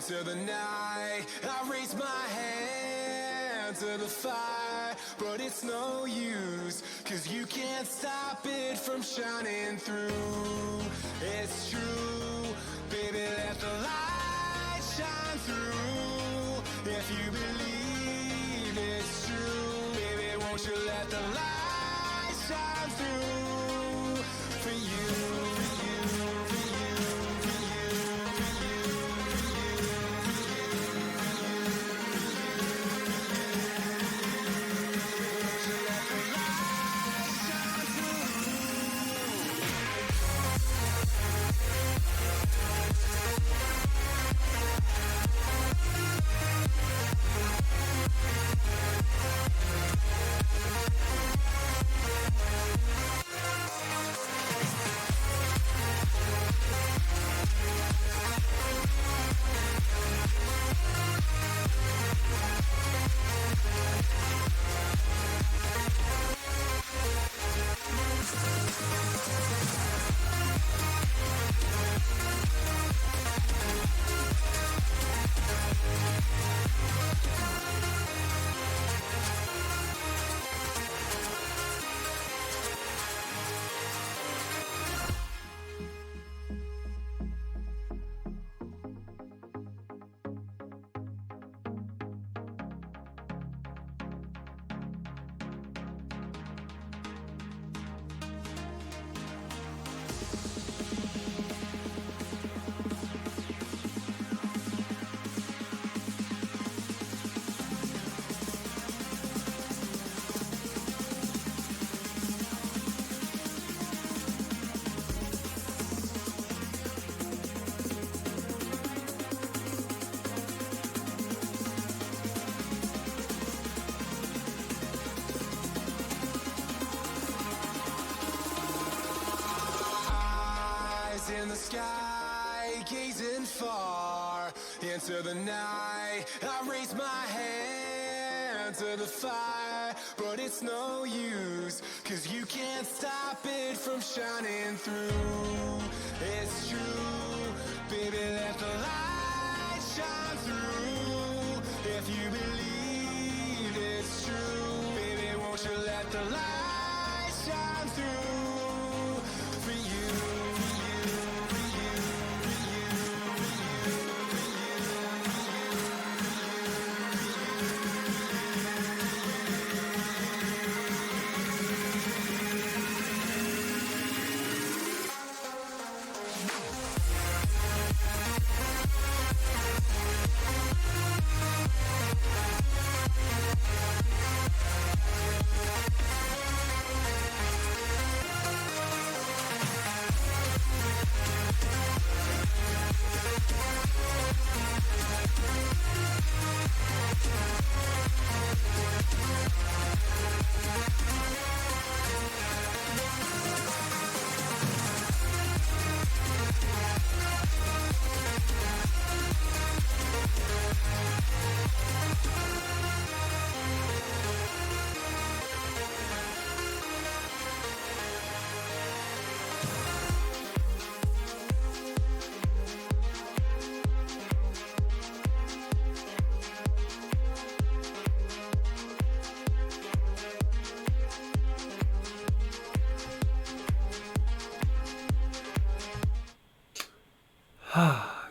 Into the night, I raise my hand to the fire, but it's no use, 'cause you can't stop it from shining through. It's true, baby, let the light shine through. If you believe it's true, baby, won't you let the light shine through for you, for you, for you, for you, for you, won't you let the light shine through? In the sky, gazing far into the night, I raise my hand to the fire, but it's no use, 'cause you can't stop it from shining through. It's true, baby, let the light shine through. If you believe it's true, baby, won't you let the light shine through for you.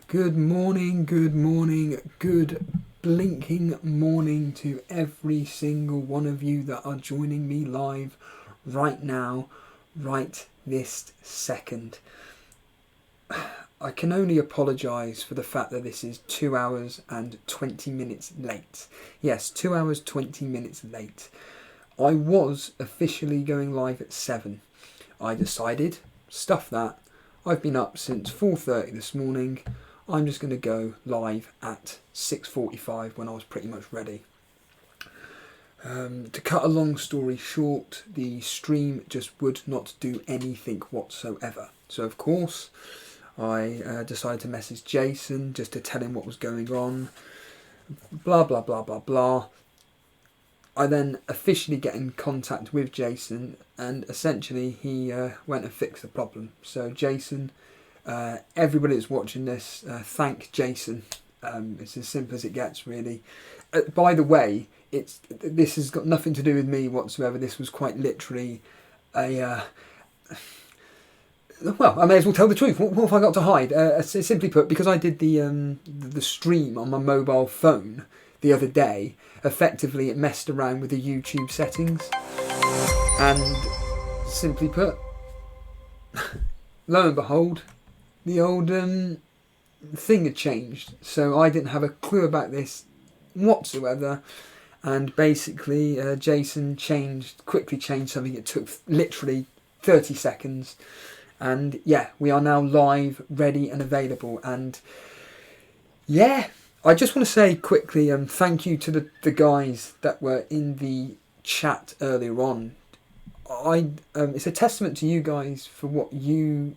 Good morning, good blinking morning to every single one of you that are joining me live right now, right this second. I can only apologise for the fact that this is 2 hours and 20 minutes late. Yes, 2 hours 20 minutes late. I was officially going live at 7. I decided, stuff that, I've been up since 4:30 this morning. I'm just going to go live at 6:45 when I was pretty much ready. To cut a long story short, the stream just would not do anything whatsoever. So of course, I decided to message Jason just to tell him what was going on. Blah, blah, blah, blah, blah. I then officially get in contact with Jason, and essentially he went and fixed the problem. So Jason, everybody that's watching this, thank Jason It's as simple as it gets, really. By the way, this has got nothing to do with me whatsoever. This was quite literally a... well, I may as well tell the truth. What have I got to hide? Simply put, because I did the stream on my mobile phone the other day, effectively it messed around with the YouTube settings. And simply put, lo and behold, the old thing had changed. So I didn't have a clue about this whatsoever. And basically, Jason quickly changed something. It took literally 30 seconds. And yeah, we are now live, ready and available. And yeah, I just want to say quickly, thank you to the guys that were in the chat earlier on. It's a testament to you guys for what you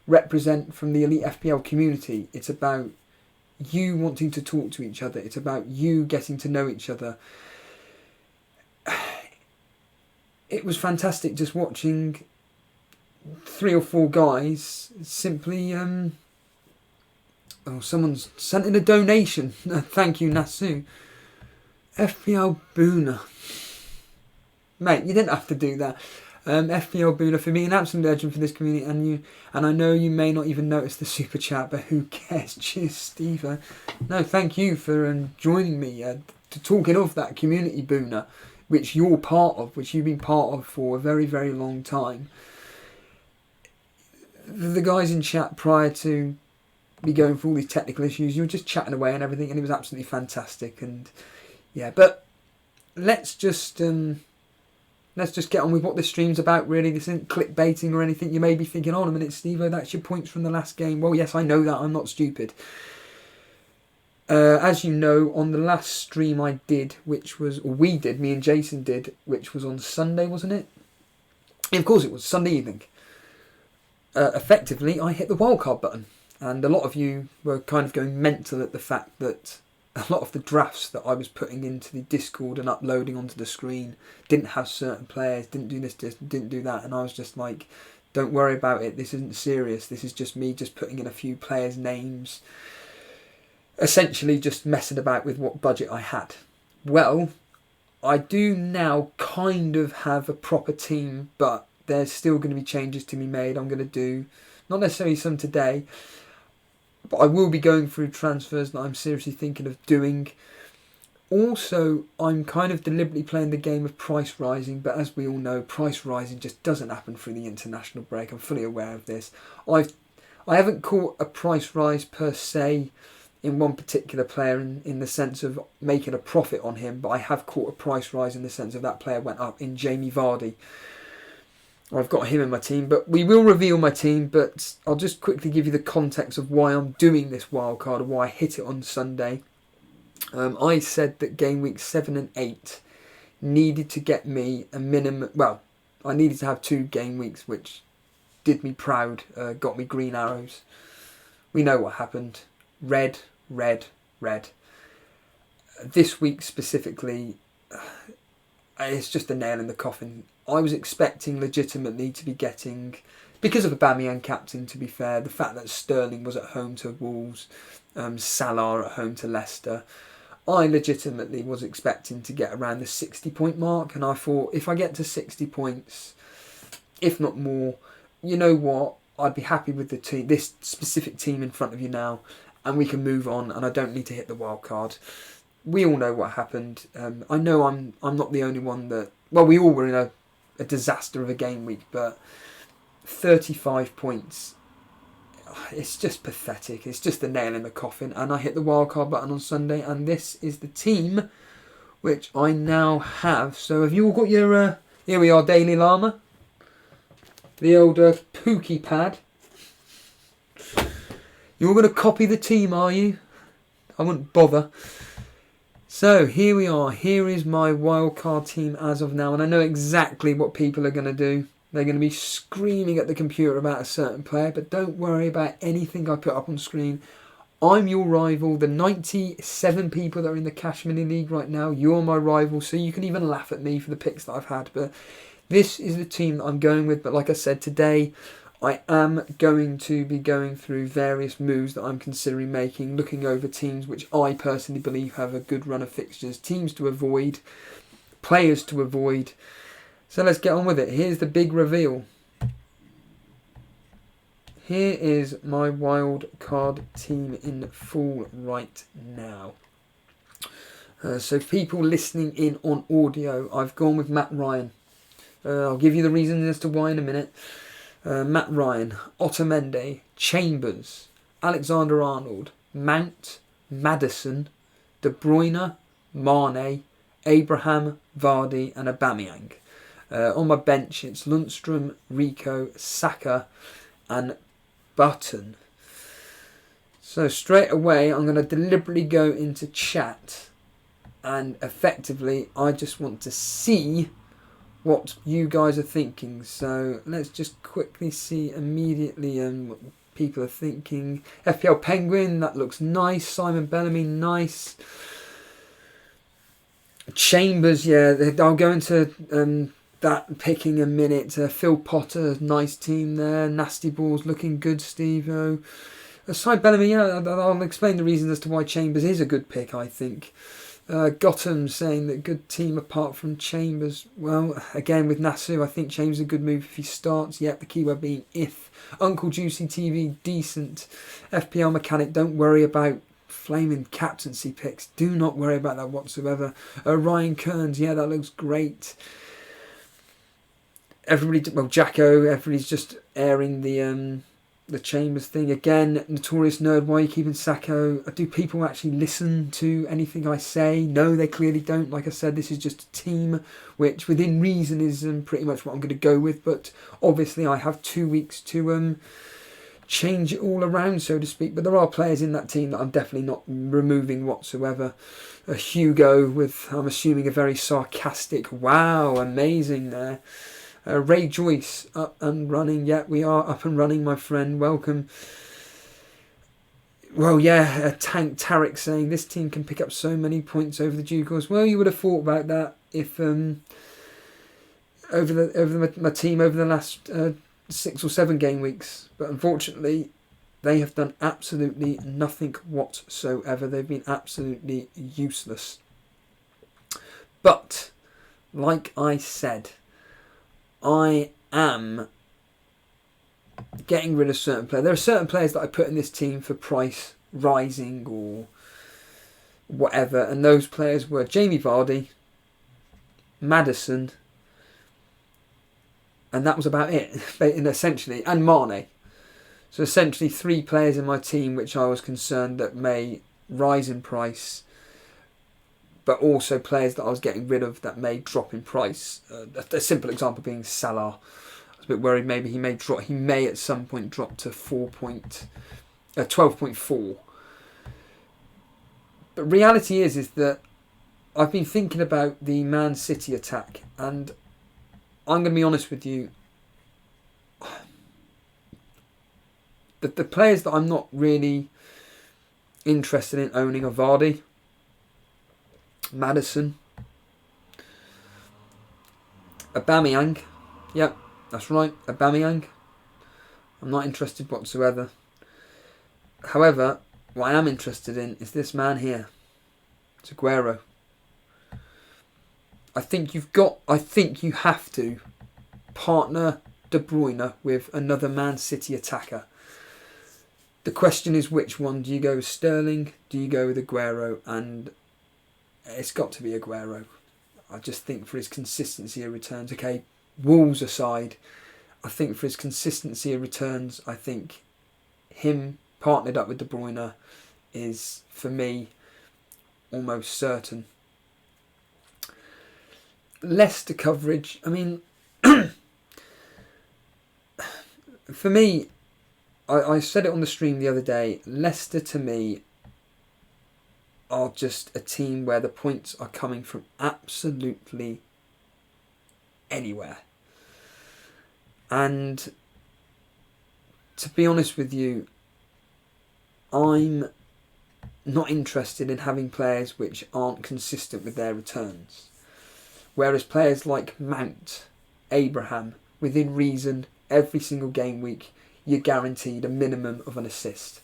represent from the Elite FPL community. It's about you wanting to talk to each other. It's about you getting to know each other. It was fantastic just watching 3 or 4 guys simply... someone's sent in a donation. Thank you, Nasu. FPL Booner. Mate, you didn't have to do that. FPL Booner, for me, an absolute legend for this community. And I know you may not even notice the super chat, but who cares? Cheers, Steve. No, thank you for joining me to talking of that community, Booner, which you're part of, which you've been part of for a very, very long time. The guys in chat prior to me going through all these technical issues, you were just chatting away and everything, and it was absolutely fantastic. And yeah, but let's just get on with what this stream's about, really. This isn't clickbaiting or anything. You may be thinking, hold on a minute, Steve-O, that's your points from the last game. Well, yes, I know that. I'm not stupid. As you know, on the last stream I did, me and Jason did, which was on Sunday, wasn't it? And of course it was, Sunday evening. Effectively, I hit the wildcard button. And a lot of you were kind of going mental at the fact that a lot of the drafts that I was putting into the Discord and uploading onto the screen didn't have certain players, didn't do this, didn't do that. And I was just like, don't worry about it. This isn't serious. This is just me just putting in a few players' names. Essentially just messing about with what budget I had. Well, I do now kind of have a proper team, but there's still going to be changes to be made. I'm going to do, not necessarily some today, but I will be going through transfers that I'm seriously thinking of doing. Also, I'm kind of deliberately playing the game of price rising, but as we all know, price rising just doesn't happen through the international break. I'm fully aware of this. I haven't caught a price rise per se in one particular player in the sense of making a profit on him, but I have caught a price rise in the sense of that player went up in Jamie Vardy. I've got him in my team, but we will reveal my team, but I'll just quickly give you the context of why I'm doing this wildcard and why I hit it on Sunday. I said that game week 7 and 8 needed to get me a minimum, well, I needed to have 2 game weeks, which did me proud, got me green arrows. We know what happened. Red, red, red. This week specifically, it's just a nail in the coffin. I was expecting legitimately to be getting, because of Aubameyang captain, to be fair, the fact that Sterling was at home to Wolves, Salah at home to Leicester, I legitimately was expecting to get around the 60 point mark, and I thought if I get to 60 points, if not more, you know what, I'd be happy with the team, this specific team in front of you now, and we can move on, and I don't need to hit the wild card. We all know what happened. I know I'm not the only one that... Well, we all were in a disaster of a game week, but 35 points, it's just pathetic. It's just a nail in the coffin, and I hit the wildcard button on Sunday, and this is the team which I now have. So have you all got your... here we are, Daily Llama. The old Pookie pad. You're going to copy the team, are you? I wouldn't bother. So, here we are. Here is my wildcard team as of now. And I know exactly what people are going to do. They're going to be screaming at the computer about a certain player. But don't worry about anything I put up on screen. I'm your rival. The 97 people that are in the Cash Mini League right now, you're my rival. So you can even laugh at me for the picks that I've had. But this is the team that I'm going with. But like I said, today I am going to be going through various moves that I'm considering making, looking over teams which I personally believe have a good run of fixtures, teams to avoid, players to avoid. So let's get on with it. Here's the big reveal. Here is my wildcard team in full right now. So people listening in on audio, I've gone with Matt Ryan. I'll give you the reasons as to why in a minute. Matt Ryan, Otamendi, Chambers, Alexander-Arnold, Mount, Maddison, De Bruyne, Mane, Abraham, Vardy and Aubameyang. On my bench it's Lundstrom, Rico, Saka and Button. So straight away I'm going to deliberately go into chat, and effectively I just want to see what you guys are thinking. So let's just quickly see immediately what people are thinking. FPL Penguin, that looks nice. Simon Bellamy, nice. Chambers, yeah, I'll go into that picking a minute. Phil Potter, nice team there. Nasty Balls looking good, Steve-O. Aside Bellamy, yeah, I'll explain the reasons as to why Chambers is a good pick, I think. Gotham saying that good team apart from Chambers. Well, again with Nasu, I think Chambers is a good move if he starts. Yep, the keyword being if. Uncle Juicy TV, decent. FPL Mechanic, don't worry about flaming captaincy picks. Do not worry about that whatsoever. Ryan Kearns, yeah, that looks great. Everybody, well, Jacko, everybody's just airing the Chambers thing. Again, Notorious Nerd, why are you keeping Sacco? Do people actually listen to anything I say? No, they clearly don't. Like I said, this is just a team which within reason is pretty much what I'm going to go with, but obviously I have 2 weeks to change it all around, so to speak. But there are players in that team that I'm definitely not removing whatsoever. Hugo with, I'm assuming, a very sarcastic, wow, amazing there. Ray Joyce, up and running. Yeah, we are up and running, my friend. Welcome. Well, yeah, Tank Tarek saying this team can pick up so many points over the Ducals. Well, you would have thought about that if over my team over the last 6 or 7 game weeks. But unfortunately, they have done absolutely nothing whatsoever. They've been absolutely useless. But, like I said, I am getting rid of certain players. There are certain players that I put in this team for price rising or whatever, and those players were Jamie Vardy, Maddison, and that was about it, essentially, and Mane. So essentially 3 players in my team which I was concerned that may rise in price, but also players that I was getting rid of that may drop in price. A simple example being Salah. I was a bit worried maybe he may drop. He may at some point drop to 12.4. But reality is that I've been thinking about the Man City attack, and I'm going to be honest with you. The players that I'm not really interested in owning are Vardy, Maddison, Aubameyang. Yep, that's right, Aubameyang. I'm not interested whatsoever. However, what I am interested in is this man here. It's Aguero. I think you have to partner De Bruyne with another Man City attacker. The question is, which one? Do you go with Sterling? Do you go with Aguero? And it's got to be Aguero. I just think for his consistency of returns, okay, Wolves aside, I think for his consistency of returns, I think him partnered up with De Bruyne is, for me, almost certain. Leicester coverage, I mean, for me, I said it on the stream the other day, Leicester to me are just a team where the points are coming from absolutely anywhere. And to be honest with you, I'm not interested in having players which aren't consistent with their returns. Whereas players like Mount, Abraham, within reason, every single game week, you're guaranteed a minimum of an assist,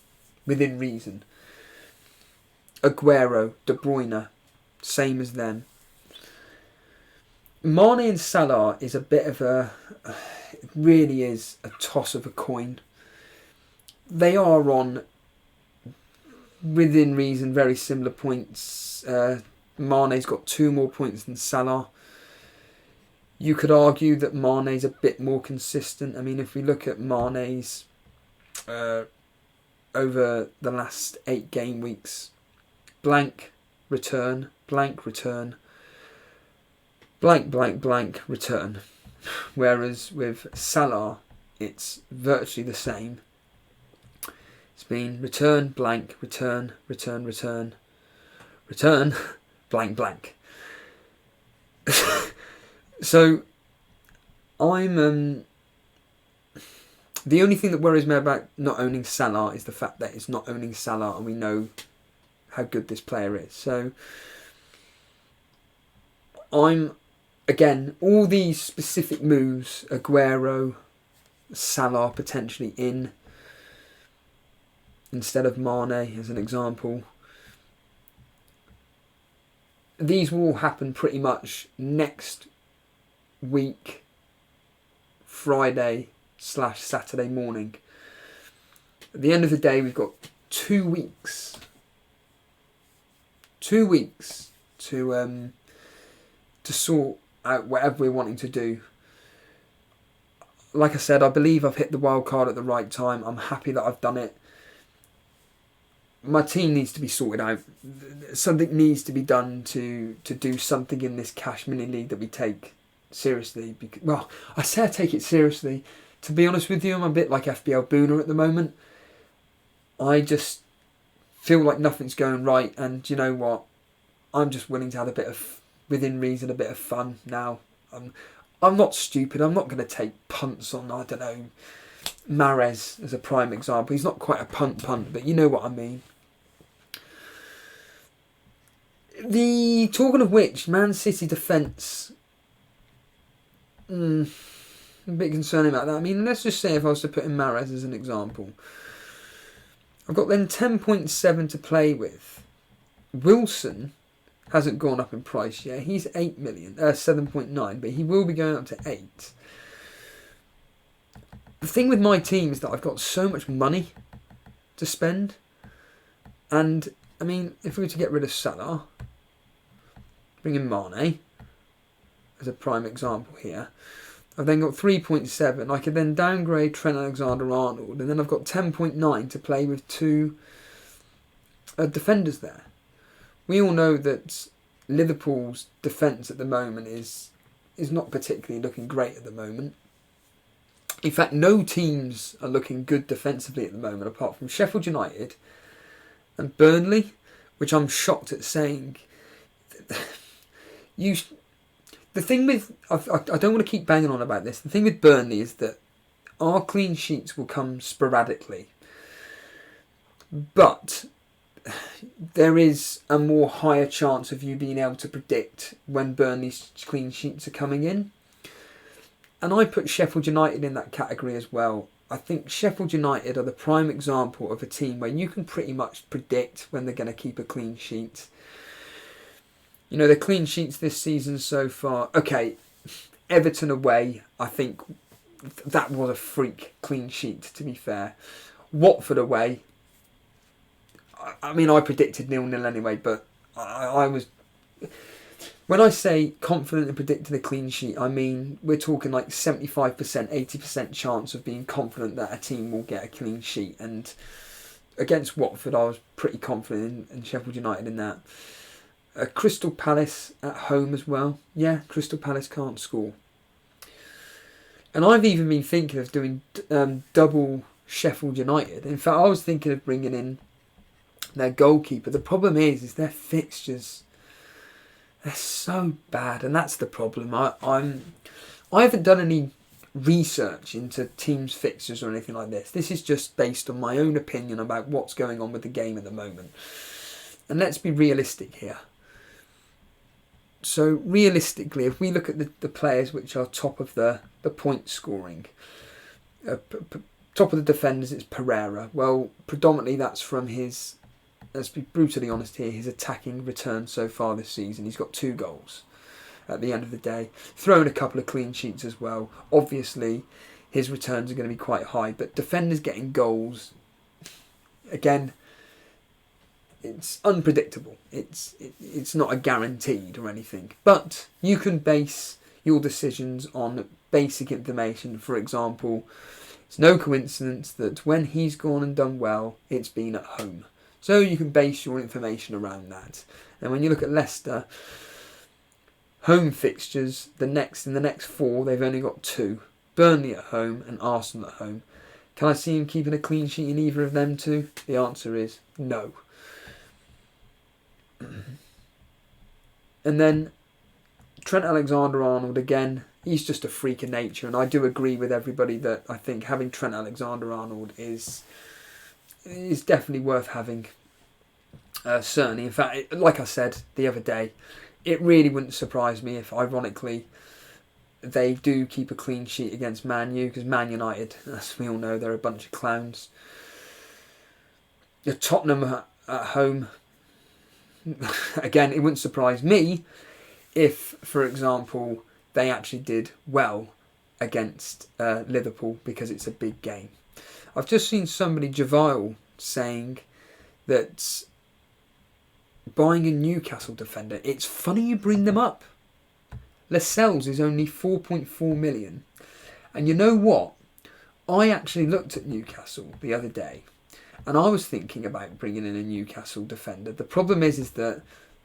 within reason. Aguero, De Bruyne, same as them. Mane and Salah is a bit of it really is a toss of a coin. They are on, within reason, very similar points. Mane's got 2 more points than Salah. You could argue that Mane's a bit more consistent. I mean, if we look at Mane's over the last 8 game weeks, blank, return, blank, return, blank, blank, blank, return. Whereas with Salah, it's virtually the same. It's been return, blank, return, return, return, return, blank, blank. So, I'm... the only thing that worries me about not owning Salah is the fact that it's not owning Salah and we know how good this player is. So, I'm... Again, all these specific moves, Aguero, Salah potentially in, instead of Mane as an example, these will all happen pretty much next week, Friday/Saturday morning. At the end of the day, we've got 2 weeks. 2 weeks to sort out whatever we're wanting to do. Like I said, I believe I've hit the wild card at the right time. I'm happy that I've done it. My team needs to be sorted out. Something needs to be done to do something in this cash mini league that we take seriously. Well, I say I take it seriously. To be honest with you, I'm a bit like FPL Booner at the moment. I just feel like nothing's going right, and you know what? I'm just willing to have a bit of, within reason, a bit of fun now. I'm not stupid. I'm not going to take punts on, I don't know, Mahrez as a prime example. He's not quite a punt, but you know what I mean. Talking of which, Man City defence, a bit concerning about that. I mean, let's just say if I was to put in Mahrez as an example, I've got then 10.7 to play with. Wilson hasn't gone up in price yet. He's 8 million, 7.9, but he will be going up to 8. The thing with my team is that I've got so much money to spend, and I mean, if we were to get rid of Salah, bring in Mane as a prime example here, I've then got 3.7. I could then downgrade Trent Alexander-Arnold, and then I've got 10.9 to play with 2 defenders there. We all know that Liverpool's defence at the moment is not particularly looking great at the moment. In fact, no teams are looking good defensively at the moment, apart from Sheffield United and Burnley, which I'm shocked at saying. The thing with... I don't want to keep banging on about this. The thing with Burnley is that our clean sheets will come sporadically. But there is a more higher chance of you being able to predict when Burnley's clean sheets are coming in. And I put Sheffield United in that category as well. I think Sheffield United are the prime example of a team where you can pretty much predict when they're going to keep a clean sheet. You know, the clean sheets this season so far. Okay, Everton away, I think that was a freak clean sheet, to be fair. Watford away, I mean, I predicted 0-0 anyway, but I was... When I say confident in predicting a clean sheet, I mean we're talking like 75%, 80% chance of being confident that a team will get a clean sheet. And against Watford, I was pretty confident in Sheffield United in that. Crystal Palace at home as well. Yeah, Crystal Palace can't score. And I've even been thinking of doing double Sheffield United. In fact, I was thinking of bringing in their goalkeeper. The problem is their fixtures. They're so bad, and that's the problem. I haven't done any research into teams' fixtures or anything like this. This is just based on my own opinion about what's going on with the game at the moment. And let's be realistic here. So realistically, if we look at the players which are top of the point scoring, Top of the defenders, it's Pereira. Well, predominantly that's from his, let's be brutally honest here, his attacking return so far this season. He's got 2 goals at the end of the day. Thrown a couple of clean sheets as well. Obviously, his returns are going to be quite high, but defenders getting goals, again, it's unpredictable. It's not a guaranteed or anything. But you can base your decisions on basic information. For example, it's no coincidence that when he's gone and done well, it's been at home. So you can base your information around that. And when you look at Leicester, home fixtures, in the next 4, they've only got 2. Burnley at home and Arsenal at home. Can I see him keeping a clean sheet in either of them 2? The answer is no. And then Trent Alexander-Arnold, again, he's just a freak of nature, and I do agree with everybody that I think having Trent Alexander-Arnold is definitely worth having. Certainly, in fact, like I said the other day, it really wouldn't surprise me if, ironically, they do keep a clean sheet against Man U, because Man United, as we all know, they're a bunch of clowns. The Tottenham at home, again, it wouldn't surprise me if, for example, they actually did well against Liverpool, because it's a big game. I've just seen somebody, Javile, saying that buying a Newcastle defender, it's funny you bring them up. Lascelles is only 4.4 million. And you know what? I actually looked at Newcastle the other day, and I was thinking about bringing in a Newcastle defender. The problem is that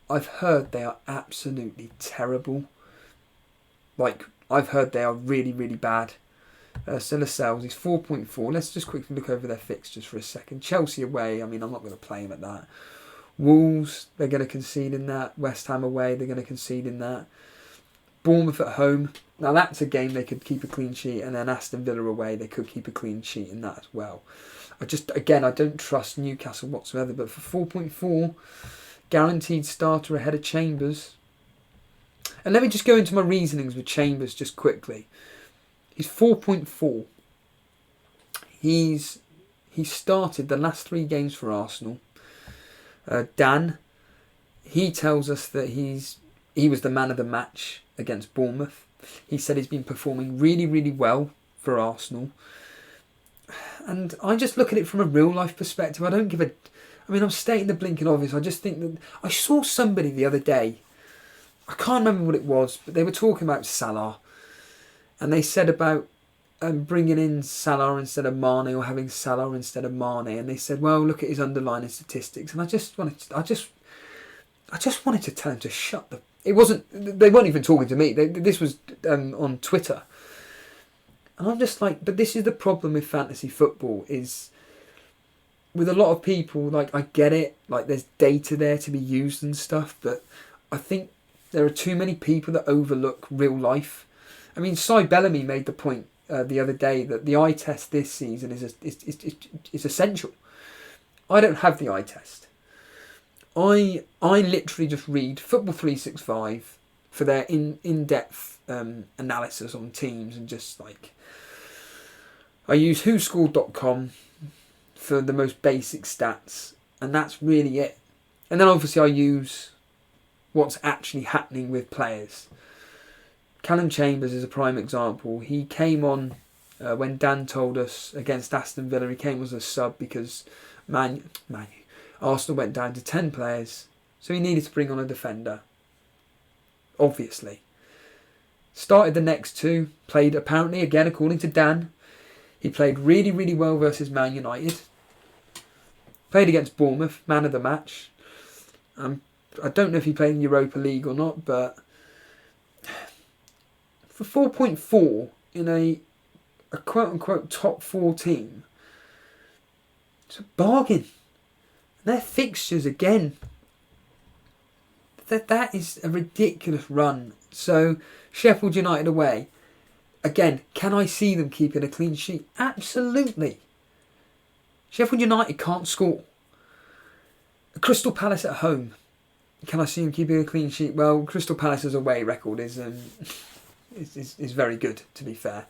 I've heard they are absolutely terrible. Like, I've heard they are really, really bad. So Lascelles, he's 4.4. Let's just quickly look over their fixtures for a second. Chelsea away, I mean, I'm not going to play him at that. Wolves, they're going to concede in that. West Ham away, they're going to concede in that. Bournemouth at home, now that's a game they could keep a clean sheet, and then Aston Villa away, they could keep a clean sheet in that as well. I don't trust Newcastle whatsoever, but for 4.4, guaranteed starter ahead of Chambers. And let me just go into my reasonings with Chambers just quickly. He's 4.4. He started the last 3 games for Arsenal. Dan, he tells us that he was the man of the match against Bournemouth. He said he's been performing really, really well for Arsenal. And I just look at it from a real life perspective. I'm stating the blinking obvious. I just think that I saw somebody the other day, I can't remember what it was, but they were talking about Salah. And they said about bringing in Salah instead of Mane, or having Salah instead of Mane. And they said, well, look at his underlying statistics. And I just wanted to tell him to shut the... They weren't even talking to me. This was on Twitter. And I'm just like, but this is the problem with fantasy football, is with a lot of people, like, I get it, like, there's data there to be used and stuff, but I think there are too many people that overlook real life. I mean, Cy Bellamy made the point the other day that the eye test this season is essential. I don't have the eye test. I literally just read Football 365 for their in-depth analysis on teams, and just like, I use whoscored.com for the most basic stats, and that's really it. And then obviously I use what's actually happening with players. Callum Chambers is a prime example. He came on when Dan told us against Aston Villa. He came as a sub because Arsenal went down to 10 players, so he needed to bring on a defender. Obviously. Started the next 2, played apparently, again according to Dan, he played really, really well versus Man United. Played against Bournemouth, man of the match. I don't know if he played in Europa League or not, but for 4.4 in a quote-unquote top 4 team, it's a bargain. Their fixtures, again, that is a ridiculous run. So, Sheffield United away. Again, can I see them keeping a clean sheet? Absolutely. Sheffield United can't score. Crystal Palace at home. Can I see them keeping a clean sheet? Well, Crystal Palace's away record is very good, to be fair.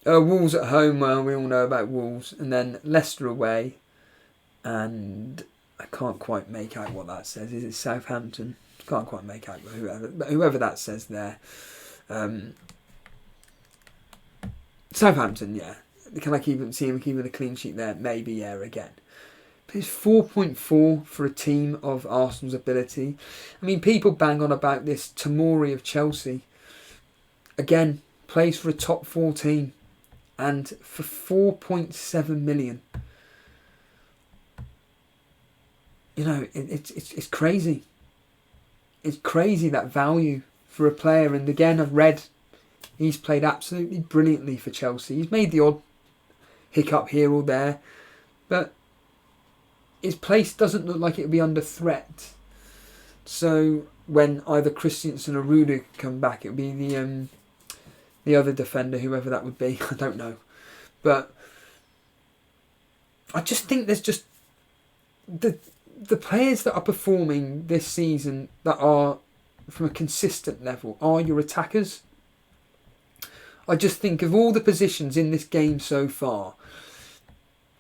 Wolves at home, well, we all know about Wolves. And then Leicester away. And I can't quite make out what that says. Is it Southampton? Can't quite make out whoever that says there. Southampton, yeah. Can I see him keeping a clean sheet there? Maybe, yeah, again. But it's 4.4 for a team of Arsenal's ability. I mean, people bang on about this Tomori of Chelsea. Again, plays for a top 4 team. And for 4.7 million. You know, it's crazy. It's crazy, that value for a player. And again, I've read he's played absolutely brilliantly for Chelsea. He's made the odd hiccup here or there. But his place doesn't look like it would be under threat. So when either Christensen or Rudiger come back, it would be the other defender, whoever that would be. I don't know. But I just think there's just... The players that are performing this season that are from a consistent level are your attackers. I just think of all the positions in this game so far,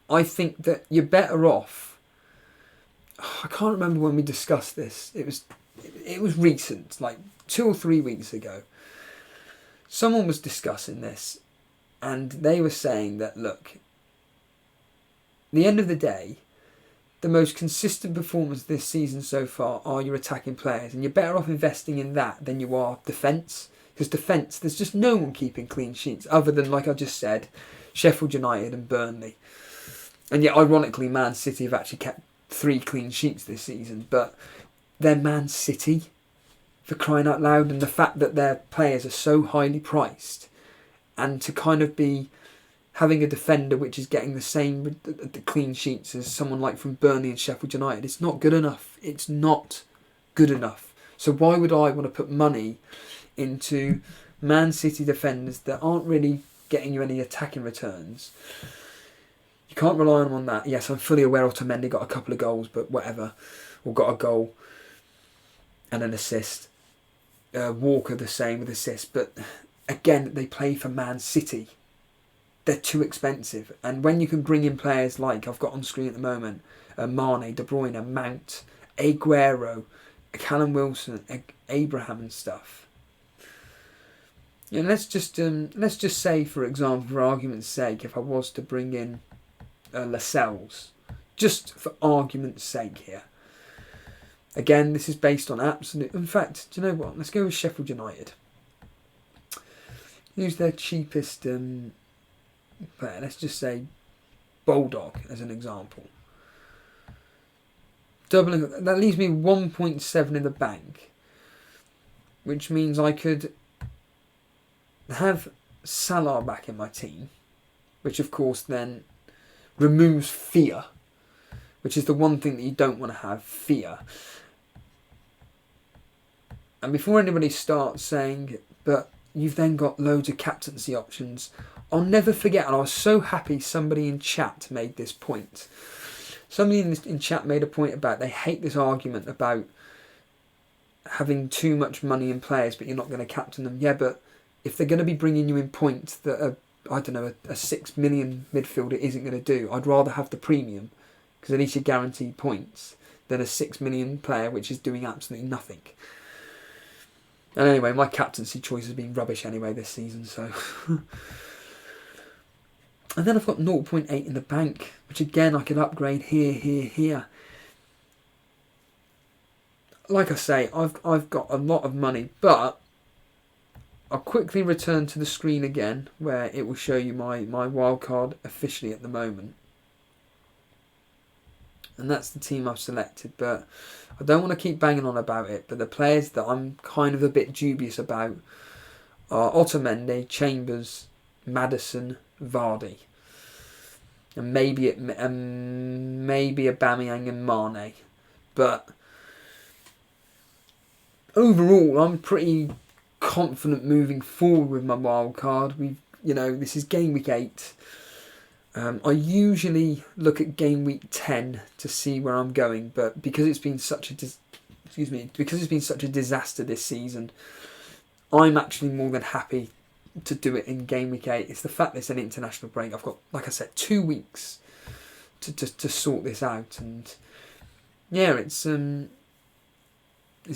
I think that you're better off. I can't remember when we discussed this. It was recent, like 2 or 3 weeks ago. Someone was discussing this and they were saying that, look, at the end of the day, the most consistent performers this season so far are your attacking players, and you're better off investing in that than you are defence. Because defence, there's just no one keeping clean sheets other than, like I just said, Sheffield United and Burnley. And yet, ironically, Man City have actually kept 3 clean sheets this season, but they're Man City, for crying out loud, and the fact that their players are so highly priced, and to kind of be having a defender which is getting the same the clean sheets as someone like from Burnley and Sheffield United, it's not good enough. It's not good enough. So why would I want to put money into Man City defenders that aren't really getting you any attacking returns? You can't rely on that. Yes, I'm fully aware Otamendi got a couple of goals, but whatever. Or got a goal and an assist. Walker the same with assists. But again, they play for Man City. They're too expensive. And when you can bring in players like I've got on screen at the moment, Mane, De Bruyne, Mount, Aguero, Callum Wilson, Abraham and stuff. You know, let's just say, for example, for argument's sake, if I was to bring in Lascelles, just for argument's sake here. Again, this is based on absolute... In fact, do you know what? Let's go with Sheffield United. Who's their cheapest player? Let's just say Bulldog as an example. Doubling that leaves me 1.7 in the bank, which means I could have Salah back in my team, which of course then removes fear, which is the one thing that you don't want to have, fear. And before anybody starts saying, but you've then got loads of captaincy options, I'll never forget, and I was so happy somebody in chat made this point. Somebody in chat made a point about they hate this argument about having too much money in players but you're not going to captain them. Yeah, but if they're going to be bringing you in points that a 6 million midfielder isn't going to do, I'd rather have the premium, because at least you're guaranteed points, than a 6 million player which is doing absolutely nothing. And anyway, my captaincy choice has been rubbish anyway this season, so... And then I've got 0.8 in the bank, which again I could upgrade here. Like I say, I've got a lot of money, but I'll quickly return to the screen again, where it will show you my wildcard officially at the moment. And that's the team I've selected, but I don't want to keep banging on about it, but the players that I'm kind of a bit dubious about are Otamendi, Chambers, Maddison, Vardy, and maybe Aubameyang and Mane. But overall, I'm pretty confident moving forward with my wild card. This is game week 8. I usually look at game week 10 to see where I'm going, but because it's been such a disaster this season, I'm actually more than happy to do it in game week 8. It's the fact there's an international break. I've got, like I said, 2 weeks to sort this out, and yeah, it's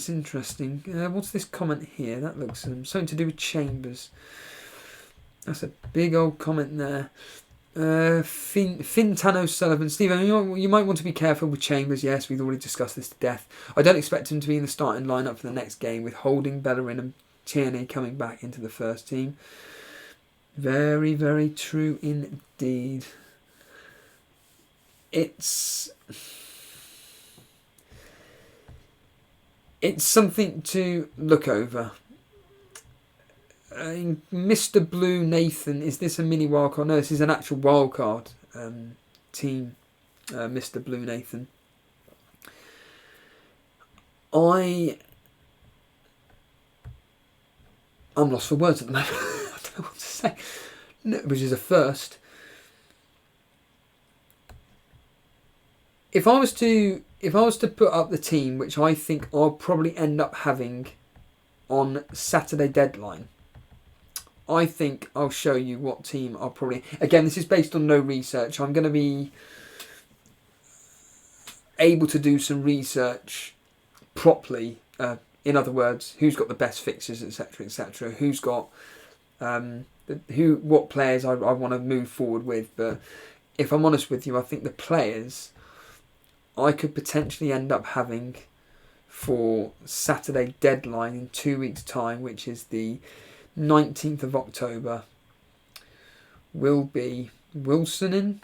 interesting. What's this comment here? That looks something to do with Chambers. That's a big old comment there. Fintano Sullivan. Stephen, you might want to be careful with Chambers. Yes, we've already discussed this to death. I don't expect him to be in the starting lineup for the next game, with Holding, Bellerin and Tierney coming back into the first team. Very, very true indeed. It's something to look over. Mr. Blue Nathan, is this a mini wildcard? No, this is an actual wildcard team, Mr. Blue Nathan. I'm lost for words at the moment. I don't know what to say. No, which is a first. If I was to put up the team, which I think I'll probably end up having on Saturday deadline, I think I'll show you what team I'll probably... Again, this is based on no research. I'm going to be able to do some research properly. In other words, who's got the best fixtures, etc., etc. Who's got... what players I want to move forward with. But if I'm honest with you, I think the players I could potentially end up having for Saturday deadline in 2 weeks' time, which is the 19th of October, will be Wilson in.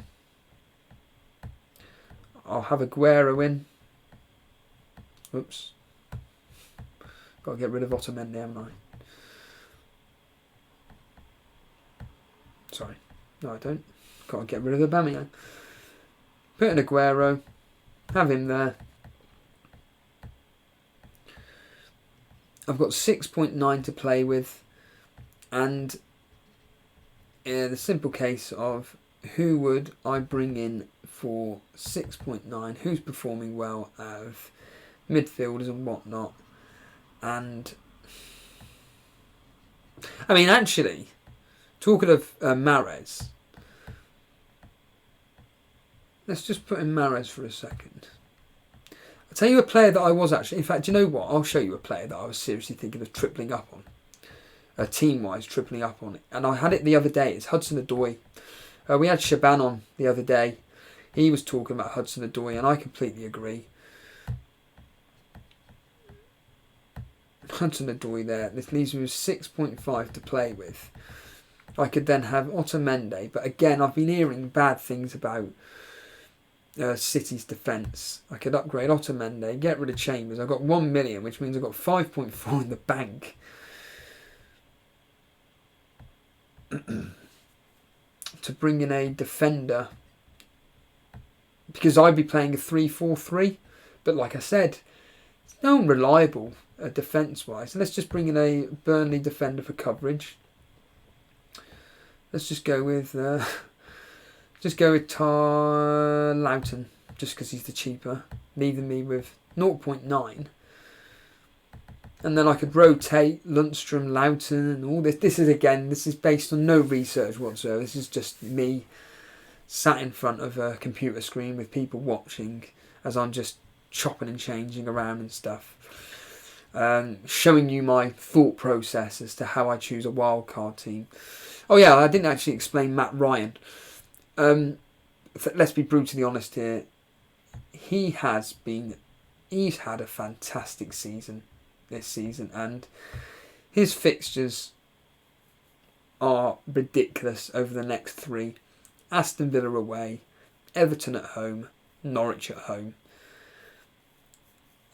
I'll have Aguero in. Oops. Got to get rid of Otamendi, haven't I? Sorry. No, I don't. Got to get rid of Aubameyang. Put in Aguero. Have him there. I've got 6.9 to play with. And the simple case of who would I bring in for 6.9, who's performing well out of midfielders and whatnot. And I mean, actually, talking of Mahrez, let's just put in Mahrez for a second. I'll tell you a player that I was actually, in fact, you know what? I'll show you a player that I was seriously thinking of tripling up on. Team-wise, tripling up on it. And I had it the other day. It's Hudson-Odoi. We had Shaban on the other day. He was talking about Hudson-Odoi, and I completely agree. Hudson-Odoi there. This leaves me with 6.5 to play with. I could then have Otamendi. But again, I've been hearing bad things about City's defence. I could upgrade Otamendi, get rid of Chambers. I've got 1 million, which means I've got 5.4 in the bank. To bring in a defender, because I'd be playing a 3-4-3, but like I said, it's no unreliable defence wise. So let's just bring in a Burnley defender for coverage. Let's just go with Tar Loughton, just because he's the cheaper, leaving me with 0.9. And then I could rotate Lundstrom, Loughton and all this. This is based on no research whatsoever. This is just me sat in front of a computer screen with people watching as I'm just chopping and changing around and stuff. Showing you my thought process as to how I choose a wildcard team. Oh yeah, I didn't actually explain Matt Ryan. Let's be brutally honest here. He's had a fantastic season this season, and his fixtures are ridiculous over the next 3. Aston Villa away, Everton at home, Norwich at home.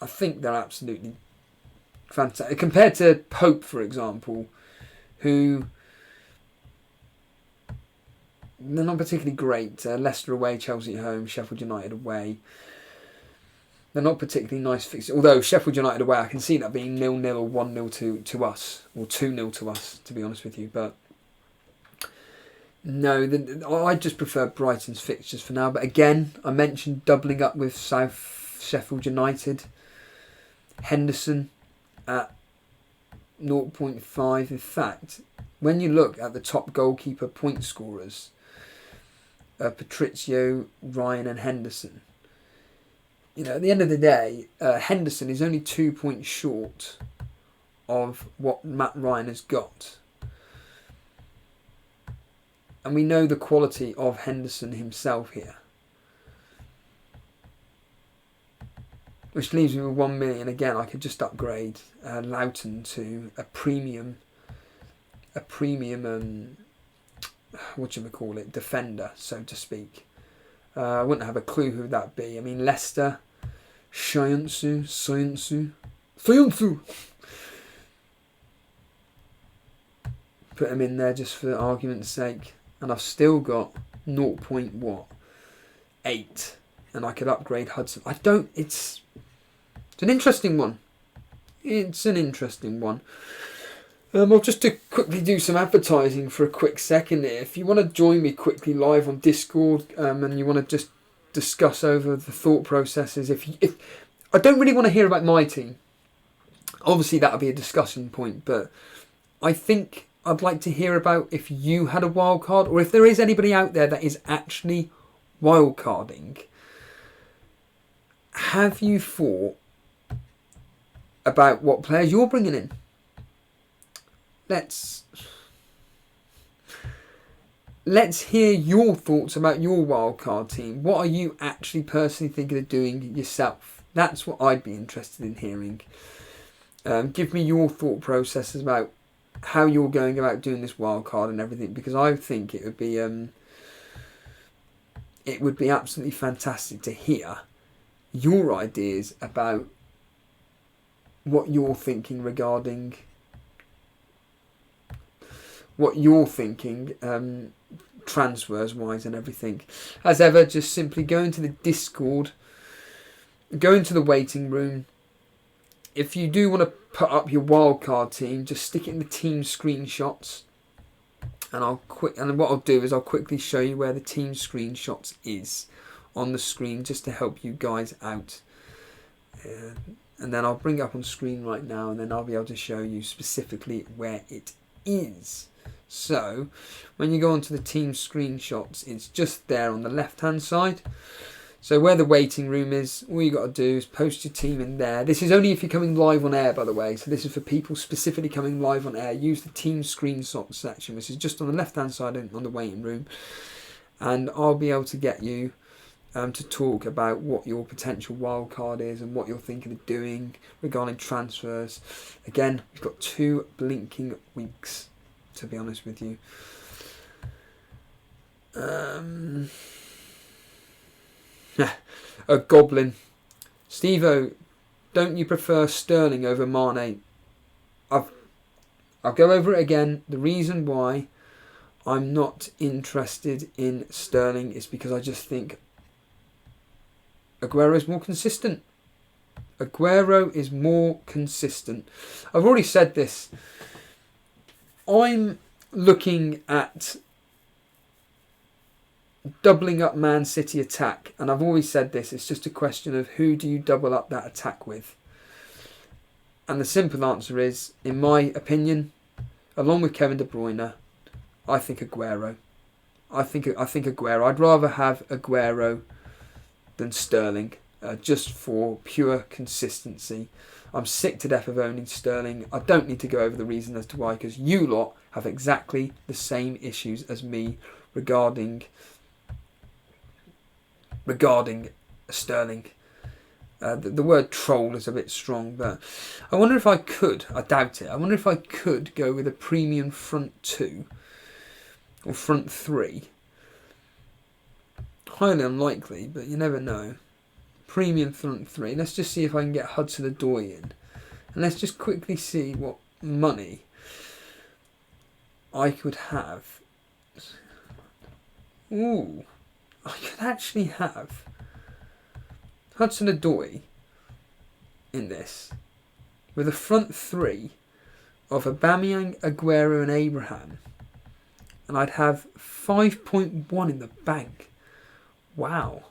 I think they're absolutely fantastic. Compared to Pope, for example, who they're not particularly great. Leicester away, Chelsea at home, Sheffield United away. They're not particularly nice fixtures. Although Sheffield United away, I can see that being 0-0 or 1-0 to us. Or 2-0 to us, to be honest with you. But no, I just prefer Brighton's fixtures for now. But again, I mentioned doubling up with South Sheffield United. Henderson at 0.5. In fact, when you look at the top goalkeeper point scorers, Patrizio, Ryan and Henderson, you know, at the end of the day, Henderson is only 2 points short of what Matt Ryan has got. And we know the quality of Henderson himself here. Which leaves me with 1 million. Again, I could just upgrade Loughton to a premium, defender, so to speak. I wouldn't have a clue who that'd be. I mean, Leicester, Soyuncu. Put him in there just for argument's sake. And I've still got 0.8. And I could upgrade Hudson. It's an interesting one. It's an interesting one. Well, just to quickly do some advertising for a quick second here. If you want to join me quickly live on Discord and you want to just discuss over the thought processes, if I don't really want to hear about my team, obviously that'll be a discussion point, but I think I'd like to hear about if you had a wild card, or if there is anybody out there that is actually wildcarding. Have you thought about what players you're bringing in? Let's hear your thoughts about your wildcard team. What are you actually personally thinking of doing yourself? That's what I'd be interested in hearing. Give me your thought processes about how you're going about doing this wildcard and everything, because I think it would be absolutely fantastic to hear your ideas about what you're thinking regarding transfers wise and everything. As ever, just simply go into the Discord, go into the waiting room. If you do want to put up your wildcard team, just stick it in the team screenshots, and what I'll do is I'll quickly show you where the team screenshots is on the screen, just to help you guys out. And then I'll bring it up on screen right now, and then I'll be able to show you specifically where it is. So when you go onto the team screenshots, it's just there on the left hand side. So where the waiting room is, all you got to do is post your team in there. This is only if you're coming live on air, by the way. So this is for people specifically coming live on air. Use the team screenshot section, which is just on the left hand side on the waiting room. And I'll be able to get you to talk about what your potential wildcard is and what you're thinking of doing regarding transfers. Again, we've got 2 blinking weeks, to be honest with you. A Goblin. Steve-O, don't you prefer Sterling over Mane? I'll go over it again. The reason why I'm not interested in Sterling is because I just think Aguero is more consistent. Aguero is more consistent. I've already said this. I'm looking at doubling up Man City attack, and I've always said this. It's just a question of who do you double up that attack with. And the simple answer is, in my opinion, along with Kevin De Bruyne, I think Aguero. I think Aguero. I'd rather have Aguero than Sterling, just for pure consistency. I'm sick to death of owning Sterling. I don't need to go over the reason as to why, because you lot have exactly the same issues as me regarding Sterling. The word troll is a bit strong, but I wonder if I could, I doubt it, I wonder if I could go with a premium front 2 or front 3. Highly unlikely, but you never know. Premium front 3. Let's just see if I can get Hudson-Odoi in. And let's just quickly see what money I could have. Ooh, I could actually have Hudson-Odoi in this with a front 3 of Aubameyang, Aguero and Abraham. And I'd have 5.1 in the bank. Wow.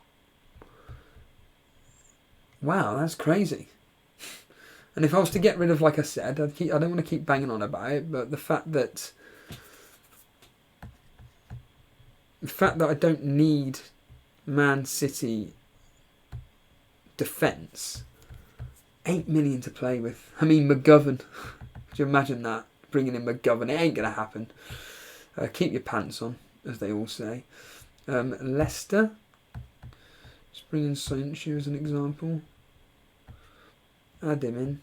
Wow, that's crazy. And if I was to get rid of, like I said, I don't want to keep banging on about it, but the fact that the fact that I don't need Man City defence, 8 million to play with. I mean, McGovern. Could you imagine that? Bringing in McGovern. It ain't going to happen. Keep your pants on, as they all say. Leicester. Just bring in Sancho as an example. Add him in.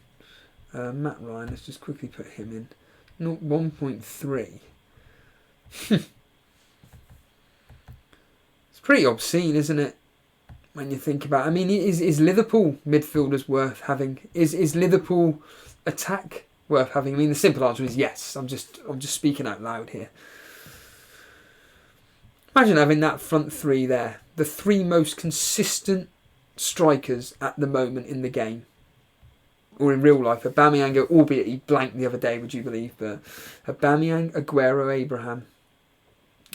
Matt Ryan, let's just quickly put him in. Not 1.3. It's pretty obscene, isn't it? When you think about it. I mean, is Liverpool midfielders worth having? Is Liverpool attack worth having? I mean, the simple answer is yes. I'm just speaking out loud here. Imagine having that front three there. The three most consistent strikers at the moment in the game. Or in real life. Aubameyang, albeit he blanked the other day, would you believe? But Aubameyang, Aguero, Abraham.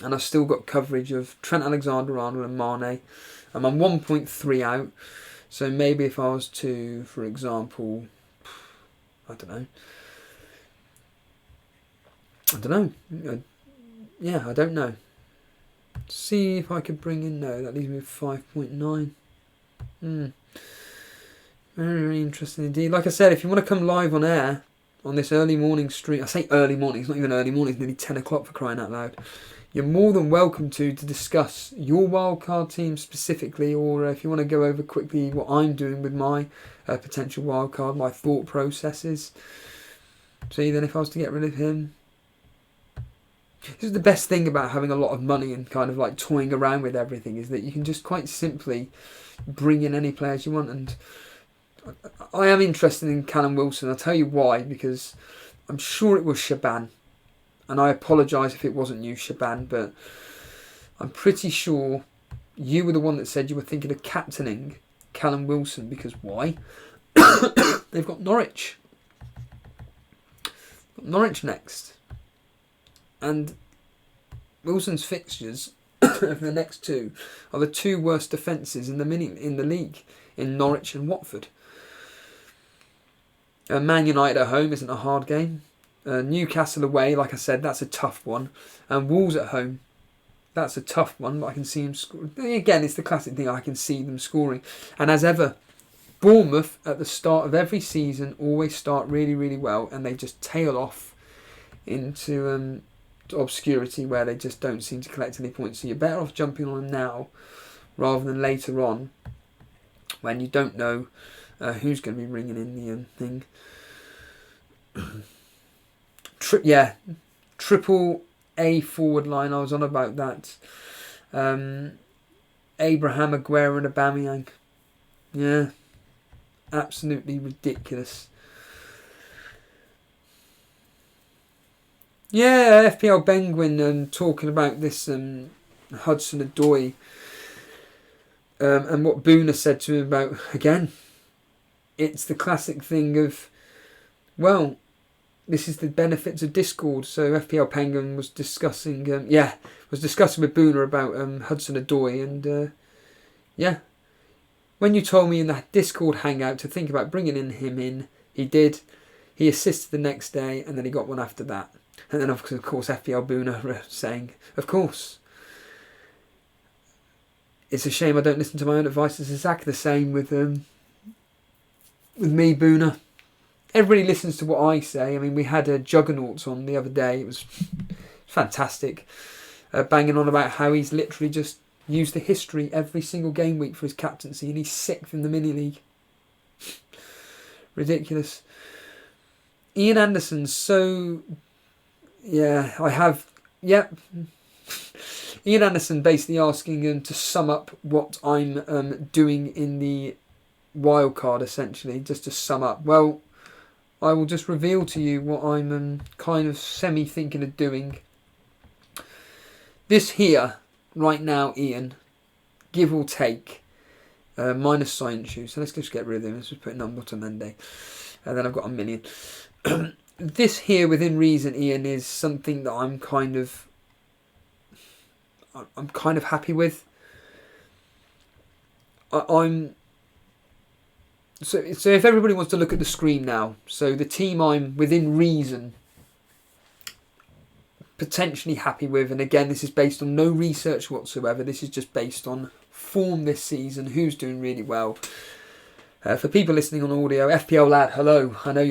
And I've still got coverage of Trent Alexander-Arnold and Mane. I'm 1.3 out. So maybe if I was to, for example, I don't know. Yeah, I don't know. See if I could bring in, no, that leaves me with 5.9. Very, very interesting indeed. Like I said, if you want to come live on air on this early morning stream, I say early morning, it's not even early morning, it's nearly 10 o'clock for crying out loud. You're more than welcome to discuss your wildcard team specifically, or if you want to go over quickly what I'm doing with my potential wildcard, my thought processes. See, then if I was to get rid of him, this is the best thing about having a lot of money and kind of like toying around with everything, is that you can just quite simply bring in any players you want. And I am interested in Callum Wilson. I'll tell you why, because I'm sure it was Shaban. And I apologise if it wasn't you, Shaban, but I'm pretty sure you were the one that said you were thinking of captaining Callum Wilson, because why? They've got Norwich. Norwich next. And Wilson's fixtures for the next two are the two worst defences in the league, in Norwich and Watford. Man United at home isn't a hard game. Newcastle away, like I said, that's a tough one. And Wolves at home, that's a tough one, but I can see them scoring. Again, it's the classic thing, I can see them scoring. And as ever, Bournemouth at the start of every season always start really, really well, and they just tail off into obscurity where they just don't seem to collect any points. So you're better off jumping on them now rather than later on when you don't know who's going to be ringing in the thing. Triple A forward line. I was on about that. Abraham, Aguero and Aubameyang. Yeah, absolutely ridiculous. Yeah, FPL Penguin talking about this Hudson-Odoi and what Boona said to him about, again, it's the classic thing of, well, this is the benefits of Discord. So FPL Penguin was discussing, with Boona about Hudson-Odoi, and when you told me in that Discord hangout to think about bringing him in, he did. He assisted the next day, and then he got one after that. And then, of course, FPL Boona saying, of course, it's a shame I don't listen to my own advice. It's exactly the same with me, Boona. Everybody listens to what I say. I mean, we had Juggernauts on the other day. It was fantastic. Banging on about how he's literally just used the history every single game week for his captaincy, and he's 6th in the mini-league. Ridiculous. Ian Anderson's so... Yeah, I have... Yep. Ian Anderson basically asking him to sum up what I'm doing in the wildcard, essentially, just to sum up. Well, I will just reveal to you what I'm kind of semi-thinking of doing. This here, right now, Ian, give or take, minus science shoes. So let's just get rid of them. Let's just put number to Monday. And then I've got a million. This here, within reason, Ian, is something that I'm kind of happy with. So if everybody wants to look at the screen now, so the team I'm within reason potentially happy with. And again, this is based on no research whatsoever. This is just based on form this season, who's doing really well. For people listening on audio, FPL lad, hello. I know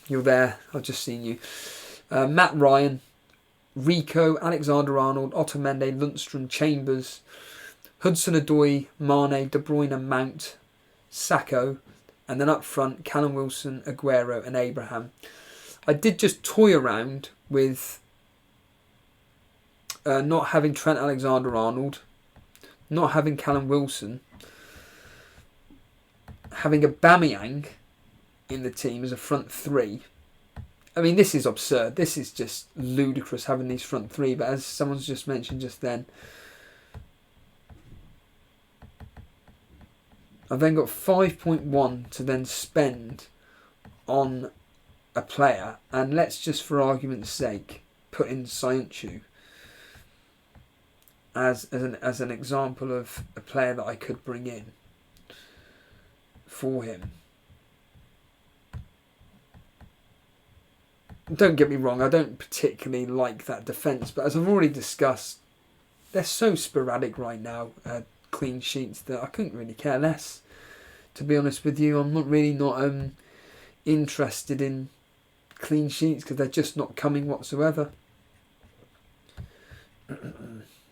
you're there. I've just seen you. Matt Ryan, Rico, Alexander-Arnold, Otamendi, Lundstrom, Chambers, Hudson-Odoi, Mane, De Bruyne, Mount, Sacco, and then up front, Callum Wilson, Aguero and Abraham. I did just toy around with not having Trent Alexander-Arnold, not having Callum Wilson, having Aubameyang in the team as a front three. I mean, this is absurd. This is just ludicrous having these front three. But as someone's just mentioned just then, I've then got 5.1 to then spend on a player. And let's just, for argument's sake, put in Sayuncu as an example of a player that I could bring in for him. Don't get me wrong, I don't particularly like that defence, but as I've already discussed, they're so sporadic right now, clean sheets, that I couldn't really care less, to be honest with you. I'm not interested in clean sheets because they're just not coming whatsoever.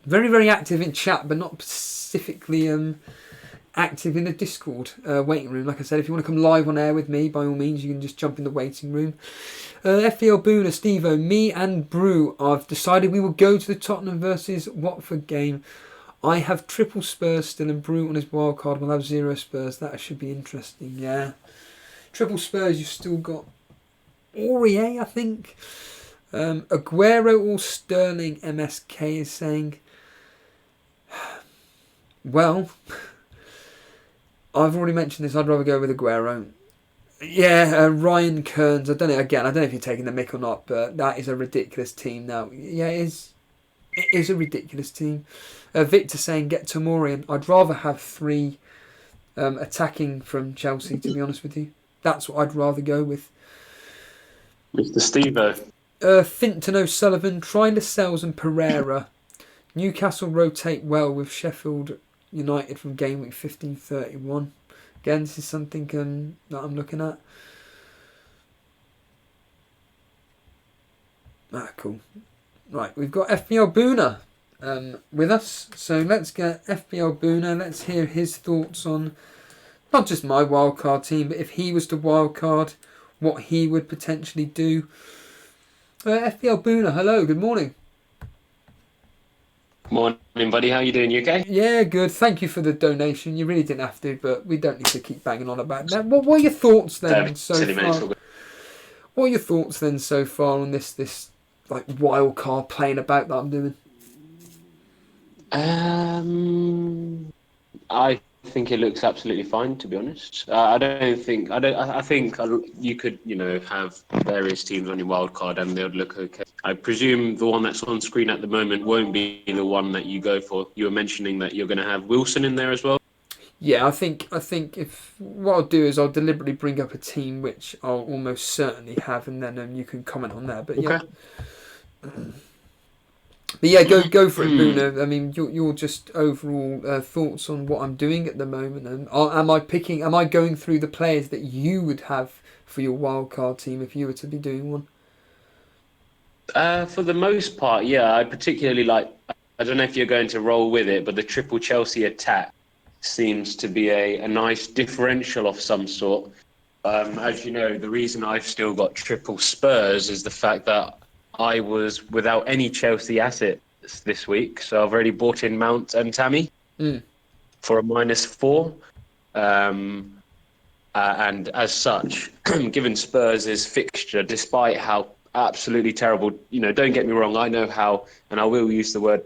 Very, very active in chat, but not specifically active in the Discord waiting room. Like I said, if you want to come live on air with me, by all means, you can just jump in the waiting room. FPL Boona, Stevo, me and Brew, I've decided we will go to the Tottenham versus Watford game. I have triple Spurs still, and Brew on his wildcard will have 0 Spurs. That should be interesting, yeah. Triple Spurs, you've still got Aurier, I think. Aguero or Sterling, MSK is saying. Well, I've already mentioned this. I'd rather go with Aguero. Yeah, Ryan Kearns. I don't know if you're taking the mick or not, but that is a ridiculous team now. Yeah, it is a ridiculous team. Victor saying get Tomori. I'd rather have 3 attacking from Chelsea, to be honest with you. That's what I'd rather go with. Mr. Stevo. Finton O'Sullivan, try Lascelles and Pereira. Newcastle rotate well with Sheffield United from game week 15-31. Again, this is something that I'm looking at. Cool. Right, we've got FPL Boona with us. So let's get FPL Boona. Let's hear his thoughts on not just my wildcard team, but if he was to wildcard, what he would potentially do. FPL Boona, hello, good morning. Morning, buddy. How you doing? You okay? Yeah, good. Thank you for the donation. You really didn't have to, but we don't need to keep banging on about that. What are your thoughts then so far? What are your thoughts then so far on this like wild card playing about that I'm doing? I think it looks absolutely fine, to be honest. I think you could, have various teams on your wild card and they would look okay. I presume the one that's on screen at the moment won't be the one that you go for. You were mentioning that you're going to have Wilson in there as well. Yeah, I think if what I'll do is I'll deliberately bring up a team which I'll almost certainly have, and then you can comment on that. But yeah. Okay. But yeah, go for it, Bruno. I mean, your just overall thoughts on what I'm doing at the moment, and am I going through the players that you would have for your wildcard team if you were to be doing one? For the most part, yeah. I particularly like. I don't know if you're going to roll with it, but the triple Chelsea attack seems to be a nice differential of some sort. As you know, the reason I've still got triple Spurs is the fact that I was without any Chelsea assets this week, so I've already bought in Mount and Tammy for a -4. And as such, given Spurs' fixture, despite how absolutely terrible, don't get me wrong, I know how, and I will use the word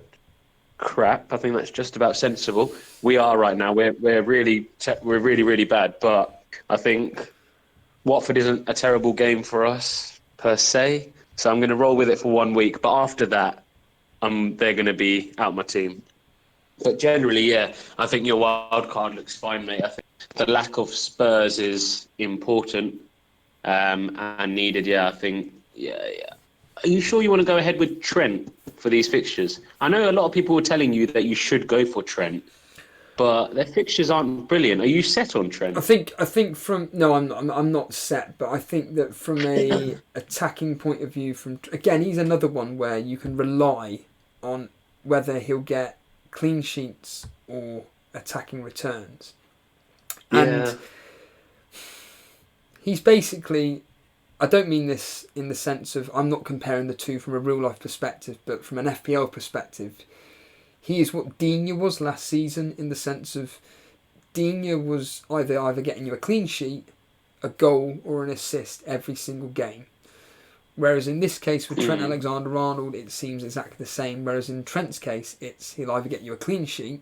crap. I think that's just about sensible. We are right now. We're really, really bad. But I think Watford isn't a terrible game for us per se. So I'm going to roll with it for 1 week. But after that, they're going to be out my team. But generally, yeah, I think your wild card looks fine, mate. I think the lack of Spurs is important and needed. Yeah, I think, yeah. Are you sure you want to go ahead with Trent for these fixtures? I know a lot of people were telling you that you should go for Trent, but their fixtures aren't brilliant. Are you set on Trent? I think from no, I'm not set, but I think that from a attacking point of view, from again, he's another one where you can rely on whether he'll get clean sheets or attacking returns, and he's basically. I don't mean this in the sense of I'm not comparing the two from a real life perspective, but from an FPL perspective, he is what Digne was last season in the sense of Digne was either getting you a clean sheet, a goal, or an assist every single game. Whereas in this case with Trent Alexander-Arnold, it seems exactly the same. Whereas in Trent's case, he'll either get you a clean sheet,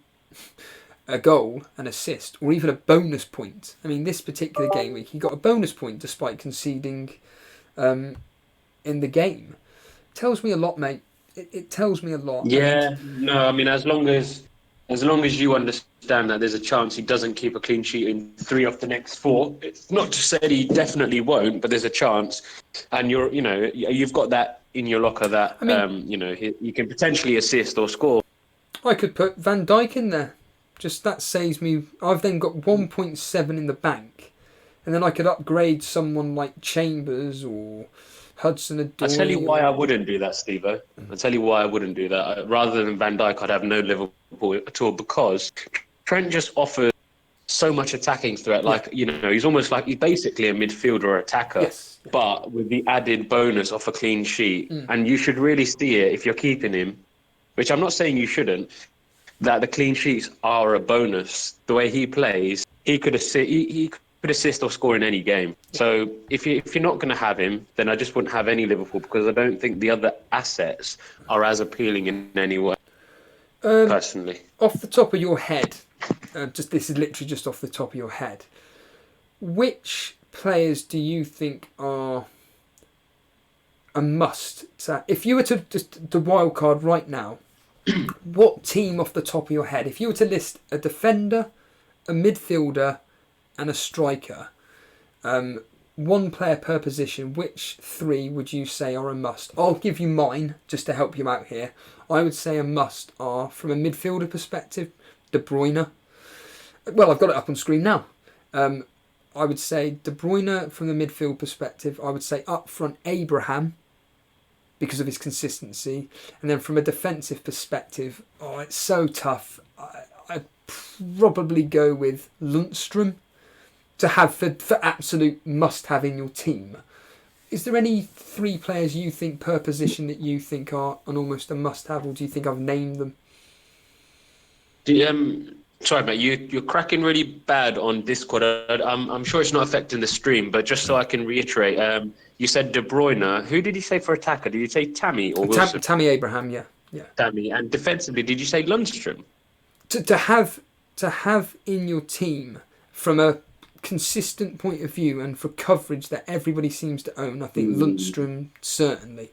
a goal, an assist, or even a bonus point. I mean, this particular game week, he got a bonus point despite conceding in the game. Tells me a lot, mate. It tells me a lot. Yeah, no, I mean, as long as you understand that there's a chance he doesn't keep a clean sheet in 3 of the next 4, it's not to say he definitely won't, but there's a chance, and you've got that in your locker that you can potentially assist or score. I could put Van Dijk in there. Just that saves me. I've then got 1.7 in the bank, and then I could upgrade someone like Chambers or Hudson-Odoi. I'll tell you why I wouldn't do that, Steve-O. I'll tell you why I wouldn't do that. Rather than Van Dijk, I'd have no Liverpool at all, because Trent just offers so much attacking threat. Like, he's almost like he's basically a midfielder or attacker, Yes. but with the added bonus of a clean sheet. And you should really see it if you're keeping him, which I'm not saying you shouldn't, that the clean sheets are a bonus. The way he plays, he could assist or score in any game. So if you're not going to have him, then I just wouldn't have any Liverpool, because I don't think the other assets are as appealing in any way, personally. Off the top of your head, this is literally just off the top of your head, which players do you think are a must? If you were to just the wildcard right now, what team off the top of your head, if you were to list a defender, a midfielder, and a striker, one player per position, which 3 would you say are a must? I'll give you mine just to help you out here. I would say a must are, from a midfielder perspective, De Bruyne. Well, I've got it up on screen now. I would say De Bruyne from the midfield perspective. I would say up front Abraham, because of his consistency. And then from a defensive perspective, it's so tough. I'd probably go with Lundstrom to have for absolute must-have in your team. Is there any 3 players you think per position that you think are almost a must-have, or do you think I've named them? Sorry, mate, you're cracking really bad on Discord. I'm sure it's not affecting the stream, but just so I can reiterate, you said De Bruyne. Who did you say for attacker? Did you say Tammy or Wilson? Tammy Abraham, yeah. Tammy. And defensively, did you say Lundstrom? To have in your team from a consistent point of view and for coverage that everybody seems to own, I think Lundstrom certainly.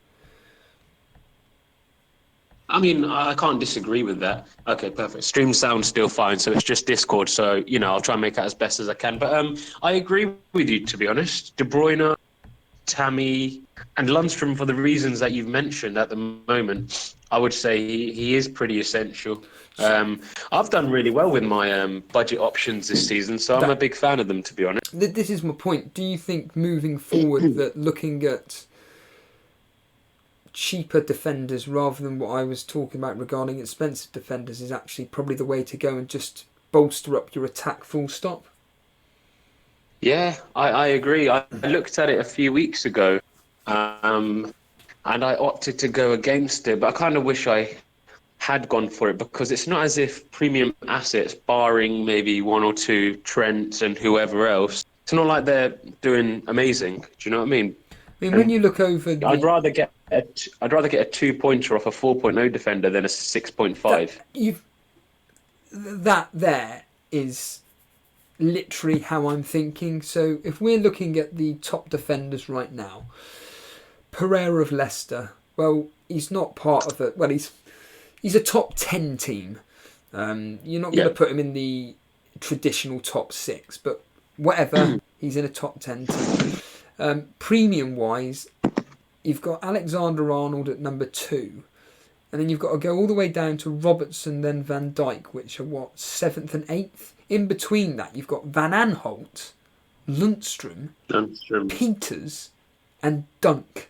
I mean, I can't disagree with that. Okay, perfect. Stream sound's still fine, so it's just Discord. So, I'll try and make it as best as I can. But I agree with you, to be honest. De Bruyne, Tammy, and Lundstrom, for the reasons that you've mentioned at the moment, I would say he is pretty essential. I've done really well with my budget options this season, so I'm a big fan of them, to be honest. This is my point. Do you think moving forward that looking at cheaper defenders rather than what I was talking about regarding expensive defenders is actually probably the way to go and just bolster up your attack full stop? Yeah, I agree. I looked at it a few weeks ago and I opted to go against it, but I kind of wish I had gone for it, because it's not as if premium assets, barring maybe 1 or 2 Trents and whoever else, it's not like they're doing amazing. Do you know what I mean? When you look over, I'd rather get a 2-pointer off a 4.0 defender than a 6.5. That there is literally how I'm thinking. So if we're looking at the top defenders right now, Pereira of Leicester, well, he's not part of it. Well, he's a top 10 team. You're not going to put him in the traditional top 6, but whatever, he's in a top 10 team. Premium wise, you've got Alexander-Arnold at number 2. And then you've got to go all the way down to Robertson, then Van Dijk, which are 7th and 8th. In between that, you've got Van Aanholt, Lundstrom, Peters, and Dunk.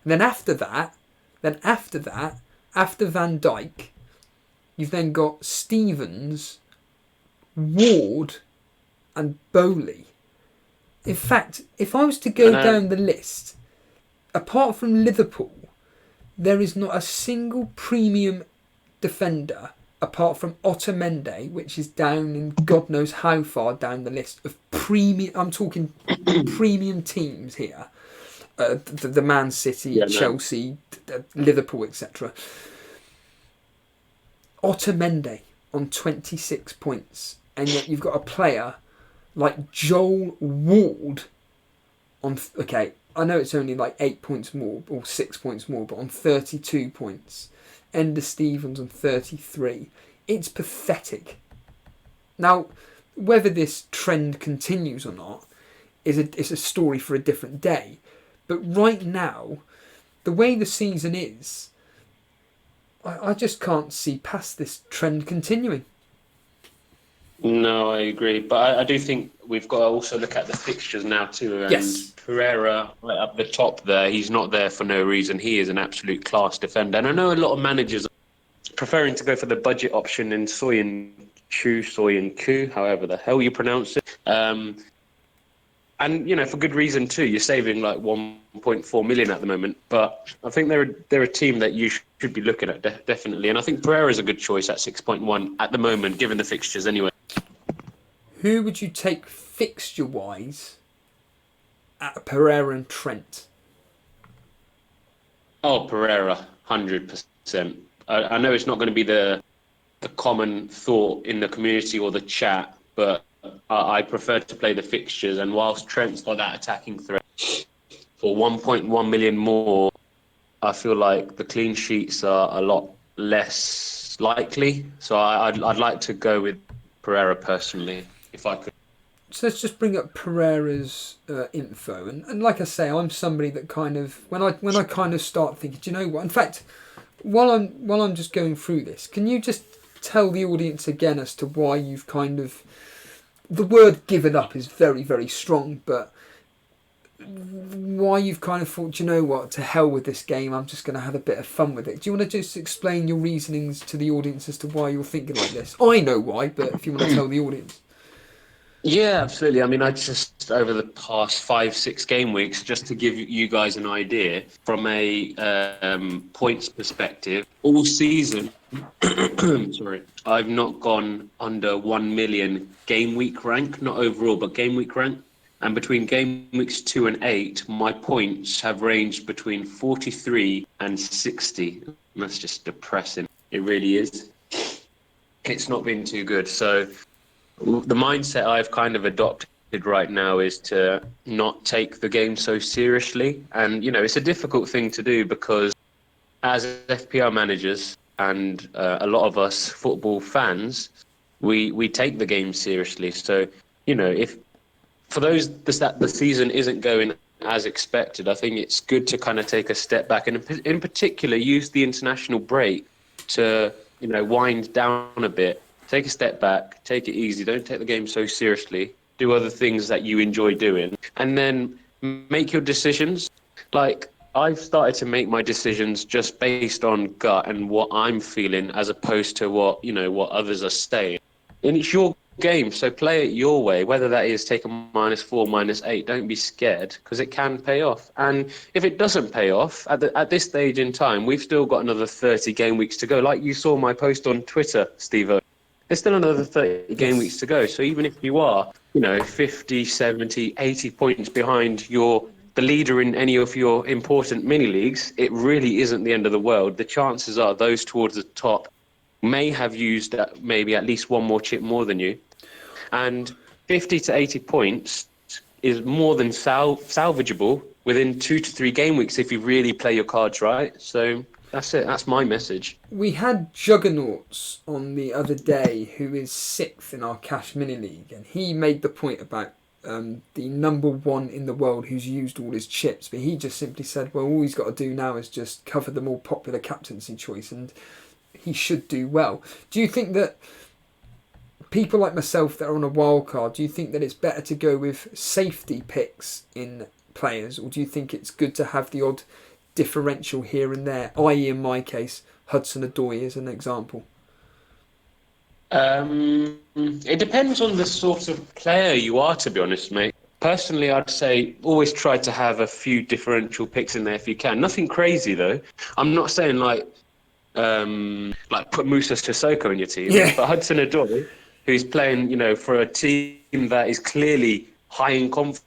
And then after that, after Van Dijk, you've then got Stevens, Ward, and Bowley. In fact, if I was to go down the list, apart from Liverpool, there is not a single premium defender apart from Otamendi, which is down in God knows how far down the list of premium. I'm talking premium teams here. The Man City, Chelsea, Liverpool, etc. Otamendi on 26 points, and yet you've got a player like Joel Ward on. Okay, I know it's only like 8 points more or 6 points more, but on 32 points. Ender Stevens on 33. It's pathetic. Now, whether this trend continues or not is a story for a different day. But right now, the way the season is, I just can't see past this trend continuing. No, I agree. But I do think we've got to also look at the fixtures now too. And yes. Pereira, right up the top there, he's not there for no reason. He is an absolute class defender. And I know a lot of managers are preferring to go for the budget option in Soyuncu, however the hell you pronounce it. And, for good reason too. You're saving like 1.4 million at the moment. But I think they're a team that you should be looking at, definitely. And I think Pereira is a good choice at 6.1 at the moment, given the fixtures anyway. Who would you take fixture-wise at Pereira and Trent? Oh, Pereira, 100%. I know it's not going to be the common thought in the community or the chat, but I prefer to play the fixtures. And whilst Trent's got that attacking threat, for 1.1 million more, I feel like the clean sheets are a lot less likely. So I'd like to go with Pereira personally, if I could. So let's just bring up Pereira's info, and like I say, I'm somebody that kind of when I kind of start thinking, do you know what? In fact, while I'm just going through this, can you just tell the audience again as to why you've kind of, the word given up is very, very strong, but why you've kind of thought, do you know what, to hell with this game, I'm just going to have a bit of fun with it. Do you want to just explain your reasonings to the audience as to why you're thinking like this? I know why, but if you want to tell the audience. Yeah, absolutely. I mean, I just, over the past 5-6 game weeks, just to give you guys an idea, from a points perspective, all season, sorry, I've not gone under 1 million game week rank, not overall, but game week rank. And between game weeks 2 and 8, my points have ranged between 43 and 60. And that's just depressing. It really is. It's not been too good. So the mindset I've kind of adopted right now is to not take the game so seriously. And, it's a difficult thing to do because as FPL managers and a lot of us football fans, we take the game seriously. So, if for those that the season isn't going as expected, I think it's good to kind of take a step back and in particular use the international break to, wind down a bit. Take a step back, take it easy, don't take the game so seriously, do other things that you enjoy doing, and then make your decisions. Like, I've started to make my decisions just based on gut and what I'm feeling as opposed to what others are saying. And it's your game, so play it your way, whether that is take a -4, -8. Don't be scared, because it can pay off. And if it doesn't pay off at this stage in time, we've still got another 30 game weeks to go. Like you saw my post on Twitter, Steve-O. There's still another 30 game weeks to go. So even if you are, 50, 70, 80 points behind the leader in any of your important mini leagues, it really isn't the end of the world. The chances are those towards the top may have used maybe at least one more chip more than you. And 50 to 80 points is more than salvageable within 2 to 3 game weeks if you really play your cards right. So that's it. That's my message. We had Juggernauts on the other day, who is 6th in our Cash Mini League, and he made the point about the number one in the world who's used all his chips, but he just simply said, well, all he's got to do now is just cover the more popular captaincy choice, and he should do well. Do you think that people like myself that are on a wildcard, do you think that it's better to go with safety picks in players, or do you think it's good to have the odd differential here and there, i.e. in my case, Hudson-Odoi as an example? It depends on the sort of player you are, to be honest, mate. Personally, I'd say always try to have a few differential picks in there if you can. Nothing crazy, though. I'm not saying like put Musa Sissoko in your team, but Hudson-Odoi, who's playing, for a team that is clearly high in confidence.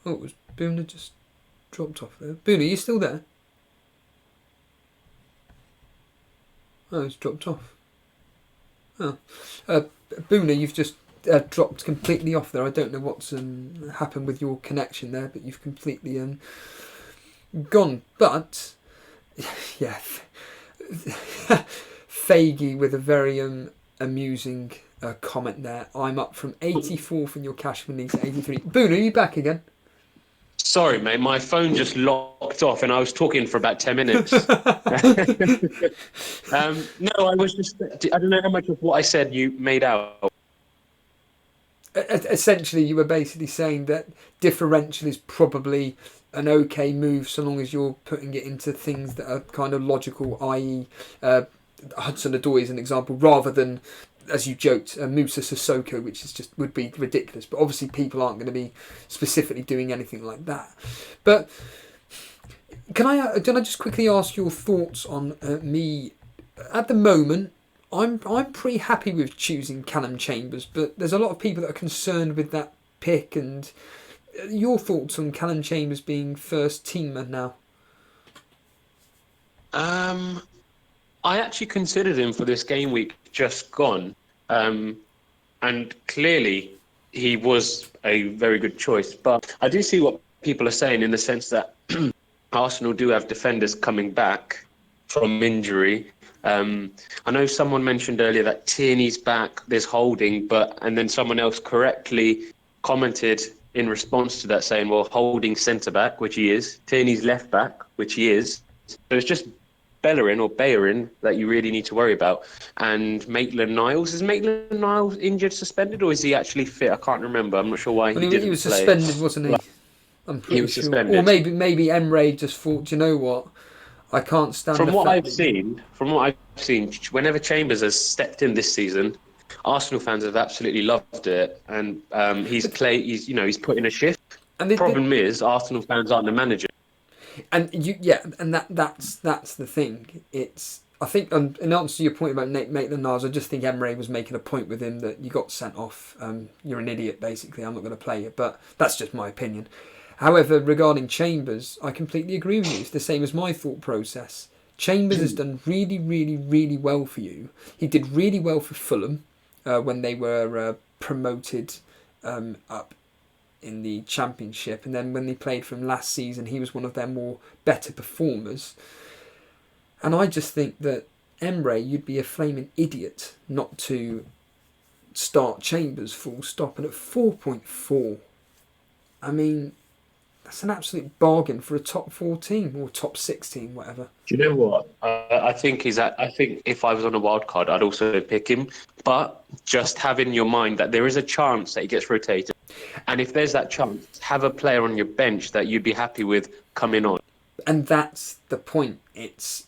Oh, was Boona just dropped off there? Boona, are you still there? Oh, it's dropped off. Oh, Boona, you've just dropped completely off there. I don't know what's happened with your connection there, but you've completely gone. But yeah, Faggy with a very amusing comment there. I'm up from 84th in your Cashman League to 83. Boona, are you back again? Sorry, mate, my phone just locked off and I was talking for about 10 minutes. No, I was just... I don't know how much of what I said you made out. Essentially, you were basically saying that differential is probably an okay move so long as you're putting it into things that are kind of logical, i.e. Hudson-Odoi is an example, rather than, as you joked, Musa Sissoko, which is just would be ridiculous. But obviously people aren't going to be specifically doing anything like that. But can I just quickly ask your thoughts on me? At the moment, I'm pretty happy with choosing Callum Chambers, but there's a lot of people that are concerned with that pick. And your thoughts on Callum Chambers being first teamer now? I actually considered him for this game week just gone, and clearly he was a very good choice. But I do see what people are saying in the sense that Arsenal do have defenders coming back from injury. I know someone mentioned earlier that Tierney's back, there's Holding, and then someone else correctly commented in response to that saying, well, Holding centre-back, which he is, Tierney's left-back, which he is. So it's just Bellerin or Bayerin that you really need to worry about. And Maitland-Niles. Is Maitland-Niles injured, suspended, or is he actually fit? I can't remember. I'm not sure why he didn't He was play. suspended, wasn't he? I'm pretty he was sure. suspended. Or maybe Emre just thought, do you know what? I can't stand From what I've seen, whenever Chambers has stepped in this season, Arsenal fans have absolutely loved it, and he's put in a shift. And the problem is, Arsenal fans aren't the manager. And that's the thing. I think, in answer to your point about Maitland-Niles, I just think Emre was making a point with him that you got sent off. You're an idiot, basically. I'm not going to play you, but that's just my opinion. However, regarding Chambers, I completely agree with you. It's the same as my thought process. Chambers has done really, really, really well for you. He did really well for Fulham when they were promoted up in the Championship, and then when they played for him last season, he was one of their more better performers. And I just think that Emre, you'd be a flaming idiot not to start Chambers full stop. And at 4.4, I mean, that's an absolute bargain for a top 4 team or top 6 team, whatever. Do you know what? I think if I was on a wild card, I'd also pick him. But just have in your mind that there is a chance that he gets rotated. And if there's that chance, have a player on your bench that you'd be happy with coming on. And that's the point. It's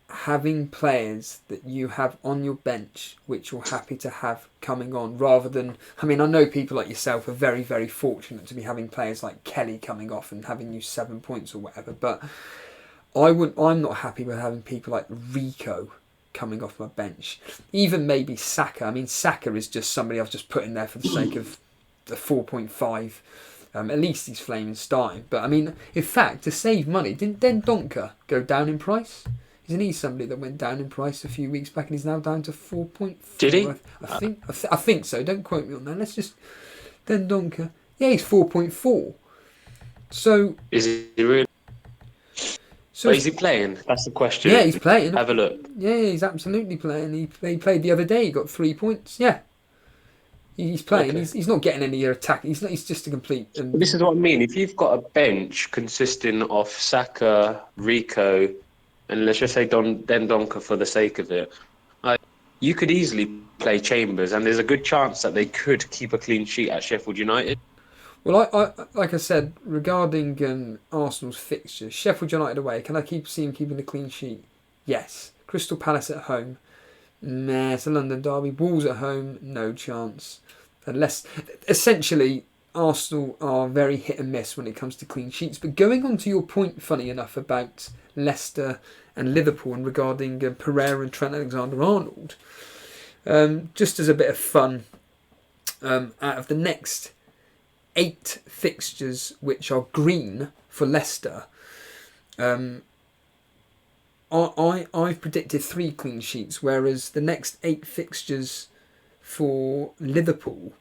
having players that you have on your bench which you're happy to have coming on, rather than, I mean, I know people like yourself are very, very fortunate to be having players like Kelly coming off and having you 7 points or whatever, but I'm not happy with having people like Rico coming off my bench. Even maybe Saka. I mean, Saka is just somebody I've just put in there for the sake of the 4.5. At least he's flaming starting. But I mean, in fact, to save money, didn't Donker go down in price? Isn't he somebody that went down in price a few weeks back and he's now down to 4.4? Did he? I think so. Don't quote me on that. Let's just... Then Donker. Yeah, he's 4.4. So... Is he really? So But is he playing? That's the question. yeah, he's playing. Have a look. Yeah, he's absolutely playing. He played the other day. He got 3 points. Yeah, he's playing. Okay. He's not getting any attack. He's not. He's just a complete. But this is what I mean. If you've got a bench consisting of Saka, Rico, and let's just say Dendonka for the sake of it, you could easily play Chambers, and there's a good chance that they could keep a clean sheet at Sheffield United. Well, I like I said regarding Arsenal's fixtures, Sheffield United away. Can I see him keeping a clean sheet? Yes. Crystal Palace at home. Nah, it's a London derby. Wolves at home, no chance. Unless, essentially, Arsenal are very hit and miss when it comes to clean sheets. But going on to your point, funny enough, about Leicester and Liverpool and regarding Pereira and Trent Alexander-Arnold, just as a bit of fun, out of the next 8 fixtures which are green for Leicester, I've predicted 3 clean sheets, whereas the next 8 fixtures for Liverpool,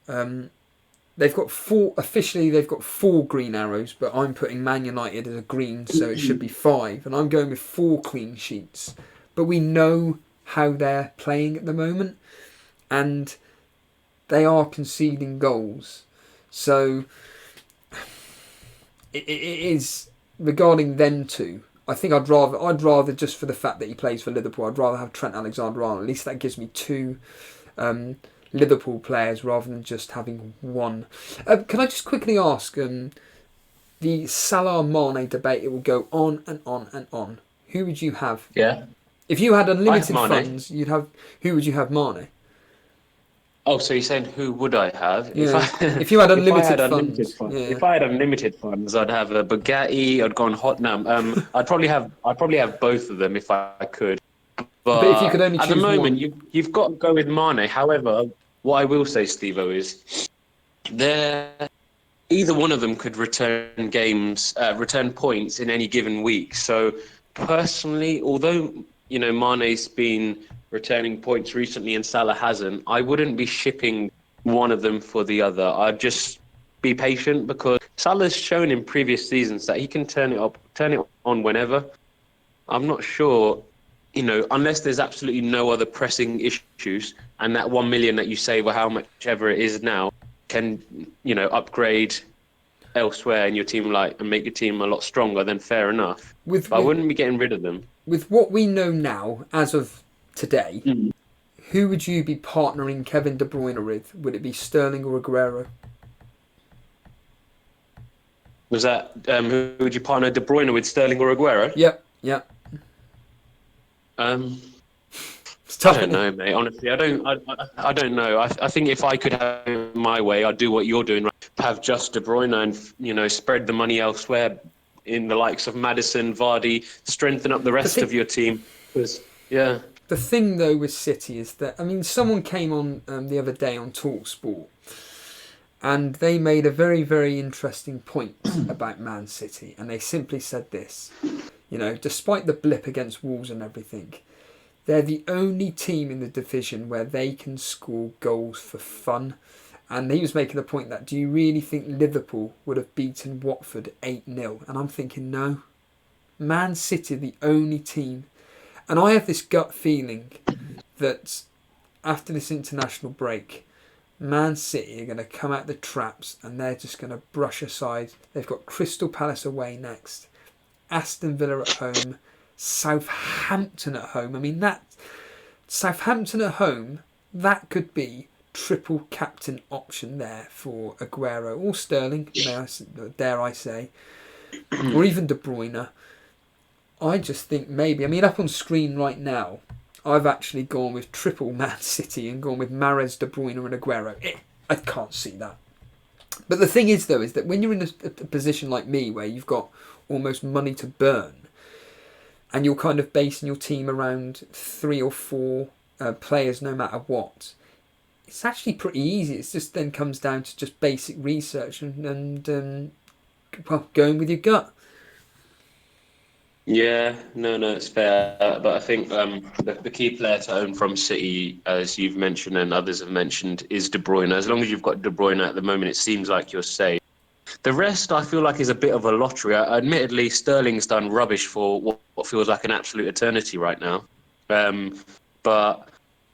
they've got 4. Officially, they've got 4 green arrows, but I'm putting Man United as a green, so it should be 5, and I'm going with 4 clean sheets. But we know how they're playing at the moment, and they are conceding goals. So it is regarding them two. I think I'd rather just for the fact that he plays for Liverpool, I'd rather have Trent Alexander-Arnold. At least that gives me 2 Liverpool players rather than just having 1. Can I just quickly ask the Salah Mane debate? It will go on and on and on. Who would you have? Yeah. If you had unlimited Mane. funds, who would you have? Mane. Oh, so you're saying who would I have? Yeah. If you had unlimited funds. funds. Yeah. If I had unlimited funds, I'd have a Bugatti. I'd go on Hotnam. I'd probably have both of them if I could. But if you could only at the choose moment, one. you've got to go with Mane. However, what I will say, Steve-O, is either one of them could return points in any given week. So personally, although Mane's been returning points recently and Salah hasn't, I wouldn't be shipping one of them for the other. I'd just be patient because Salah's shown in previous seasons that he can turn it on whenever. I'm not sure, unless there's absolutely no other pressing issues, and that 1 million that you save or how much ever it is now can, upgrade elsewhere in your team and make your team a lot stronger, then fair enough. I wouldn't be getting rid of them. With what we know now, as of today, who would you be partnering Kevin De Bruyne with? Would it be Sterling or Aguero? Was that who would you partner De Bruyne with, Sterling or Aguero? Yep. It's tough, I don't know, mate. Honestly, I don't know. I think if I could have it my way, I'd do what you're doing. Right? Have just De Bruyne and spread the money elsewhere in the likes of Maddison, Vardy, strengthen up the rest of your team. Yeah. The thing though with City is that someone came on the other day on TalkSport, and they made a very, very interesting point about Man City, and they simply said this: despite the blip against Wolves and everything, they're the only team in the division where they can score goals for fun. And he was making the point that, do you really think Liverpool would have beaten Watford 8-0? And I'm thinking, no. Man City, the only team. And I have this gut feeling that after this international break, Man City are going to come out the traps and they're just going to brush aside. They've got Crystal Palace away next, Aston Villa at home, Southampton at home. That Southampton at home, that could be triple captain option there for Aguero or Sterling, dare I say, or even De Bruyne. I just think maybe, up on screen right now, I've actually gone with triple Man City and gone with Mahrez, De Bruyne and Aguero. I can't see that. But the thing is, though, is that when you're in a position like me where you've got almost money to burn and you're kind of basing your team around 3 or 4 players no matter what, it's actually pretty easy. It just then comes down to just basic research and going with your gut. Yeah, no, it's fair. But I think the key player to own from City, as you've mentioned and others have mentioned, is De Bruyne. As long as you've got De Bruyne at the moment, it seems like you're safe. The rest, I feel like, is a bit of a lottery. Admittedly, Sterling's done rubbish for what feels like an absolute eternity right now. But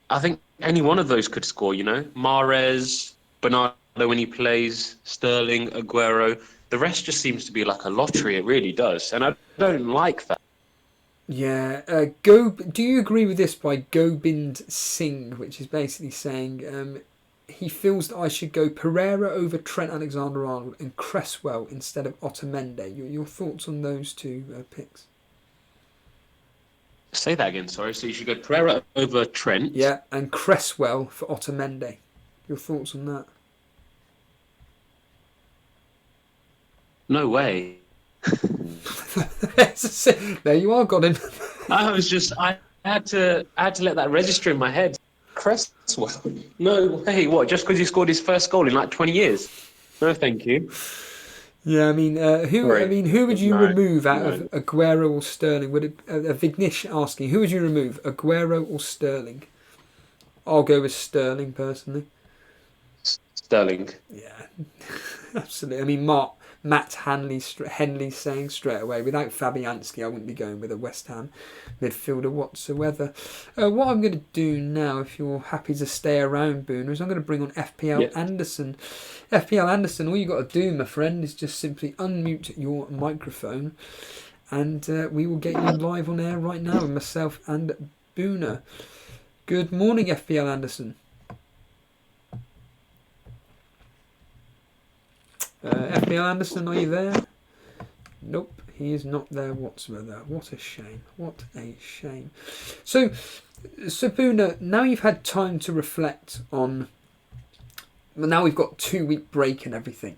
I think any one of those could score, Mahrez, Bernardo when he plays, Sterling, Aguero. The rest just seems to be like a lottery. It really does. And I don't like that. Yeah. Do you agree with this by Gobind Singh, which is basically saying he feels that I should go Pereira over Trent Alexander-Arnold and Cresswell instead of Otamendi. Your thoughts on those two picks? Say that again, sorry. So you should go Pereira over Trent. Yeah, and Cresswell for Otamendi. Your thoughts on that? No way. There you are, got him. I had to let that register in my head. Cresswell? No way. What? Just because he scored his first goal in like 20 years? No, thank you. Yeah, I mean, who would you remove out of Aguero or Sterling? Would it Vignesh asking, who would you remove, Aguero or Sterling? I'll go with Sterling personally. Sterling. Yeah, absolutely. I mean, Matt Henley saying straight away, without Fabianski, I wouldn't be going with a West Ham midfielder whatsoever. What I'm going to do now, if you're happy to stay around, Booner, is I'm going to bring on FPL Anderson. FPL Anderson, all you got to do, my friend, is just simply unmute your microphone, and we will get you live on air right now with myself and Booner. Good morning, FPL Anderson. FPL Anderson, are you there? Nope, he is not there whatsoever. What a shame. What a shame. So Booner, now you've had time to reflect on... Well, now we've got 2-week break and everything.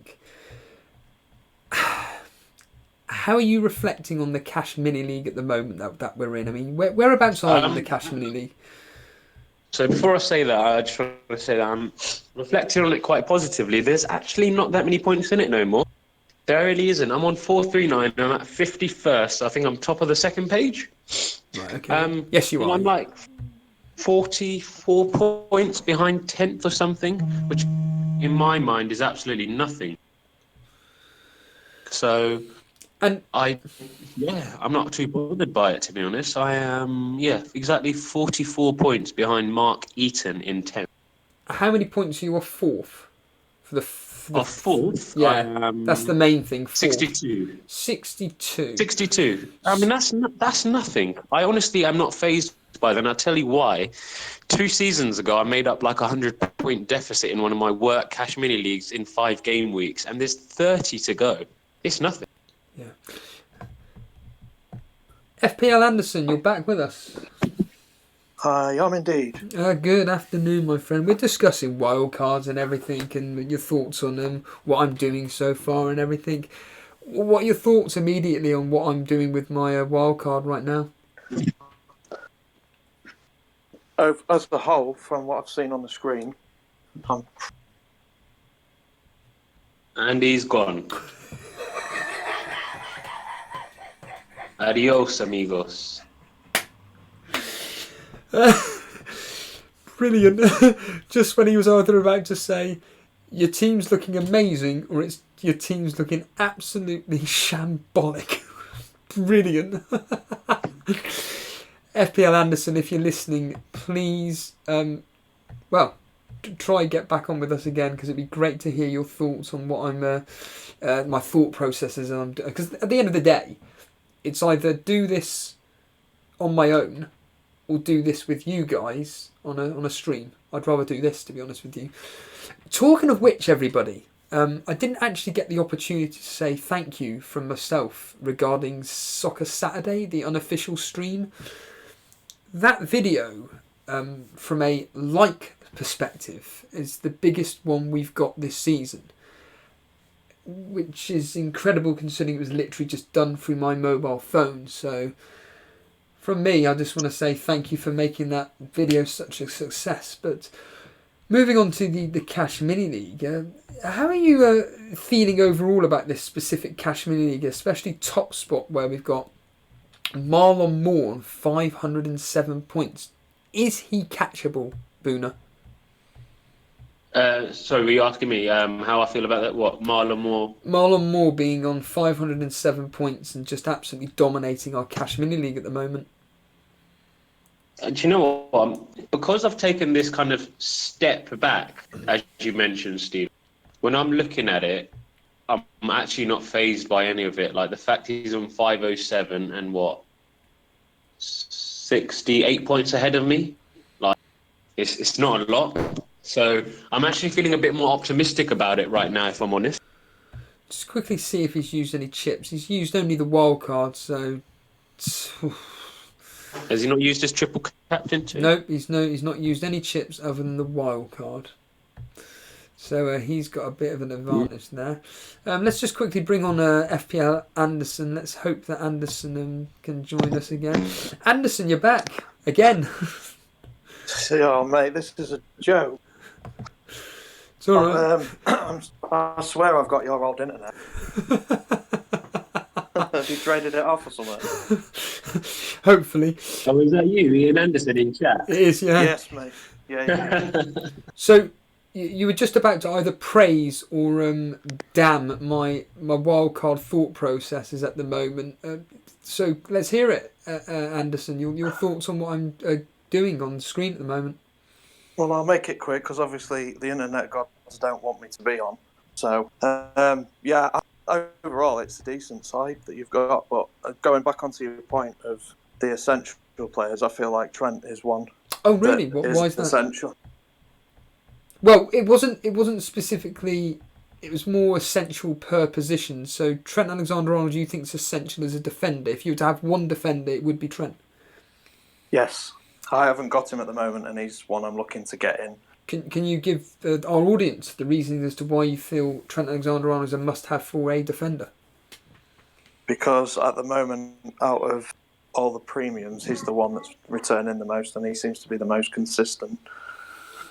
How are you reflecting on the Cash Mini League at the moment that we're in? I mean, whereabouts are you in the Cash Mini League? So before I say that, I just want to say that I'm reflecting on it quite positively. There's actually not that many points in it no more. There really isn't. I'm on 439. I'm at 51st. I think I'm top of the second page. Right, okay. Yes, you are. I'm like 44 points behind 10th or something, which in my mind is absolutely nothing. So... And I'm not too bothered by it, to be honest. I am, exactly 44 points behind Mark Eaton in 10th. How many points are you off fourth? Off fourth? Yeah, that's the main thing. Fourth. 62. 62. 62. I mean, that's nothing. I honestly am not fazed by that, and I'll tell you why. 2 seasons ago, I made up like a 100-point deficit in one of my work cash mini leagues in 5 game weeks, and there's 30 to go. It's nothing. Yeah. FPL Anderson, you're back with us. I am indeed. Good afternoon, my friend. We're discussing wildcards and everything, and your thoughts on what I'm doing so far and everything. What are your thoughts immediately on what I'm doing with my wildcard right now? As a whole, from what I've seen on the screen, and he's gone. Adios, amigos. Brilliant. Just when he was either about to say, your team's looking amazing, or it's your team's looking absolutely shambolic. Brilliant. FPL Anderson, if you're listening, please, try and get back on with us again, because it'd be great to hear your thoughts on what my thought processes. Because at the end of the day, it's either do this on my own or do this with you guys on a stream. I'd rather do this, to be honest with you. Talking of which, everybody, I didn't actually get the opportunity to say thank you from myself regarding Soccer Saturday, the unofficial stream. That video, from a like perspective, is the biggest one we've got this season, which is incredible considering it was literally just done through my mobile phone. So from me, I just want to say thank you for making that video such a success. But moving on to the Cash Mini League, how are you feeling overall about this specific Cash Mini League, especially top spot where we've got Marlon Moore on 507 points? Is he catchable, Booner? Sorry, were you asking me how I feel about that? What, Marlon Moore? Marlon Moore being on 507 points and just absolutely dominating our Cash Mini League at the moment. Do you know what? Because I've taken this kind of step back, as you mentioned, Steve, when I'm looking at it, I'm actually not fazed by any of it. Like the fact he's on 507 and 68 points ahead of me. Like it's not a lot. So I'm actually feeling a bit more optimistic about it right now, if I'm honest. Just quickly see if he's used any chips. He's used only the wildcard, so... Has he not used his triple captain too? Nope, he's not used any chips other than the wildcard. So he's got a bit of an advantage there. Let's just quickly bring on FPL Anderson. Let's hope that Anderson can join us again. Anderson, you're back again. Oh, mate, this is a joke. It's all right. I swear I've got your old internet. Have you traded it off or something? Hopefully. Oh, is that you, Ian Anderson, in chat? It is, yeah. Yes, mate. Yeah. So you were just about to either praise or damn my wildcard thought processes at the moment. So let's hear it, Anderson. Your thoughts on what I'm doing on the screen at the moment. Well, I'll make it quick because obviously the internet gods don't want me to be on. So, overall it's a decent side that you've got. But going back onto your point of the essential players, I feel like Trent is one. Oh, really? Why is that? Essential. Well, it wasn't specifically. It was more essential per position. So Trent Alexander-Arnold, do you think is essential as a defender? If you were to have one defender, it would be Trent. Yes, I haven't got him at the moment, and he's one I'm looking to get in. Can you give our audience the reasoning as to why you feel Trent Alexander-Arnold is a must-have for a defender? Because at the moment, out of all the premiums, he's the one that's returning the most, and he seems to be the most consistent.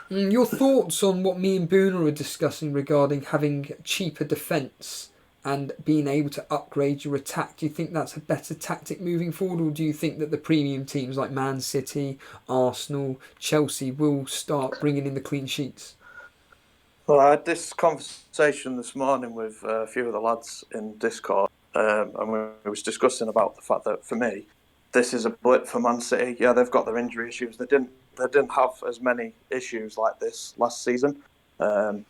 Your thoughts on what me and Boona were discussing regarding having cheaper defence and being able to upgrade your attack? Do you think that's a better tactic moving forward, or do you think that the premium teams like Man City, Arsenal, Chelsea will start bringing in the clean sheets? Well, I had this conversation this morning with a few of the lads in Discord, and we was discussing about the fact that, for me, this is a blip for Man City. Yeah, they've got their injury issues. They didn't have as many issues like this last season. And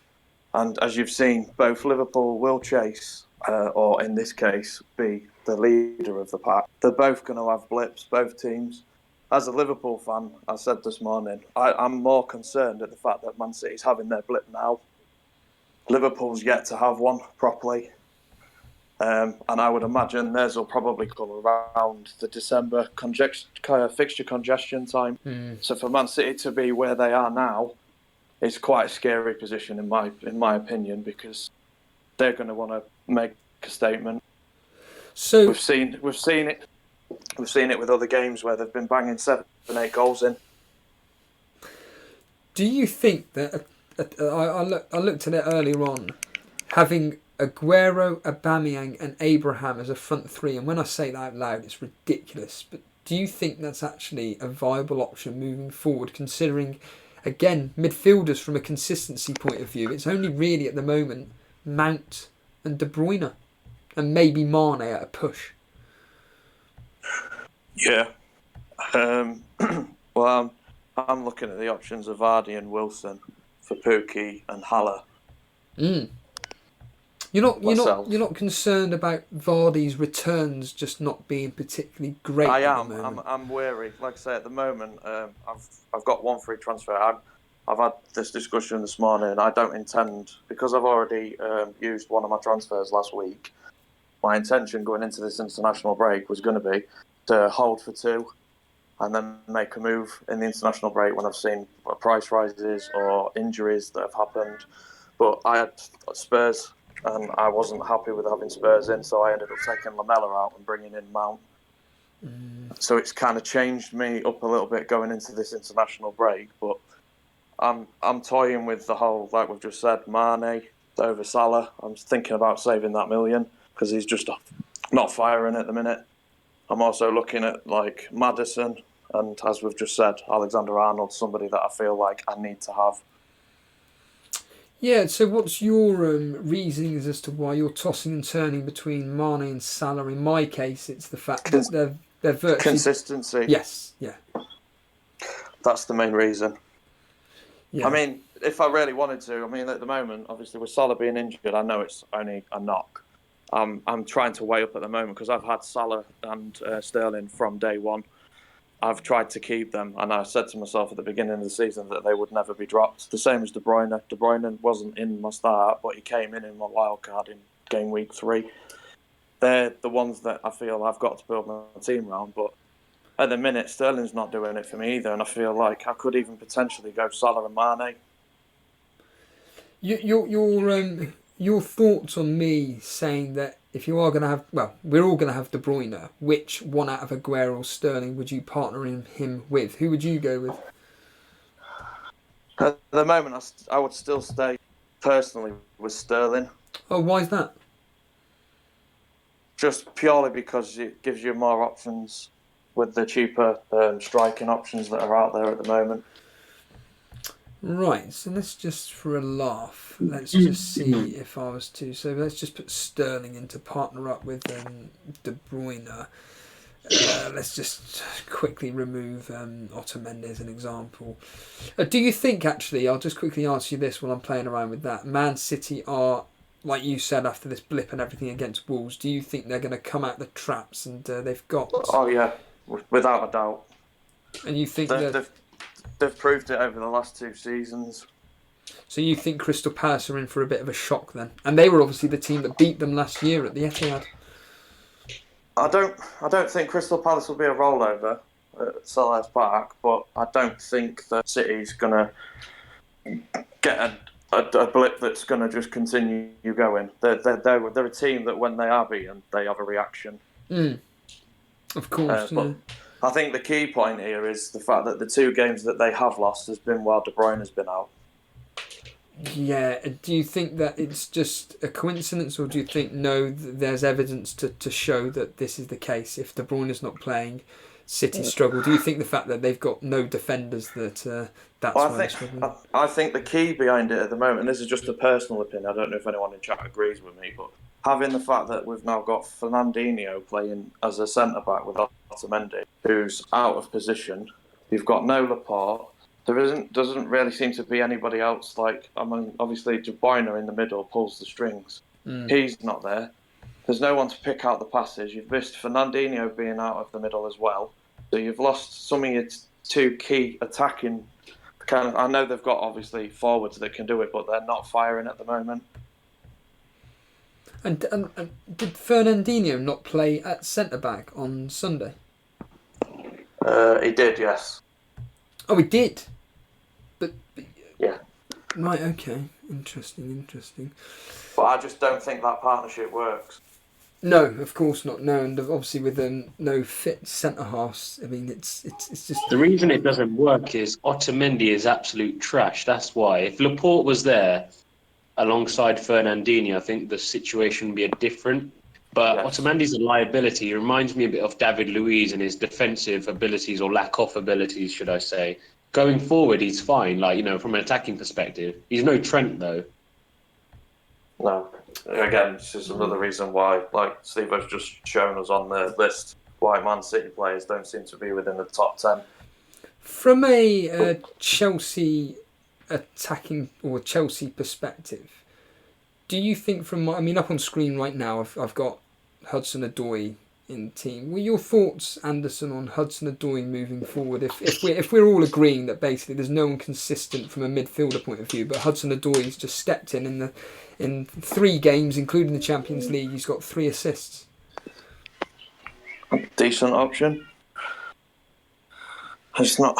as you've seen, both Liverpool will chase, or in this case, be the leader of the pack. They're both going to have blips, both teams. As a Liverpool fan, I said this morning, I'm more concerned at the fact that Man City's having their blip now. Liverpool's yet to have one properly. And I would imagine theirs will probably come around the December fixture congestion time. So for Man City to be where they are now is quite a scary position in my opinion, because they're going to want to make a statement. So we've seen it with other games where they've been banging 7 and 8 goals in. Do you think that I looked at it earlier on, having Aguero, Aubameyang and Abraham as a front three, and when I say that out loud it's ridiculous, but do you think that's actually a viable option moving forward, considering, again, midfielders from a consistency point of view, it's only really at the moment Mount and De Bruyne and maybe Mane at a push? Yeah. Well, I'm looking at the options of Vardy and Wilson for Pookie and Haller. You're not concerned about Vardy's returns just not being particularly great? I am. I'm wary. Like I say, at the moment, I've got one free transfer. I've had this discussion this morning. I don't intend, because I've already used one of my transfers last week. My intention going into this international break was going to be to hold for 2 and then make a move in the international break when I've seen price rises or injuries that have happened. But I had Spurs, and I wasn't happy with having Spurs in, so I ended up taking Lamella out and bringing in Mount. So it's kind of changed me up a little bit going into this international break. But I'm toying with the whole, like we've just said, Mane over Salah. I'm thinking about saving that million because he's just not firing at the minute. I'm also looking at like Maddison and, as we've just said, Alexander-Arnold, somebody that I feel like I need to have. Yeah, so what's your reasonings as to why you're tossing and turning between Mane and Salah? In my case, it's the fact that they're virtually... Consistency. Yes, yeah. That's the main reason. Yeah. I mean, if I really wanted to, I mean, at the moment, obviously with Salah being injured, I know it's only a knock. I'm trying to weigh up at the moment because I've had Salah and Sterling from day one. I've tried to keep them, and I said to myself at the beginning of the season that they would never be dropped. The same as De Bruyne. De Bruyne wasn't in my start, but he came in my wildcard in Gameweek 3. They're the ones that I feel I've got to build my team around, but at the minute, Sterling's not doing it for me either, and I feel like I could even potentially go Salah and Mane. Your thoughts on me saying that if you are going to have, well, we're all going to have De Bruyne, which one out of Aguero or Sterling would you partner him with? Who would you go with? At the moment, I would still stay personally with Sterling. Oh, why is that? Just purely because it gives you more options with the cheaper striking options that are out there at the moment. Right, so let's just, for a laugh, let's just see if I was to... So let's just put Sterling in to partner up with De Bruyne. Let's just quickly remove Otamendi as an example. Do you think, actually, I'll just quickly answer you this while I'm playing around with that, Man City are, like you said, after this blip and everything against Wolves, do you think they're going to come out the traps and they've got... Oh, yeah, without a doubt. And you think that... They've proved it over the last 2 seasons. So you think Crystal Palace are in for a bit of a shock then? And they were obviously the team that beat them last year at the Etihad. I don't think Crystal Palace will be a rollover at Selhurst Park, but I don't think that City's going to get a blip that's going to just continue going. They're a team that when they are beaten, they have a reaction. Of course, yeah. I think the key point here is the fact that the 2 games that they have lost has been while De Bruyne has been out. Yeah, do you think that it's just a coincidence, or do you think, no, there's evidence to show that this is the case? If De Bruyne is not playing, City struggle. Do you think the fact that they've got no defenders that's why they're struggling? I think the key behind it at the moment, and this is just a personal opinion, I don't know if anyone in chat agrees with me, but having the fact that we've now got Fernandinho playing as a centre-back with Otamendi, who's out of position. You've got no Laporte. There doesn't really seem to be anybody else. Like, I mean, obviously, De Bruyne in the middle pulls the strings. He's not there. There's no one to pick out the passes. You've missed Fernandinho being out of the middle as well. So you've lost some of your 2 key attacking kind of. I know they've got obviously forwards that can do it, but they're not firing at the moment. And did Fernandinho not play at centre back on Sunday? He did, yes. Oh, he did. But yeah. Right. Okay. Interesting. But I just don't think that partnership works. No, of course not. No, and obviously with no fit centre halves, I mean it's just the reason it doesn't work is Otamendi is absolute trash. That's why. If Laporte was there alongside Fernandinho, I think the situation would be different. But yes. Otamendi's a liability. He reminds me a bit of David Luiz and his defensive abilities, or lack of abilities, should I say. Going forward, he's fine, from an attacking perspective. He's no Trent, though. No. Again, this is another reason why, like Steve has just shown us on the list, why Man City players don't seem to be within the top 10. From a Chelsea attacking or Chelsea perspective, do you think up on screen right now, I've got Hudson-Odoi in the team. Were your thoughts, Anderson, on Hudson-Odoi moving forward? If we're all agreeing that basically there's no one consistent from a midfielder point of view, but Hudson-Odoi's just stepped in 3 games, including the Champions League, he's got 3 assists. Decent option. It's not.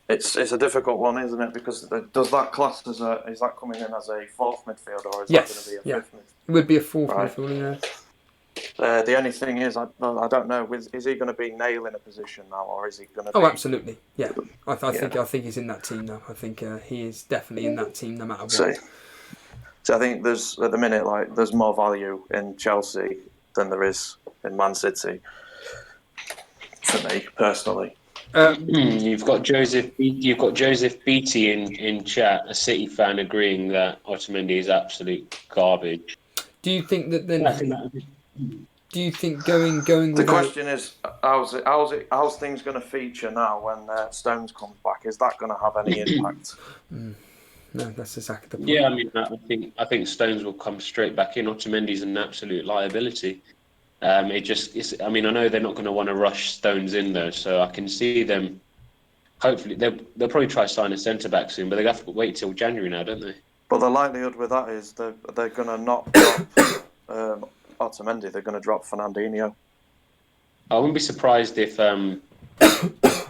It's a difficult one, isn't it? Because does that class is that coming in as a 4th midfielder, or is that going to be a 5th midfielder? It would be a 4th midfielder. Yeah. The only thing is, I don't know. Is he going to be nailing a position now, or is he going to? Oh, absolutely. Yeah, I think he's in that team now. I think he is definitely in that team, no matter what. So I think at the minute, there's more value in Chelsea than there is in Man City. For me personally. You've got Joseph Beattie in chat, a City fan, agreeing that Otamendi is absolute garbage. Do you think that then? Yeah, I think that. Do you think going The without? question is, how's things going to feature now when Stones comes back? Is that going to have any impact? No, that's exactly the point. Yeah, I mean, I think Stones will come straight back in. Otamendi's an absolute liability. I mean, I know they're not going to want to rush Stones in though, so I can see them. Hopefully, they'll probably try to sign a centre back soon, but they have to wait till January now, don't they? But the likelihood with that is they're going to not drop Otamendi. They're going to drop Fernandinho. I wouldn't be surprised if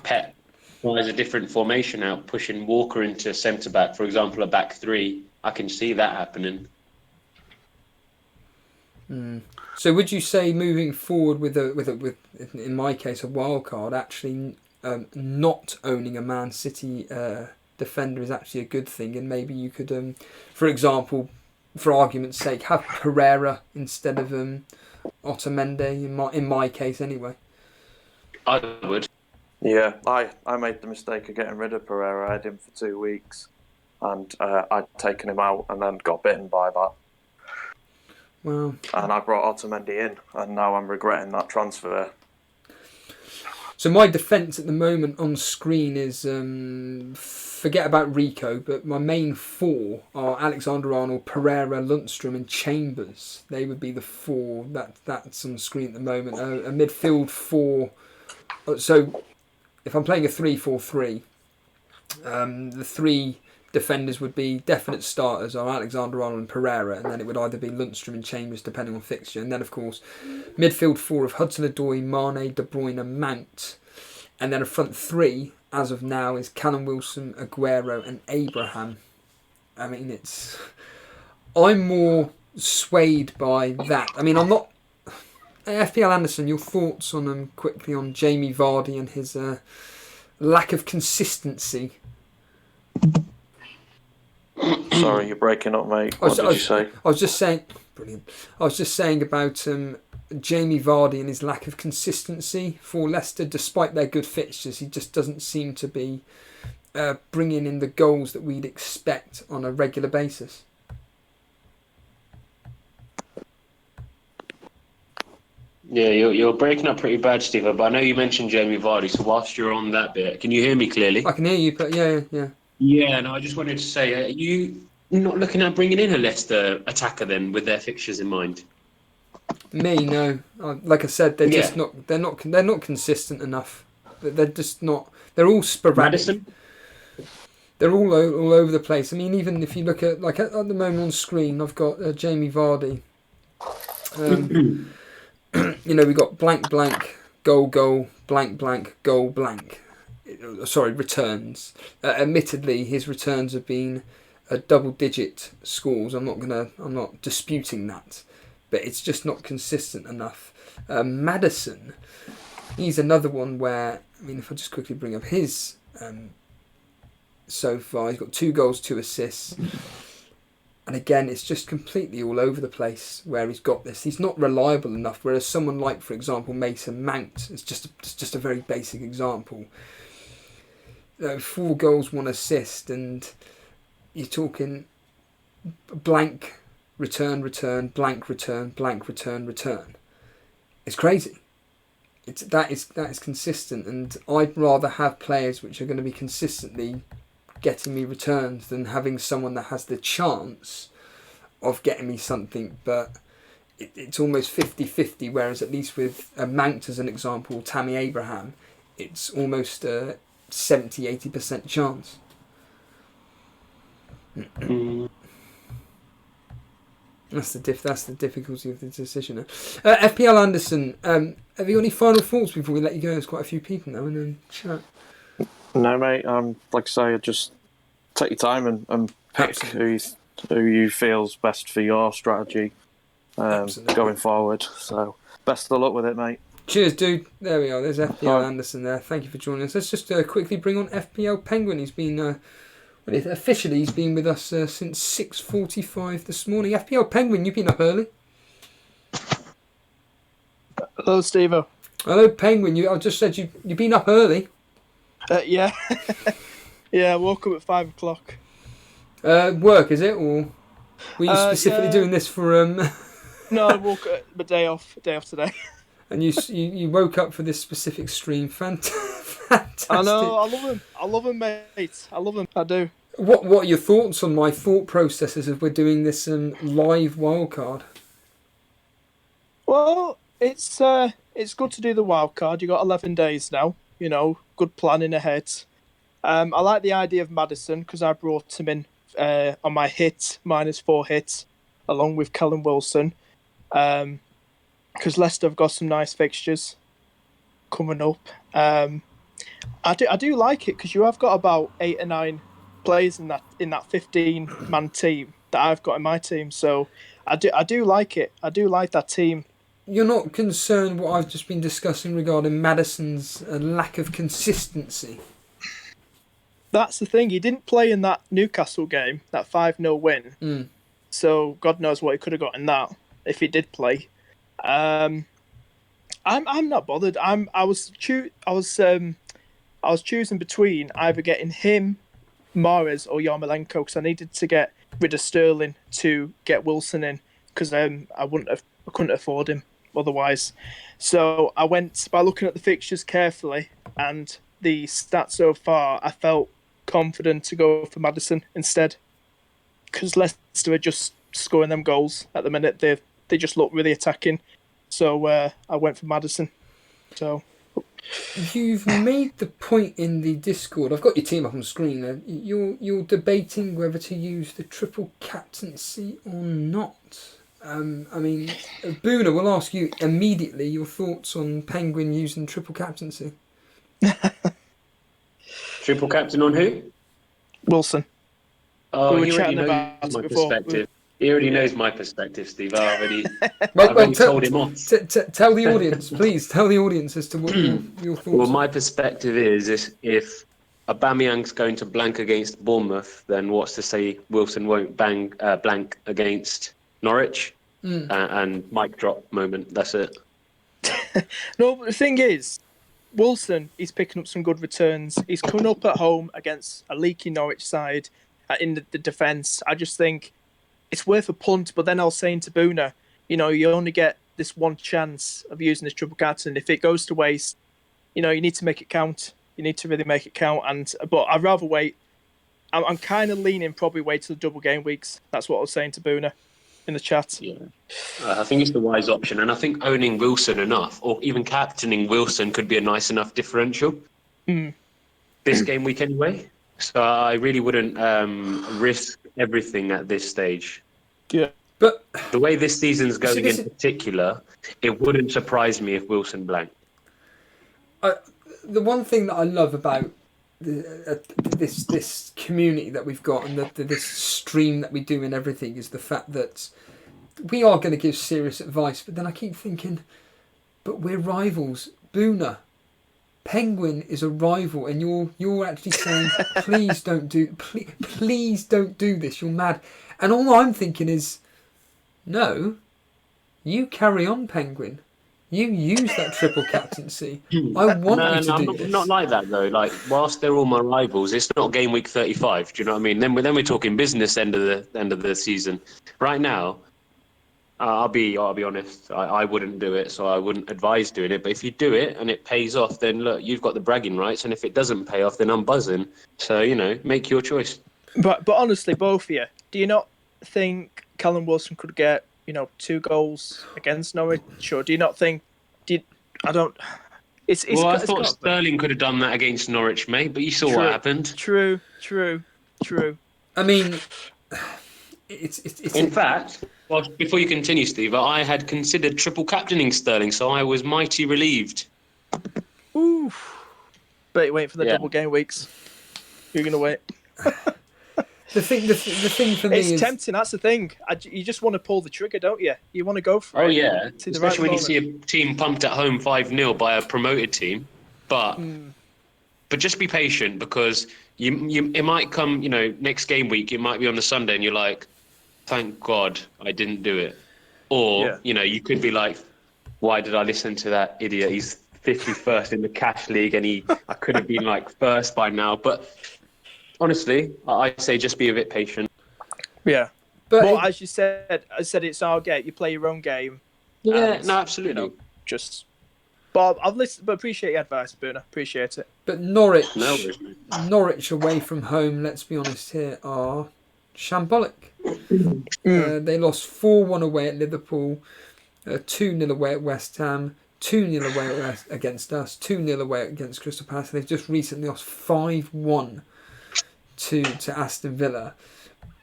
Pep tries a different formation out, pushing Walker into centre back, for example, a back three. I can see that happening. So would you say moving forward with in my case a wild card, actually not owning a Man City defender is actually a good thing, and maybe you could, for example, for argument's sake, have Pereira instead of Otamendi in my case anyway? I would. Yeah, I made the mistake of getting rid of Pereira. I had him for 2 weeks, and I'd taken him out and then got bitten by that. Well, and I brought Otamendi in, and now I'm regretting that transfer. So my defence at the moment on screen is, forget about Rico, but my main four are Alexander-Arnold, Pereira, Lundstram and Chambers. They would be the four that's on screen at the moment. A midfield four. So if I'm playing a 3-4-3, the three defenders would be definite starters are Alexander-Arnold and Pereira, and then it would either be Lundstram and Chambers depending on fixture, and then of course midfield four of Hudson-Odoi, Mane, De Bruyne and Mount, and then a front three as of now is Callum Wilson, Aguero and Abraham. I mean, I'm more swayed by that. I mean, I'm not. FPL Anderson, your thoughts on quickly on Jamie Vardy and his lack of consistency? Sorry, you're breaking up, mate. What did you say? I was just saying, brilliant. I was just saying about Jamie Vardy and his lack of consistency for Leicester, despite their good fixtures. He just doesn't seem to be bringing in the goals that we'd expect on a regular basis. Yeah, you're breaking up pretty bad, Steve. But I know you mentioned Jamie Vardy, so whilst you're on that bit, can you hear me clearly? I can hear you, but yeah. Yeah, no, I just wanted to say, are you not looking at bringing in a Leicester attacker then, with their fixtures in mind? Me, no. Like I said, they're just not. They're not consistent enough. They're just not. They're all sporadic. Maddison? They're all over the place. I mean, even if you look at at the moment on screen, I've got Jamie Vardy. We got blank goal blank goal blank. Sorry, returns. Admittedly, his returns have been double-digit scores. I'm not disputing that, but it's just not consistent enough. Maddison, he's another one where, I mean, if I just quickly bring up his so far, he's got 2 goals, 2 assists, and again, it's just completely all over the place where he's got this. He's not reliable enough. Whereas someone like, for example, Mason Mount, it's just a very basic example. 4 goals, 1 assist, and you're talking blank return, blank return. It's crazy. That is consistent, and I'd rather have players which are going to be consistently getting me returns than having someone that has the chance of getting me something, but it's almost 50-50, whereas at least with Mount as an example, Tammy Abraham, it's almost 70-80% chance. That's the difficulty of the decision. FPL Anderson, have you got any final thoughts before we let you go? There's quite a few people now in the chat. No, mate. Like I say, just take your time and pick who you feels best for your strategy going forward. So, best of luck with it, mate. Cheers, dude. There we are. There's FPL Anderson there. Thank you for joining us. Let's just quickly bring on FPL Penguin. He's been officially he's been with us since 6:45 this morning. FPL Penguin, you've been up early. Hello, Steve. Hello, Penguin. I just said you've been up early. Yeah. Yeah, I woke up at 5 o'clock. Work, is it? Or were you specifically doing this for... No, I woke up my day off today. And you woke up for this specific stream. Fantastic. I know, I love him, mate. I love him, I do. What are your thoughts on my thought processes if we're doing this live wildcard? Well, it's good to do the wildcard. You got 11 days now. You know, good planning ahead. I like the idea of Maddison because I brought him in on my -4 hits, along with Callum Wilson. Because Leicester have got some nice fixtures coming up. I do like it because you have got about 8 or 9 players in that 15-man team that I've got in my team. So I do like it. I do like that team. You're not concerned what I've just been discussing regarding Maddison's lack of consistency? That's the thing. He didn't play in that Newcastle game, that 5-0 win. So God knows what he could have got in that if he did play. I'm not bothered. I was choosing between either getting him, Mahrez, or Yarmolenko because I needed to get rid of Sterling to get Wilson in because I couldn't afford him otherwise. So I went by looking at the fixtures carefully and the stats so far. I felt confident to go for Maddison instead because Leicester are just scoring them goals at the minute. They just look really attacking. So I went for Maddison. So you've made the point in the Discord. I've got your team up on screen there. You're debating whether to use the triple captaincy or not. I mean, Boona will ask you immediately your thoughts on Penguin using triple captaincy. Triple captain on who? Wilson. Oh, we he were already chatting knows about my it before. perspective. He already knows my perspective, Steve. I've already Well, told him off. Tell the audience, please. Tell the audience as to what your thoughts Well, are. my perspective is if Aubameyang's going to blank against Bournemouth, then what's to say Wilson won't blank against Norwich? And mic drop moment. That's it. No, but the thing is, Wilson, he's picking up some good returns. He's coming up at home against a leaky Norwich side in the defence. I just think it's worth a punt. But then I was saying to Boona, you know, you only get this one chance of using this triple captain. If it goes to waste, you know, you need to make it count. You need to really make it count. But I'd rather wait. I'm kind of leaning probably wait till the double game weeks. That's what I was saying to Boona in the chat. Yeah, I think it's the wise option, and I think owning Wilson enough, or even captaining Wilson, could be a nice enough differential. This game week anyway. So I really wouldn't risk everything at this stage. Yeah. But the way this season's going in particular, it wouldn't surprise me if Wilson blanked. The one thing that I love about this community that we've got and this stream that we do and everything is the fact that we are going to give serious advice, but then I keep thinking, but we're rivals. Boona, Penguin is a rival, and you're actually saying, please don't do this. You're mad. And all I'm thinking is, no, you carry on, Penguin. You use that triple captaincy. I want you to do this. I'm not like that though. Like, whilst they're all my rivals, it's not game week 35. Do you know what I mean? Then we're talking business end of the season. Right now, I'll be honest. I wouldn't do it, so I wouldn't advise doing it. But if you do it and it pays off, then look, you've got the bragging rights. And if it doesn't pay off, then I'm buzzing. So make your choice. But honestly, both of you, do you not think Callum Wilson could get 2 goals against Norwich? Or do you not think? I thought Sterling could have done that against Norwich, mate. But you saw what happened. True. I mean, it's in fact, well, before you continue, Steve, I had considered triple captaining Sterling, so I was mighty relieved. Ooh. But wait for the double game weeks. You're gonna wait. The thing for me is tempting. That's the thing. You just want to pull the trigger, don't you? You want to go for it. Oh yeah, especially when you see a team pumped at home 5-0 by a promoted team. But just be patient because it might come. Next game week, it might be on the Sunday, and you're like, thank God I didn't do it. Or you could be like, why did I listen to that idiot? He's 51st in the cash league, and I could have been like first by now. But honestly, I say just be a bit patient. Yeah. But As you said, it's our game. You play your own game. Yeah, And, no, absolutely. You know, just. But I've listened. But appreciate your advice, Boona. Appreciate it. But Norwich, No worries, mate. Norwich away from home, let's be honest here, are shambolic. They lost 4-1 away at Liverpool, 2-0 away at West Ham, 2-0 away against us, 2-0 away against Crystal Palace. They've just recently lost 5-1 to Aston Villa.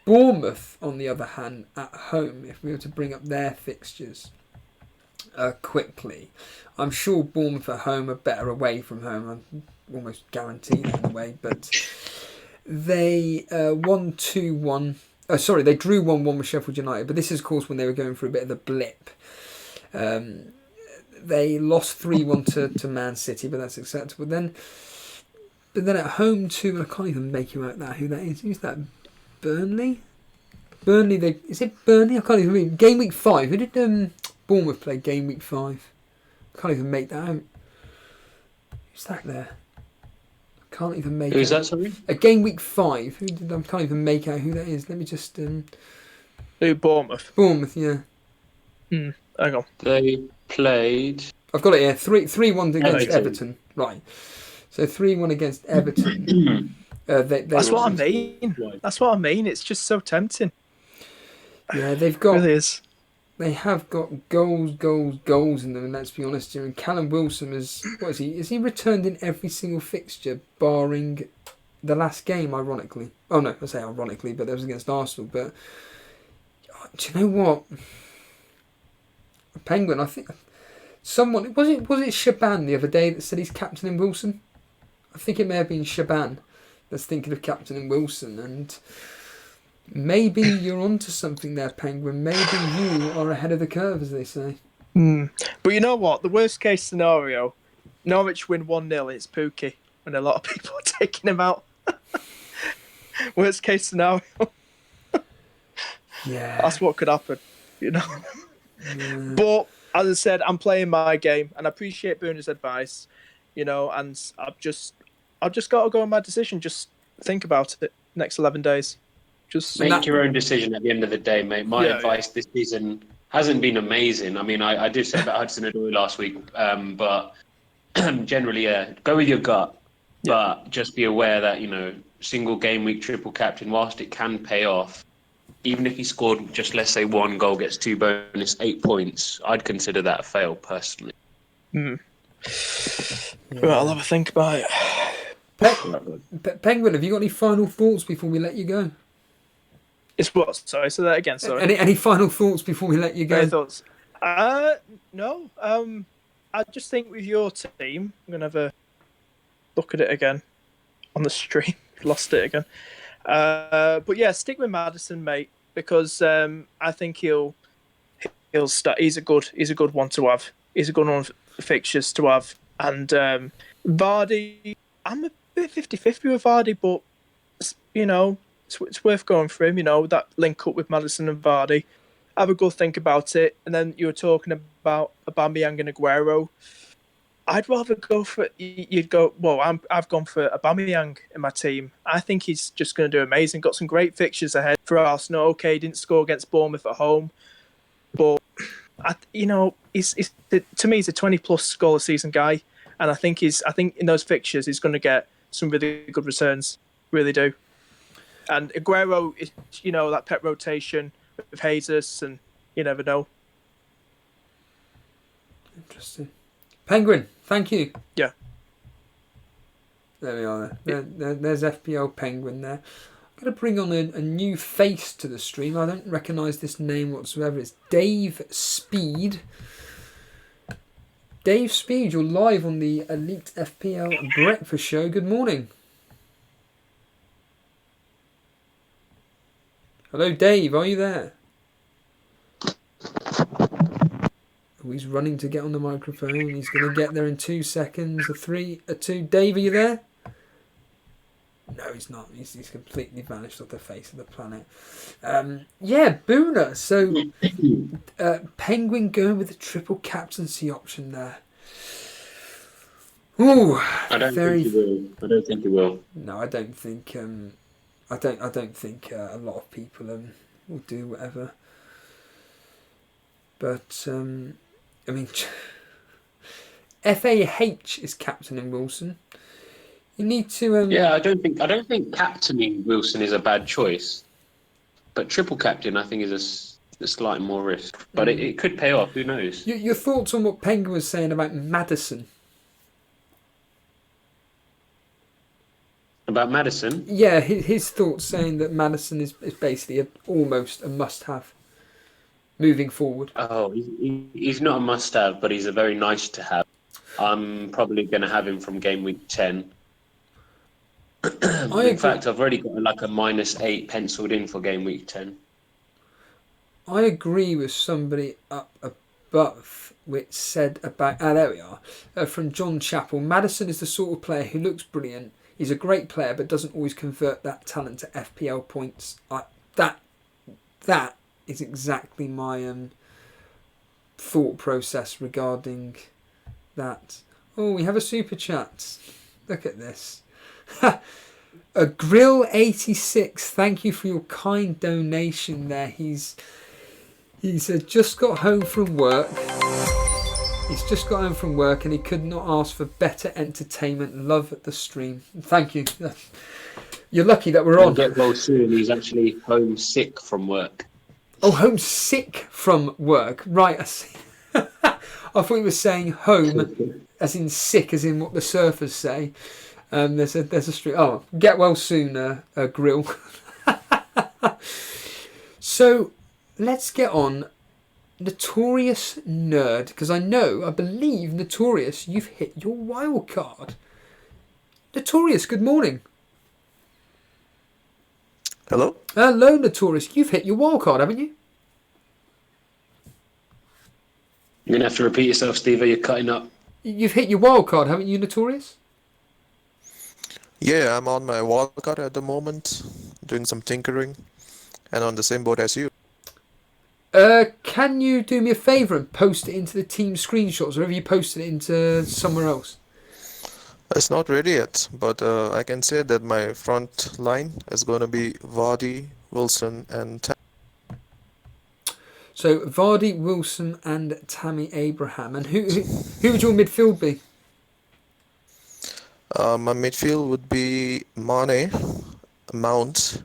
Bournemouth, on the other hand, at home, if we were to bring up their fixtures quickly, I'm sure Bournemouth at home are better away from home. I'm almost guaranteed that in a way. But they won 2-1. They drew 1-1 with Sheffield United. But this is, of course, when they were going through a bit of a blip. They lost 3-1 to Man City, but that's acceptable. But then at home too, and I can't even make you out who that is. Who's that? Burnley? Is it Burnley? I can't even read. Game week 5. Who did Bournemouth play game week 5? I can't even make that out. Who's that there? I can't even make Who's out. that, sorry? A game week 5. I can't even make out who that is. Let me just... Bournemouth. Bournemouth, yeah. Hang on. They played... I've got it here. 3-1 against Everton. Right. So 3-1 against Everton. That's what I mean. That's what I mean. It's just so tempting. Yeah, they've got... It really is. They have got goals in them, and let's be honest here. And Callum Wilson is he? Is he returned in every single fixture, barring the last game? Ironically, oh no, I say ironically, but that was against Arsenal. But do you know what? Penguin, I think someone was it Shaban the other day that said he's captaining Wilson. I think it may have been Shaban that's thinking of captaining Wilson, and maybe you're onto something there, Penguin. Maybe you are ahead of the curve, as they say. But you know what? The worst case scenario, Norwich win 1-0. It's Pookie, and a lot of people are taking him out. Worst case scenario. Yeah, that's what could happen. You know. Yeah. But as I said, I'm playing my game, and I appreciate Boona's advice. You know, and I've just got to go on my decision. Just think about it. Next 11 days. Just make your own decision at the end of the day, mate. My advice this season hasn't been amazing. I mean, I did say about Hudson-Odoi last week, but generally, go with your gut. Yeah. But just be aware that, single game week triple captain, whilst it can pay off, even if he scored just, let's say, 1 goal, gets 2 bonus, 8 points, I'd consider that a fail, personally. Right, I'll have a think about it. Penguin, have you got any final thoughts before we let you go? It's what? Sorry, say that again. Sorry. Any final thoughts before we let you go? Any thoughts? No. I just think with your team, I'm gonna have a look at it again on the stream. Lost it again. But yeah, stick with Maddison, mate, because I think he'll start. He's a good one to have. He's a good one for fixtures to have. And Vardy, I'm a bit 50-50 with Vardy, but it's worth going for him. That link up with Maddison and Vardy. Have a good think about it. And then you were talking about Aubameyang and Aguero. I'd rather go for I've gone for Aubameyang in my team. I think he's just going to do amazing. Got some great fixtures ahead for Arsenal. Okay, didn't score against Bournemouth at home, but he's to me he's a 20+ goal a season guy, and I think in those fixtures he's going to get some really good returns. Really do. And Aguero is that pet rotation with Jesus, and you never know. Interesting. Penguin, thank you. Yeah. There we are. There's FPL Penguin there. I'm going to bring on a new face to the stream. I don't recognise this name whatsoever. It's Dave Speed. Dave Speed, you're live on the Elite FPL Breakfast Show. Good morning. Hello, Dave. Are you there? Oh, he's running to get on the microphone. He's going to get there in 2 seconds. 3, 2. Dave, are you there? No, he's not. He's completely vanished off the face of the planet. Boona. So, Penguin going with the triple captaincy option there. Ooh, I don't very. think he will. I don't think he will. No, I don't think. I don't think a lot of people will do whatever. But I mean, FAH is captaining Wilson. You need to. Yeah, I don't think captaining Wilson is a bad choice, but triple captain I think is a slightly more risk. But it could pay off. Who knows? Your thoughts on what Penguin was saying about Maddison? About Maddison? Yeah, his thoughts saying that Maddison is basically almost a must-have moving forward. Oh, he's not a must-have, but he's a very nice to have. I'm probably going to have him from game week 10. In fact, I've already got like a -8 penciled in for game week 10. I agree with somebody up above which said about... there we are. From John Chappell. Maddison is the sort of player who looks brilliant. He's a great player, but doesn't always convert that talent to FPL points. That is exactly my thought process regarding that. Oh, we have a super chat. Look at this. A Grill 86. Thank you for your kind donation there. He's just got home from work. He's just got home from work and he could not ask for better entertainment. Love at the stream. Thank you. You're lucky that we're on. Get well soon. He's actually homesick from work. Oh, homesick from work. Right, I see. I thought he was saying home as in sick, as in what the surfers say. There's a stream. Oh, get well soon, Grill. So, let's get on. Notorious Nerd, because I believe, Notorious, you've hit your wild card. Notorious, good morning. Hello? Hello, Notorious. You've hit your wild card, haven't you? You're going to have to repeat yourself, Steve. You're cutting up. You've hit your wild card, haven't you, Notorious? Yeah, I'm on my wildcard at the moment, doing some tinkering, and on the same boat as you. Can you do me a favour and post it into the team screenshots, or have you posted it into somewhere else? It's not ready yet, but I can say that my front line is going to be Vardy, Wilson, and So Vardy, Wilson, and Tammy Abraham. And who would your midfield be? my midfield would be Mane, Mount,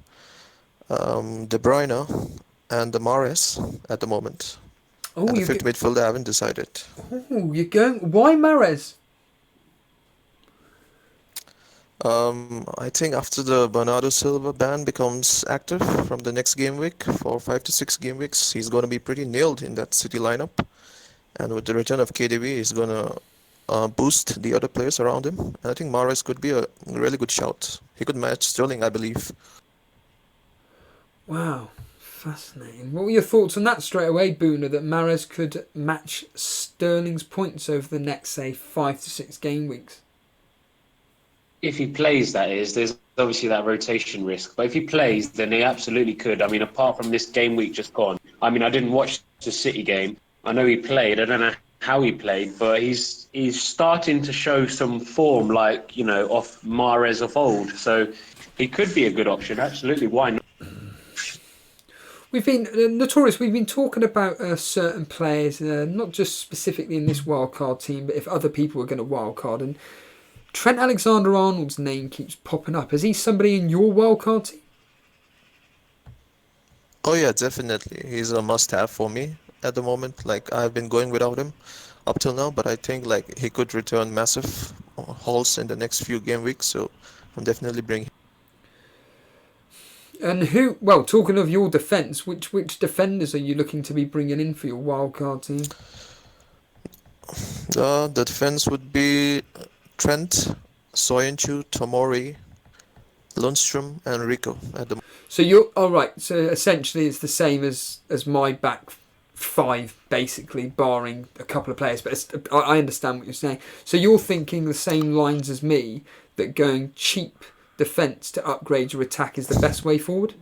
De Bruyne, and Mahrez at the moment. Oh, and the fifth midfielder I haven't decided. Oh, you're going... Why Mahrez? I think after the Bernardo Silva ban becomes active from the next game week, for 5 to 6 game weeks, he's going to be pretty nailed in that City lineup. And with the return of KDB, he's going to boost the other players around him. And I think Mahrez could be a really good shout. He could match Sterling, I believe. Wow, fascinating. What were your thoughts on that straight away, Boona, that Mahrez could match Sterling's points over the next, say, 5 to 6 game weeks? If he plays, that is, there's obviously that rotation risk. But if he plays, then he absolutely could. I mean, apart from this game week just gone, I mean, I didn't watch the City game. I know he played. I don't know how he played, but he's starting to show some form, like, you know, off Mahrez of old. So he could be a good option. Absolutely, why not? We've been Notorious. We've been talking about certain players, not just specifically in this wildcard team, but if other people are going to wildcard. And Trent Alexander-Arnold's name keeps popping up. Is he somebody in your wildcard team? Oh yeah, definitely. He's a must-have for me at the moment. Like, I've been going without him up till now, but I think like he could return massive hauls in the next few game weeks. So I'm definitely bringing him. And who? Well, talking of your defence, which defenders are you looking to be bringing in for your wildcard team? The defense would be Trent, Soyuncu, Tomori, Lundstrom, and Rico at the. So you're all right. So essentially, it's the same as my back five, basically, barring a couple of players. But I understand what you're saying. So you're thinking the same lines as me, that going cheap defence to upgrade your attack is the best way forward?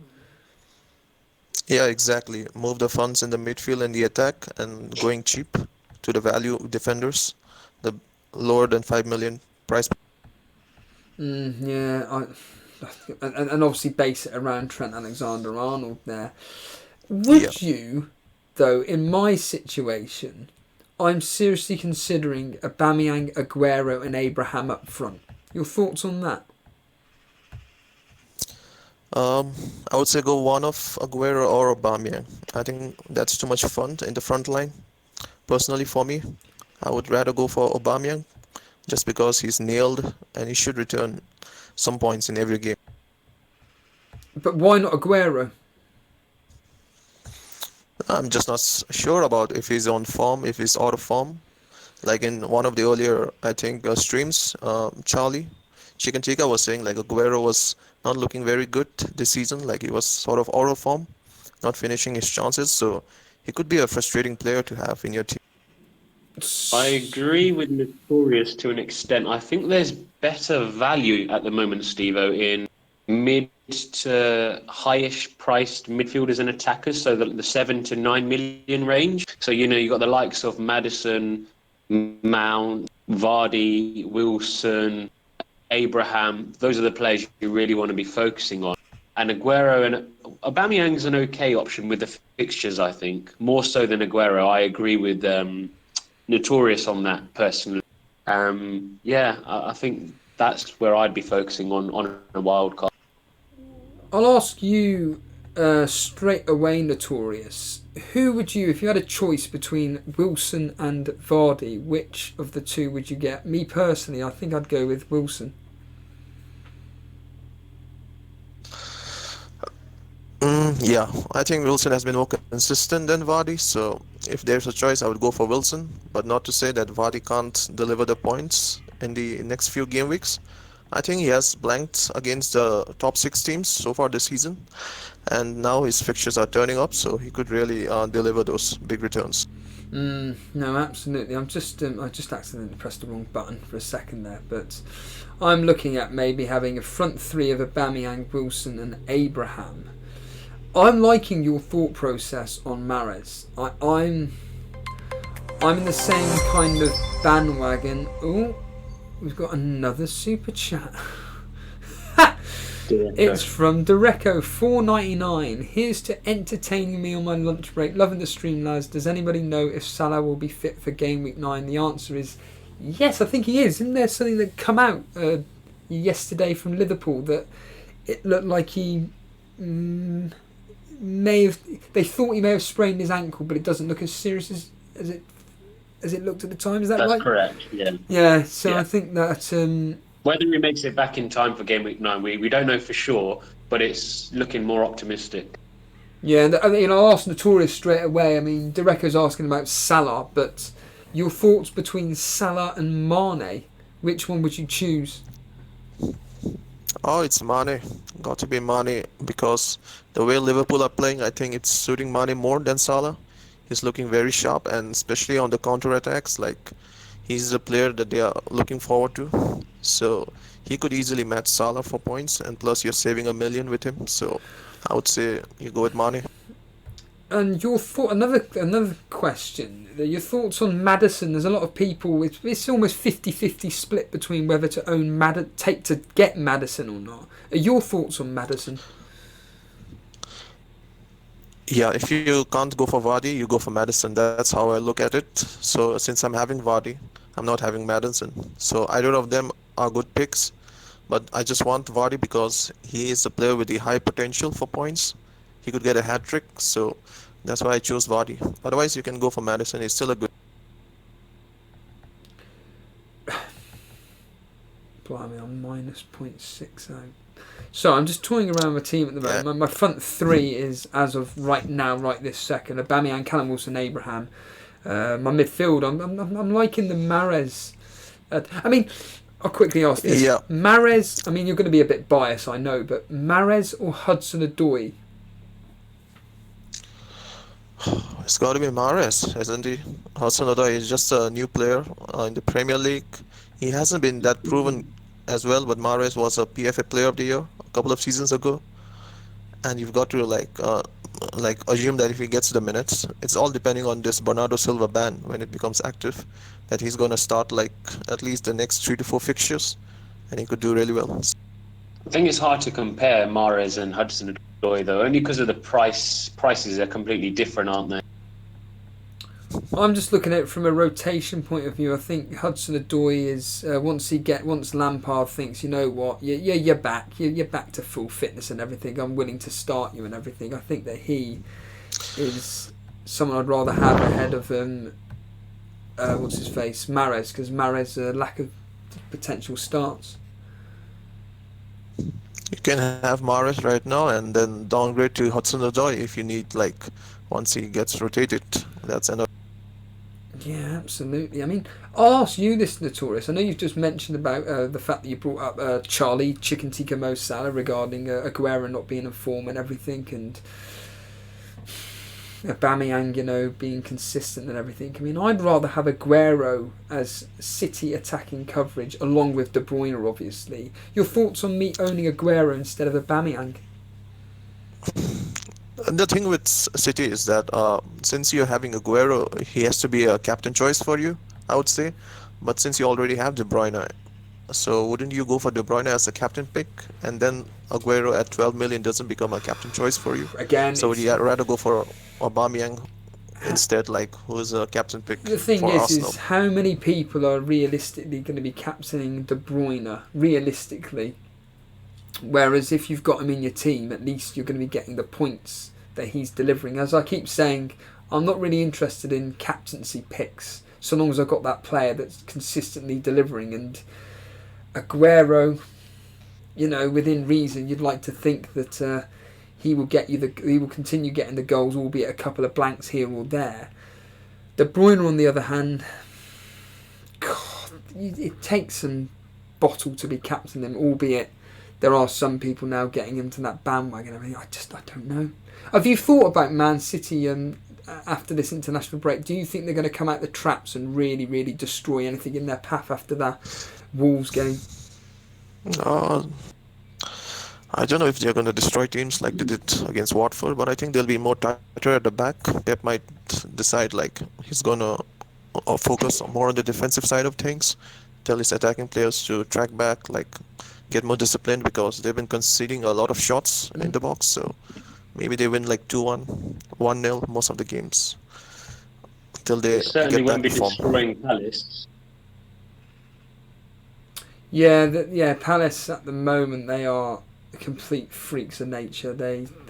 Yeah, exactly. Move the funds in the midfield and the attack, and going cheap to the value defenders, the lower than 5 million price. Yeah, and obviously base it around Trent Alexander-Arnold there. Would you, though, in my situation, I'm seriously considering Aubameyang, Aguero and Abraham up front. Your thoughts on that? I would say go one of Aguero or Aubameyang. I think that's too much fun in the front line. Personally, for me, I would rather go for Aubameyang just because he's nailed and he should return some points in every game. But why not Aguero? I'm just not sure about if he's on form, if he's out of form. Like in one of the earlier, I think, streams, Charlie Chicken Tikka was saying like Aguero was not looking very good this season. Like he was sort of out of form, not finishing his chances. So he could be a frustrating player to have in your team. I agree with Notorious to an extent. I think there's better value at the moment, Steve-O, in mid to highish priced midfielders and attackers, so the 7 to 9 million range. So, you got the likes of Maddison, Mount, Vardy, Wilson, Abraham. Those are the players you really want to be focusing on. And Aguero and Aubameyang's an okay option with the fixtures, I think. More so than Aguero. I agree with Notorious on that personally. I think that's where I'd be focusing on a wild card. I'll ask you straight away, Notorious. Who would you, if you had a choice between Wilson and Vardy, which of the two would you get? Me personally, I think I'd go with Wilson. Yeah, I think Wilson has been more consistent than Vardy, so if there's a choice, I would go for Wilson, but not to say that Vardy can't deliver the points in the next few game weeks. I think he has blanked against the top 6 teams so far this season, and now his fixtures are turning up, so he could really deliver those big returns. No, absolutely. I just accidentally pressed the wrong button for a second there, but I'm looking at maybe having a front three of Aubameyang, Wilson and Abraham. I'm liking your thought process on Mahrez. I'm in the same kind of bandwagon. Oh, we've got another super chat. It's from Dereco, $4.99. Here's to entertaining me on my lunch break. Loving the stream, lads. Does anybody know if Salah will be fit for game week 9? The answer is yes, I think he is. Isn't there something that come out yesterday from Liverpool that it looked like he they thought he may have sprained his ankle, but it doesn't look as serious as it looked at the time. Is that right? That's correct, yeah. Yeah, so I think that whether he makes it back in time for game week 9, we don't know for sure, but it's looking more optimistic. Yeah, and I'll ask Notorious straight away. I mean, Dereco's asking about Salah, but your thoughts between Salah and Mane, which one would you choose? Oh, it's Mane. Got to be Mane because the way Liverpool are playing, I think it's suiting Mane more than Salah. He's looking very sharp, and especially on the counter-attacks, like he's the player that they are looking forward to. So he could easily match Salah for points, and plus you're saving $1 million with him. So I would say you go with Mane. And your thought, another question. Your thoughts on Maddison? There's a lot of people. It's almost 50-50 split between whether to own to get Maddison or not. Are your thoughts on Maddison? Yeah, if you can't go for Vardy, you go for Maddison. That's how I look at it. So since I'm having Vardy, I'm not having Maddison. So either of them are good picks, but I just want Vardy because he is a player with the high potential for points. He could get a hat-trick, so that's why I chose Vardy. Otherwise, you can go for Maddison. He's still a good... Blimey, I'm minus 0.60. So I'm just toying around my team at the moment. My front three is, as of right now, right this second, Aubameyang, Callum Wilson, Abraham. My midfield, I'm liking the Mahrez. I'll quickly ask this. Yeah. Mahrez, you're going to be a bit biased, I know, but Mahrez or Hudson-Odoi? It's got to be Mahrez, isn't he? Hudson-Odoi is just a new player in the Premier League. He hasn't been that proven as well, but Mahrez was a PFA Player of the Year a couple of seasons ago. And you've got to like assume that if he gets the minutes, it's all depending on this Bernardo Silva ban when it becomes active, that he's gonna start like at least the next 3 to 4 fixtures, and he could do really well. I think it's hard to compare Mahrez and Hudson-Odoi though, only because of the prices are completely different, aren't they? I'm just looking at it from a rotation point of view. I think Hudson-Odoi is once Lampard thinks, you know what, you're back, you're back to full fitness and everything. I'm willing to start you and everything. I think that he is someone I'd rather have ahead of what's his face, Mahrez, because Mahrez lack of potential starts. You can have Mahrez right now and then downgrade to Hudson-Odoi if you need, like, once he gets rotated. That's another. Yeah, absolutely. I mean, I'll ask you this, Notorious. I know you've just mentioned about the fact that you brought up Charlie Chicken Tikka Mo Salah regarding Aguero not being in form and everything, and Aubameyang, you know, being consistent and everything. I mean, I'd rather have Aguero as City attacking coverage along with De Bruyne, obviously. Your thoughts on me owning Aguero instead of Aubameyang? The thing with City is that since you're having Aguero, he has to be a captain choice for you, I would say. But since you already have De Bruyne, so wouldn't you go for De Bruyne as a captain pick, and then Aguero at 12 million doesn't become a captain choice for you? Again, so would you rather go for Aubameyang instead, like who's a captain pick the thing for Arsenal? is how many people are realistically going to be captaining De Bruyne, realistically? Whereas if you've got him in your team, at least you're going to be getting the points that he's delivering. As I keep saying, I'm not really interested in captaincy picks, so long as I've got that player that's consistently delivering. And Aguero, you know, within reason, you'd like to think that he will continue getting the goals, albeit a couple of blanks here or there. De Bruyne, on the other hand, God, it takes some bottle to be captaining him, albeit there are some people now getting into that bandwagon. I mean, I don't know. Have you thought about Man City after this international break? Do you think they're going to come out the traps and really, really destroy anything in their path after that Wolves game? I don't know if they're going to destroy teams like they did against Watford, but I think they'll be more tighter at the back. Pep might decide like he's going to focus more on the defensive side of things, tell his attacking players to track back, like get more disciplined, because they've been conceding a lot of shots in the box. So maybe they win like 2-1, 1-0 most of the games till they certainly get won't back be to form. destroying Palace. Yeah, Palace at the moment, they are complete freaks of nature.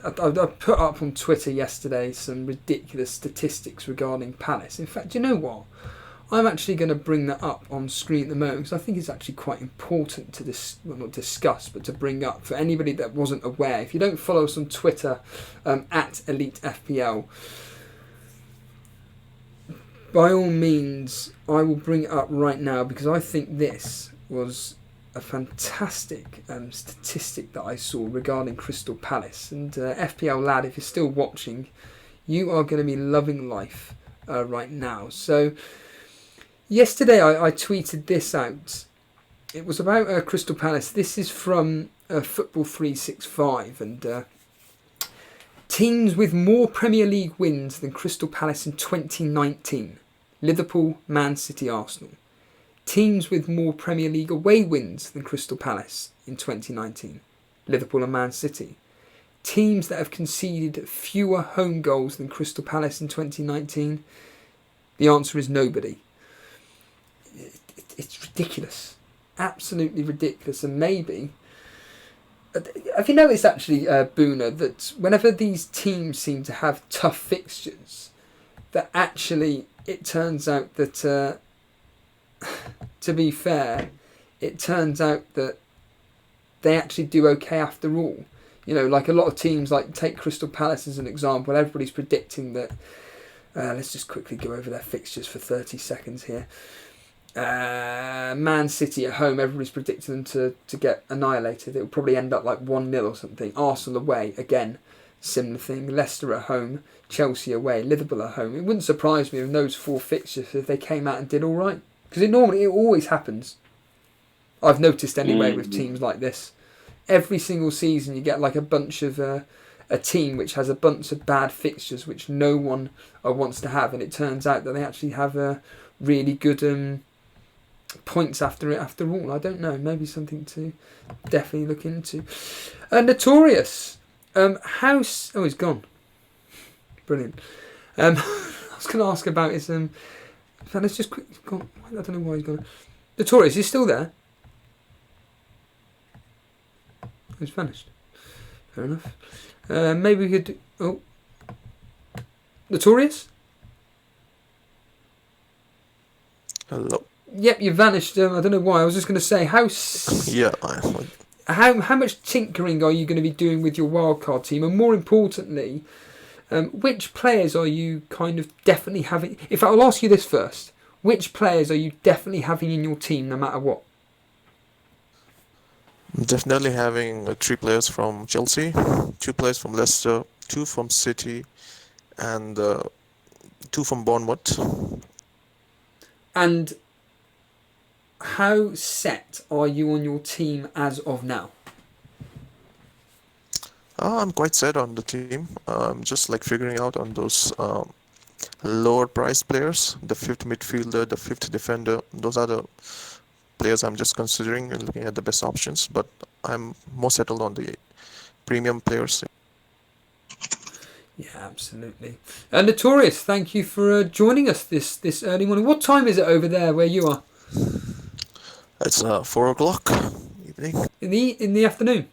I put up on Twitter yesterday some ridiculous statistics regarding Palace. In fact, you know what? I'm actually going to bring that up on screen at the moment because I think it's actually quite important to not discuss, but to bring up for anybody that wasn't aware. If you don't follow us on Twitter, at Elite FPL, by all means, I will bring it up right now because I think this was a fantastic statistic that I saw regarding Crystal Palace. And FPL lad, if you're still watching, you are going to be loving life right now. So yesterday I tweeted this out. It was about Crystal Palace. This is from Football 365, and teams with more Premier League wins than Crystal Palace in 2019. Liverpool, Man City, Arsenal. Teams with more Premier League away wins than Crystal Palace in 2019. Liverpool and Man City. Teams that have conceded fewer home goals than Crystal Palace in 2019. The answer is nobody. It's ridiculous. Absolutely ridiculous. And maybe... Have you noticed actually, Boona, that whenever these teams seem to have tough fixtures, that actually it turns out that, to be fair, it turns out that they actually do okay after all. You know, like a lot of teams, like take Crystal Palace as an example, everybody's predicting that, let's just quickly go over their fixtures for 30 seconds here. Man City at home, everybody's predicting them to get annihilated. It'll probably end up like 1-0 or something. Arsenal away, again, similar thing. Leicester at home, Chelsea away, Liverpool at home. It wouldn't surprise me in those four fixtures if they came out and did all right. Because it always happens. I've noticed anyway with teams like this. Every single season you get like a bunch of a team which has a bunch of bad fixtures which no one wants to have, and it turns out that they actually have a really good points after all. I don't know, maybe something to definitely look into. Notorious, he's gone. Brilliant. I was going to ask about his let's just quick. I don't know why he's gone. Notorious, he's still there. He's vanished. Fair enough. Maybe we could do... Oh. Notorious? Hello. Yep, you vanished. I don't know why. I was just going to say, how much tinkering are you going to be doing with your wildcard team? And more importantly, which players are you kind of definitely having... If I'll ask you this first. Which players are you definitely having in your team no matter what? I'm definitely having 3 players from Chelsea, 2 players from Leicester, 2 from City, and 2 from Bournemouth. And how set are you on your team as of now? I'm quite set on the team. I'm just like figuring out on those lower price players, the 5th midfielder, the 5th defender. Those are the players I'm just considering and looking at the best options, but I'm more settled on the premium players. Yeah, absolutely. Notorious, thank you for joining us this early morning. What time is it over there where you are? It's 4 o'clock evening. In the afternoon?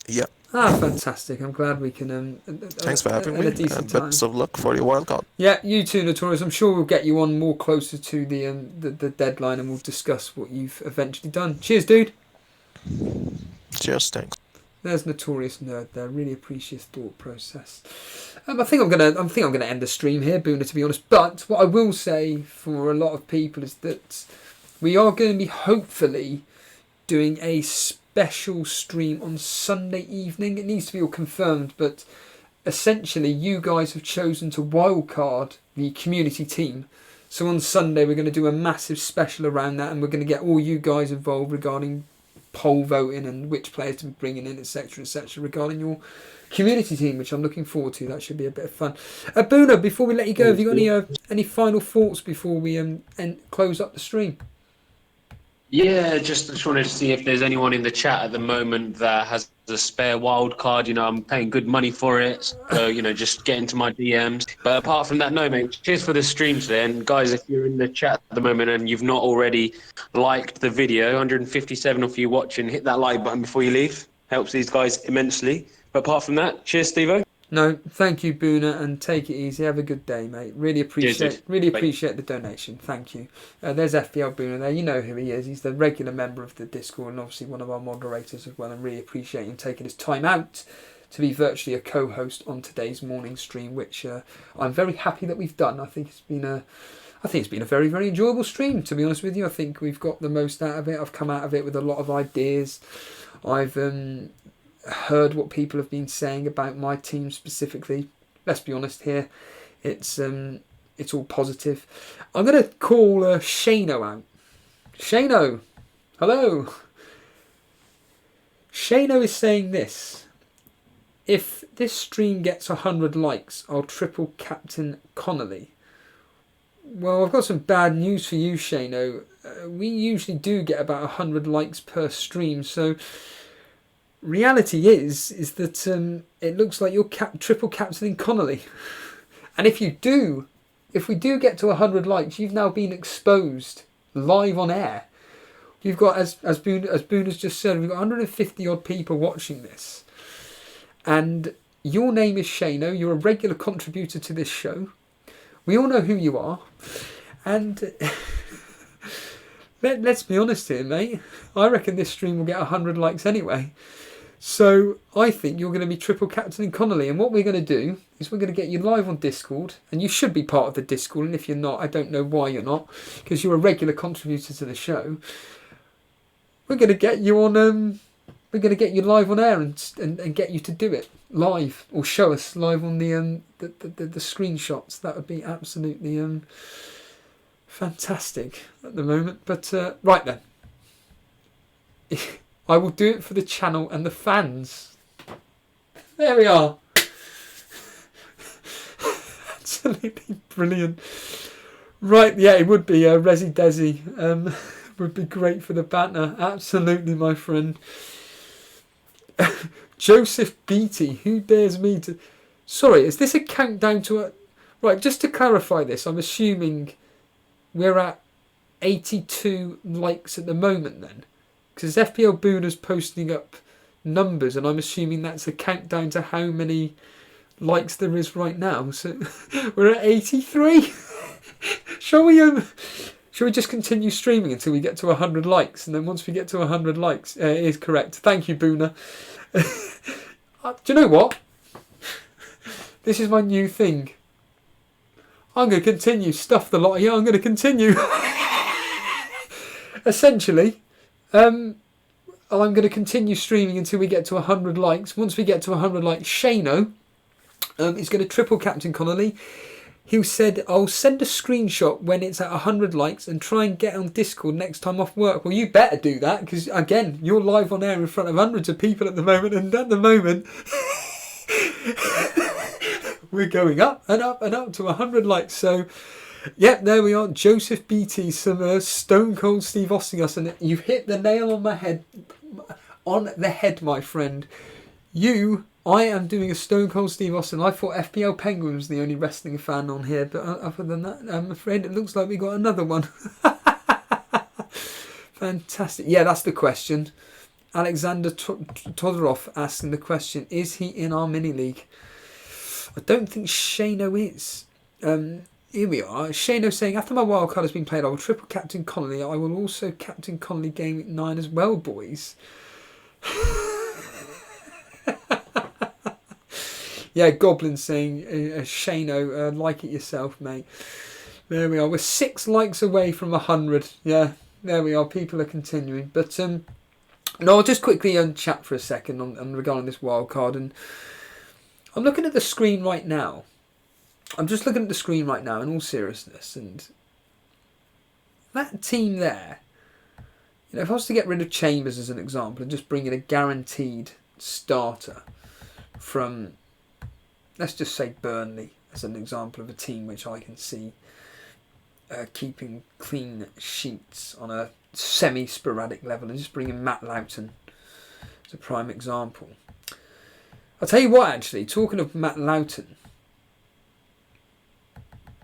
Yeah. Fantastic. I'm glad we can... Thanks for having me, and best of luck for your wildcard. Yeah, you too, Notorious. I'm sure we'll get you on more closer to the deadline, and we'll discuss what you've eventually done. Cheers, dude. Cheers, thanks. There's Notorious Nerd there. Really appreciate his thought process. I think I'm gonna end the stream here, Boona, to be honest. But what I will say for a lot of people is that we are going to be hopefully doing a special stream on Sunday evening. It needs to be all confirmed, but essentially you guys have chosen to wildcard the community team. So on Sunday we're going to do a massive special around that, and we're going to get all you guys involved regarding poll voting and which players to be bringing in, etc., regarding your community team, which I'm looking forward to. That should be a bit of fun. Boona, before we let you go, have you got any final thoughts before we close up the stream? Yeah, just wanted to see if there's anyone in the chat at the moment that has a spare wild card. You know, I'm paying good money for it, so just get into my DMs. But apart from that, no, mate. Cheers for the stream today, and guys, if you're in the chat at the moment and you've not already liked the video, 157 of you watching, hit that like button before you leave. Helps these guys immensely. But apart from that, cheers, Steve-O. No, thank you, Boona, and take it easy. Have a good day, mate. Really appreciate the donation. Thank you. There's FPL Boona there. You know who he is. He's the regular member of the Discord and obviously one of our moderators as well. And really appreciate him taking his time out to be virtually a co-host on today's morning stream, which I'm very happy that we've done. I think it's been a very, very enjoyable stream, to be honest with you. I think we've got the most out of it. I've come out of it with a lot of ideas. I've heard what people have been saying about my team specifically. Let's be honest here, it's all positive. I'm going to call Shano out. Shano, hello. Shano is saying this: if this stream gets 100 likes, I'll triple captain Connolly. Well, I've got some bad news for you, Shano. We usually do get about 100 likes per stream, so reality is that it looks like you're triple captaining Connolly. And if we do get to 100 likes, you've now been exposed live on air. You've got, as Boone has just said, we've got 150 odd people watching this. And your name is Shano. You're a regular contributor to this show. We all know who you are. And let's be honest here, mate. I reckon this stream will get 100 likes anyway. So I think you're going to be triple captaining Connolly, and what we're going to do is we're going to get you live on Discord, and you should be part of the Discord, and if you're not, I don't know why you're not, because you're a regular contributor to the show. We're going to get you on we're going to get you live on air and get you to do it live, or show us live on the screenshots. That would be absolutely fantastic at the moment. But right then, I will do it for the channel and the fans. There we are. Absolutely brilliant. Right, yeah, it would be Resi Desi. Would be great for the banter. Absolutely, my friend. Joseph Beattie, who dares me to... Sorry, is this a countdown to a... Right, just to clarify this, I'm assuming we're at 82 likes at the moment then. Because FPL Boona's posting up numbers, and I'm assuming that's a countdown to how many likes there is right now. So we're at 83. Shall we just continue streaming until we get to 100 likes? And then once we get to 100 likes, it is correct. Thank you, Boona. Do you know what? This is my new thing. I'm going to continue. Stuff the lot. Yeah, I'm going to continue. Essentially, I'm going to continue streaming until we get to 100 likes. Once we get to 100 likes, Shano is going to triple Captain Connolly. He said, I'll send a screenshot when it's at 100 likes and try and get on Discord next time off work. Well, you better do that because, again, you're live on air in front of hundreds of people at the moment. And at the moment, we're going up and up and up to 100 likes. So, yep, there we are. Joseph Beattie, some Stone Cold Steve Austin. And you've hit the nail on the head, my friend. I am doing a Stone Cold Steve Austin. I thought FPL Penguin was the only wrestling fan on here, but other than that, I'm afraid it looks like we got another one. Fantastic. Yeah, that's the question. Alexander Todorov asking the question, is he in our mini-league? I don't think Shano is. Here we are. Shano saying, after my wildcard has been played, I will triple Captain Connolly. I will also Captain Connolly Gameweek 9 as well, boys. Yeah, Goblin saying, Shano, like it yourself, mate. There we are. We're 6 likes away from 100. Yeah, there we are. People are continuing. But, no, I'll just quickly chat for a second on regarding this wild card. And I'm looking at the screen right now. I'm just looking at the screen right now in all seriousness. And that team there, you know, if I was to get rid of Chambers as an example and just bring in a guaranteed starter from... let's just say Burnley as an example of a team which I can see keeping clean sheets on a semi-sporadic level, and just bring in Matt Loughton as a prime example. I'll tell you what, actually, talking of Matt Loughton,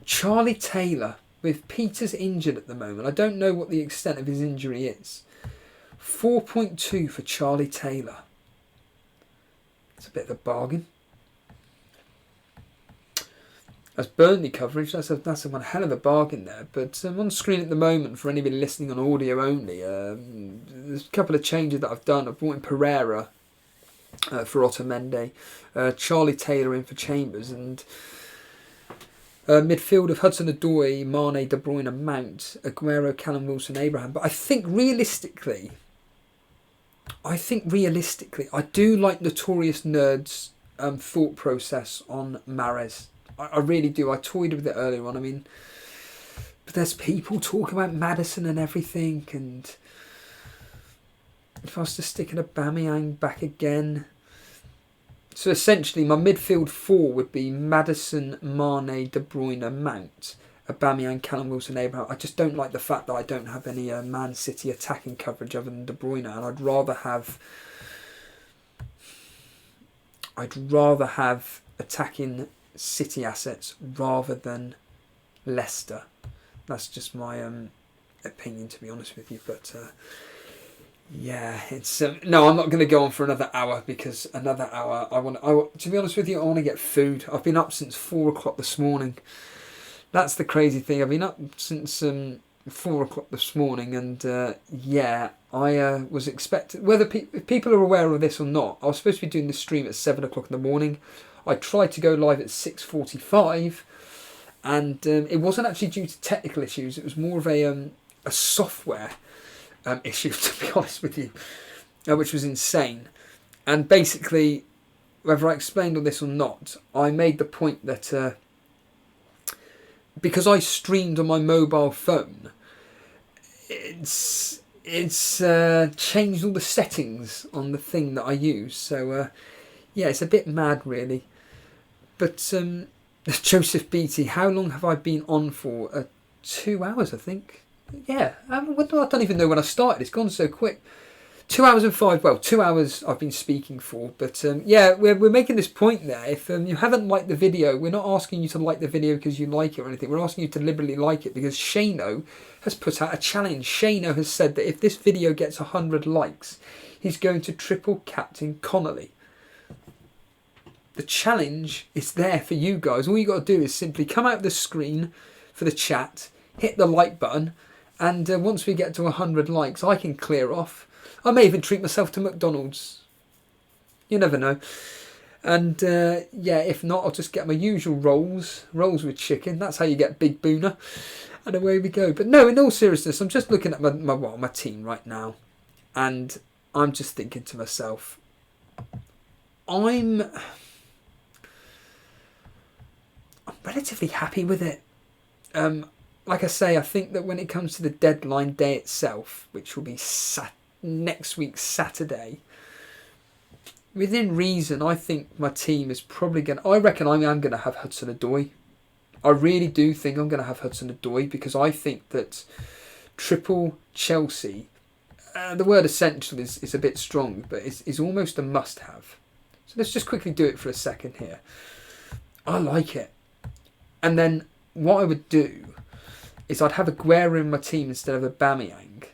Charlie Taylor, with Peters injured at the moment, I don't know what the extent of his injury is. 4.2 for Charlie Taylor. It's a bit of a bargain. That's Burnley coverage. That's one hell of a bargain there. But on screen at the moment, for anybody listening on audio only, there's a couple of changes that I've done. I've brought in Pereira for Otamendi, Charlie Taylor in for Chambers, and midfield of Hudson-Odoi, Mane, De Bruyne, Mount, Aguero, Callum Wilson, Abraham. But I think realistically, I do like Notorious Nerd's thought process on Mahrez. I really do. I toyed with it earlier on. I mean, but there's people talking about Maddison and everything, and if I was to stick an Aubameyang back again. So essentially my midfield 4 would be Maddison, Mane, De Bruyne, Mount, Aubameyang, Callum Wilson, Abraham. I just don't like the fact that I don't have any Man City attacking coverage other than De Bruyne, and I'd rather have attacking City assets rather than Leicester. That's just my opinion, to be honest with you. But yeah, it's no, I'm not going to go on for another hour, because another hour to be honest with you, I want to get food. I've been up since 4 o'clock this morning. That's the crazy thing. I've been up since 4 o'clock this morning, and yeah, I was expecting, whether people are aware of this or not, I was supposed to be doing this stream at 7 o'clock in the morning. I tried to go live at 6:45, and it wasn't actually due to technical issues. It was more of a software issue, to be honest with you, which was insane. And basically, whether I explained all this or not, I made the point that because I streamed on my mobile phone, it's changed all the settings on the thing that I use. So yeah, it's a bit mad really. But Joseph Beattie, how long have I been on for? 2 hours, I think. Yeah, I don't even know when I started. It's gone so quick. 2 hours and 2 hours I've been speaking for. But yeah, we're making this point there. If you haven't liked the video, we're not asking you to like the video because you like it or anything. We're asking you to deliberately like it because Shano has put out a challenge. Shano has said that if this video gets 100 likes, he's going to triple captain Connolly. The challenge is there for you guys. All you got to do is simply come out of the screen for the chat, hit the like button, and once we get to 100 likes, I can clear off. I may even treat myself to McDonald's. You never know. And yeah, if not, I'll just get my usual rolls with chicken. That's how you get Big Booner. And away we go. But no, in all seriousness, I'm just looking at my team right now, and I'm just thinking to myself, I'm relatively happy with it. Like I say, I think that when it comes to the deadline day itself, which will be next week Saturday, within reason, I think my team is probably going to... I reckon I am going to have Hudson-Odoi. I really do think I'm going to have Hudson-Odoi because I think that triple Chelsea, the word essential is a bit strong, but is almost a must-have. So let's just quickly do it for a second here. I like it. And then what I would do is I'd have Aguero in my team instead of Aubameyang.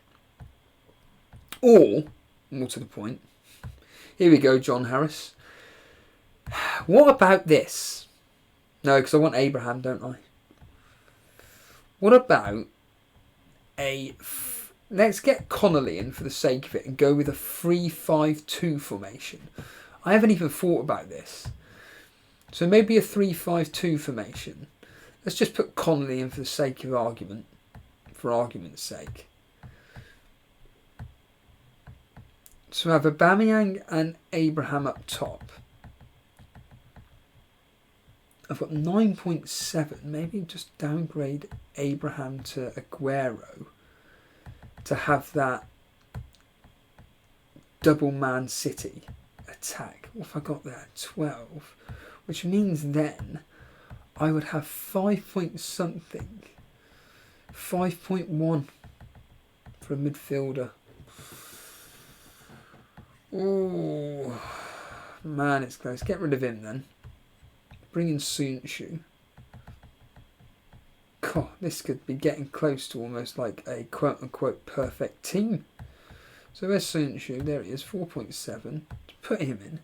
Or, more to the point, here we go, John Harris. What about this? No, because I want Abraham, don't I? What about let's get Connolly in for the sake of it and go with a 3-5-2 formation. I haven't even thought about this. So maybe a 3-5-2 formation. Let's just put Connolly in for the sake of argument. For argument's sake. So I have Aubameyang and Abraham up top. I've got 9.7. Maybe just downgrade Abraham to Aguero to have that double Man City attack. What have I got there? 12. Which means then I would have 5-point-something. 5.1 for a midfielder. Oh, man, it's close. Get rid of him then. Bring in Sunchu. God, this could be getting close to almost like a quote-unquote perfect team. So where's Sunchu? There he is, 4.7. Put him in.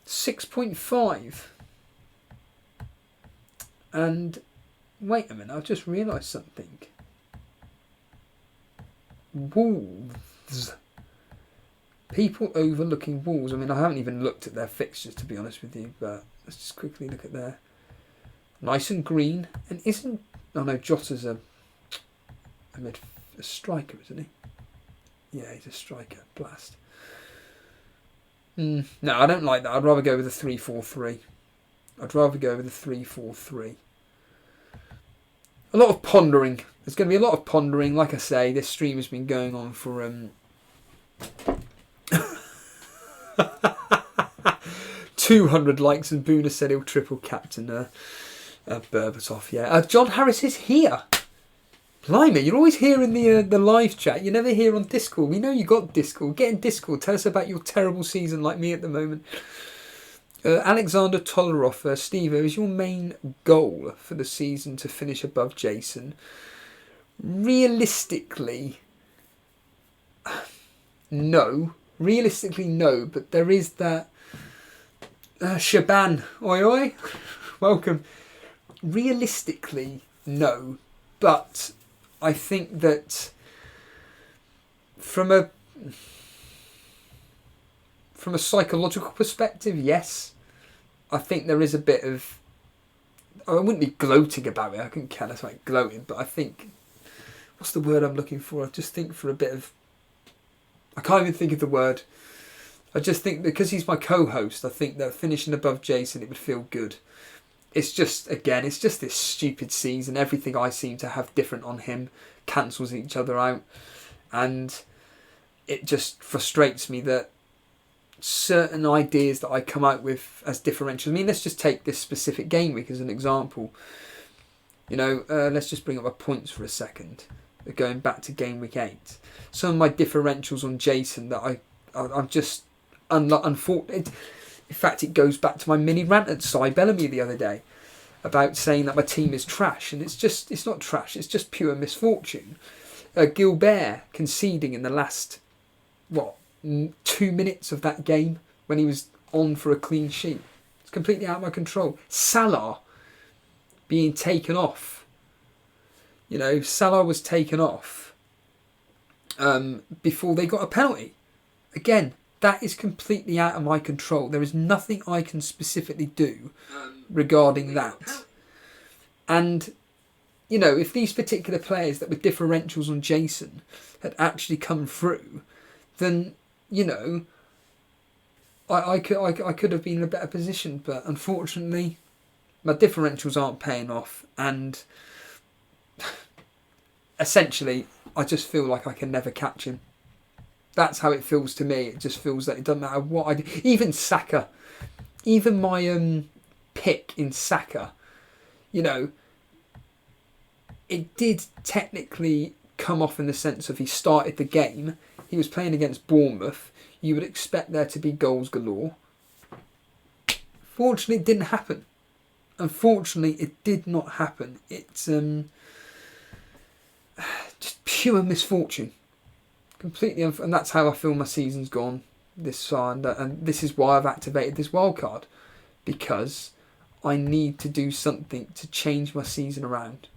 6.5. And wait a minute, I've just realised something. Wolves. People overlooking Wolves. I mean, I haven't even looked at their fixtures, to be honest with you, but let's just quickly look at their... Nice and green. And isn't... Oh no, Jota's a striker, isn't he? Yeah, he's a striker. Blast. No, I don't like that. I'd rather go with a 3-4-3. I'd rather go with a 3-4-3. A lot of pondering. There's going to be a lot of pondering. Like I say, this stream has been going on for... 200 likes, and Boona said he'll triple captain Berbatov. Yeah, John Harris is here. Blimey, you're always here in the live chat. You're never here on Discord. We know you got Discord. Get in Discord. Tell us about your terrible season like me at the moment. Alexander Tolarov, Steve, is your main goal for the season to finish above Jason? Realistically, no. Realistically, no. But there is that... Shaban, oi oi, welcome. Realistically, no. But I think that from a psychological perspective, yes. I think there is a bit of... I wouldn't be gloating about it. I couldn't count as like gloating, but I think... What's the word I'm looking for? I just think for a bit of... I can't even think of the word. I just think because he's my co-host, I think that finishing above Jason, it would feel good. It's just, again, it's just this stupid season. Everything I seem to have different on him cancels each other out. And it just frustrates me that certain ideas that I come out with as differentials. I mean, let's just take this specific game week as an example. You know, let's just bring up my points for a second. Going back to game week 8. Some of my differentials on Jason that I'm just unfortunate. In fact, it goes back to my mini rant at Cy Bellamy the other day about saying that my team is trash, and it's not trash. It's just pure misfortune. Gilbert conceding in the last 2 minutes of that game when he was on for a clean sheet. It's completely out of my control. Salah being taken off. You know, Salah was taken off before they got a penalty. Again, that is completely out of my control. There is nothing I can specifically do regarding that. And, you know, if these particular players that were differentials on Jason had actually come through, then, you know, I could have been in a better position. But unfortunately, my differentials aren't paying off. And essentially, I just feel like I can never catch him. That's how it feels to me. It just feels that it doesn't matter what I do. Even Saka. Even my pick in Saka. You know, it did technically come off in the sense of he started the game. He was playing against Bournemouth. You would expect there to be goals galore. Fortunately, it didn't happen. Unfortunately, it did not happen. It's just pure misfortune. Completely, and that's how I feel my season's gone this far, and this is why I've activated this wildcard, because I need to do something to change my season around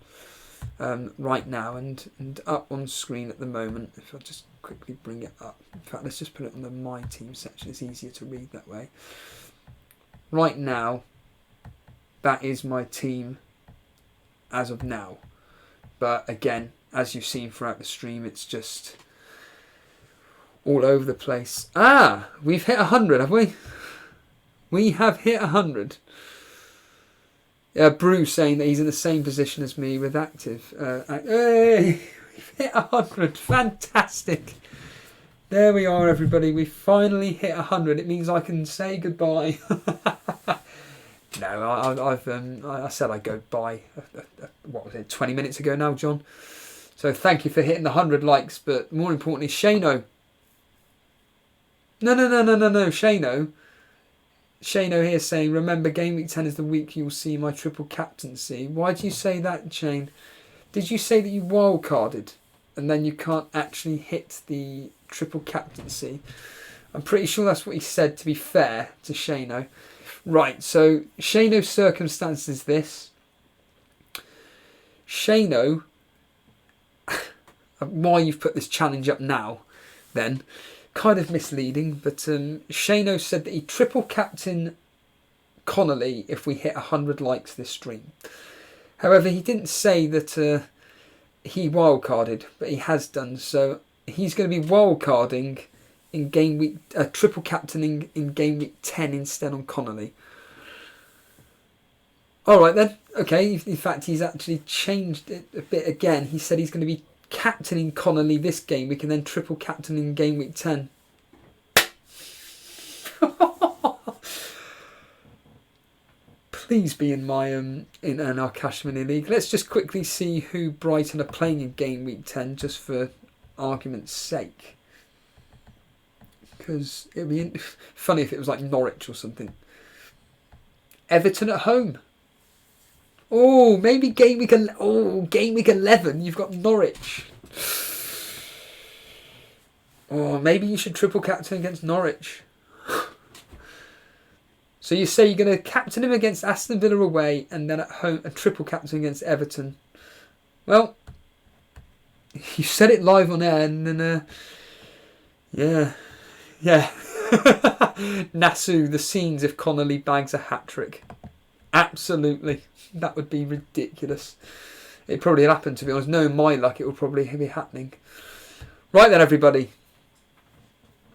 right now, and up on screen at the moment. If I just quickly bring it up, in fact, let's just put it on the My Team section. It's easier to read that way. Right now, that is my team as of now, but again, as you've seen throughout the stream, it's just all over the place. We've hit 100, have we? We have hit 100. Bruce saying that he's in the same position as me with active. Hey, we've hit 100. Fantastic. There we are, everybody. We finally hit 100. It means I can say goodbye. No, I said I'd go by, 20 minutes ago now, John. So thank you for hitting the 100 likes, but more importantly, Shano. No, Shano. Shano here saying, remember game week 10 is the week you'll see my triple captaincy. Why do you say that, Shane? Did you say that you wildcarded and then you can't actually hit the triple captaincy? I'm pretty sure that's what he said, to be fair to Shano. Right, so Shano's circumstance is this. Shano, why you've put this challenge up now, then, kind of misleading, but Shano said that he triple captain Connolly if we hit 100 likes this stream. However, he didn't say that he wildcarded, but he has done, so he's going to be wildcarding in game week, triple captaining in game week 10 instead on Connolly. Alright then, okay, in fact he's actually changed it a bit again. He said he's going to be captaining Connolly this game week and then triple captaining in game week 10. Please be in my in our Cash Mini League. Let's just quickly see who Brighton are playing in game week 10, just for argument's sake. Because it'd be funny if it was like Norwich or something. Everton at home. Oh, maybe game week 11. You've got Norwich. Oh, maybe you should triple captain against Norwich. So you say you're going to captain him against Aston Villa away, and then at home a triple captain against Everton. Well, you said it live on air, and then yeah. Nasu, the scenes if Connolly bags a hat-trick. Absolutely. That would be ridiculous. It probably happened, to be honest. Knowing my luck, it will probably be happening. Right then, everybody.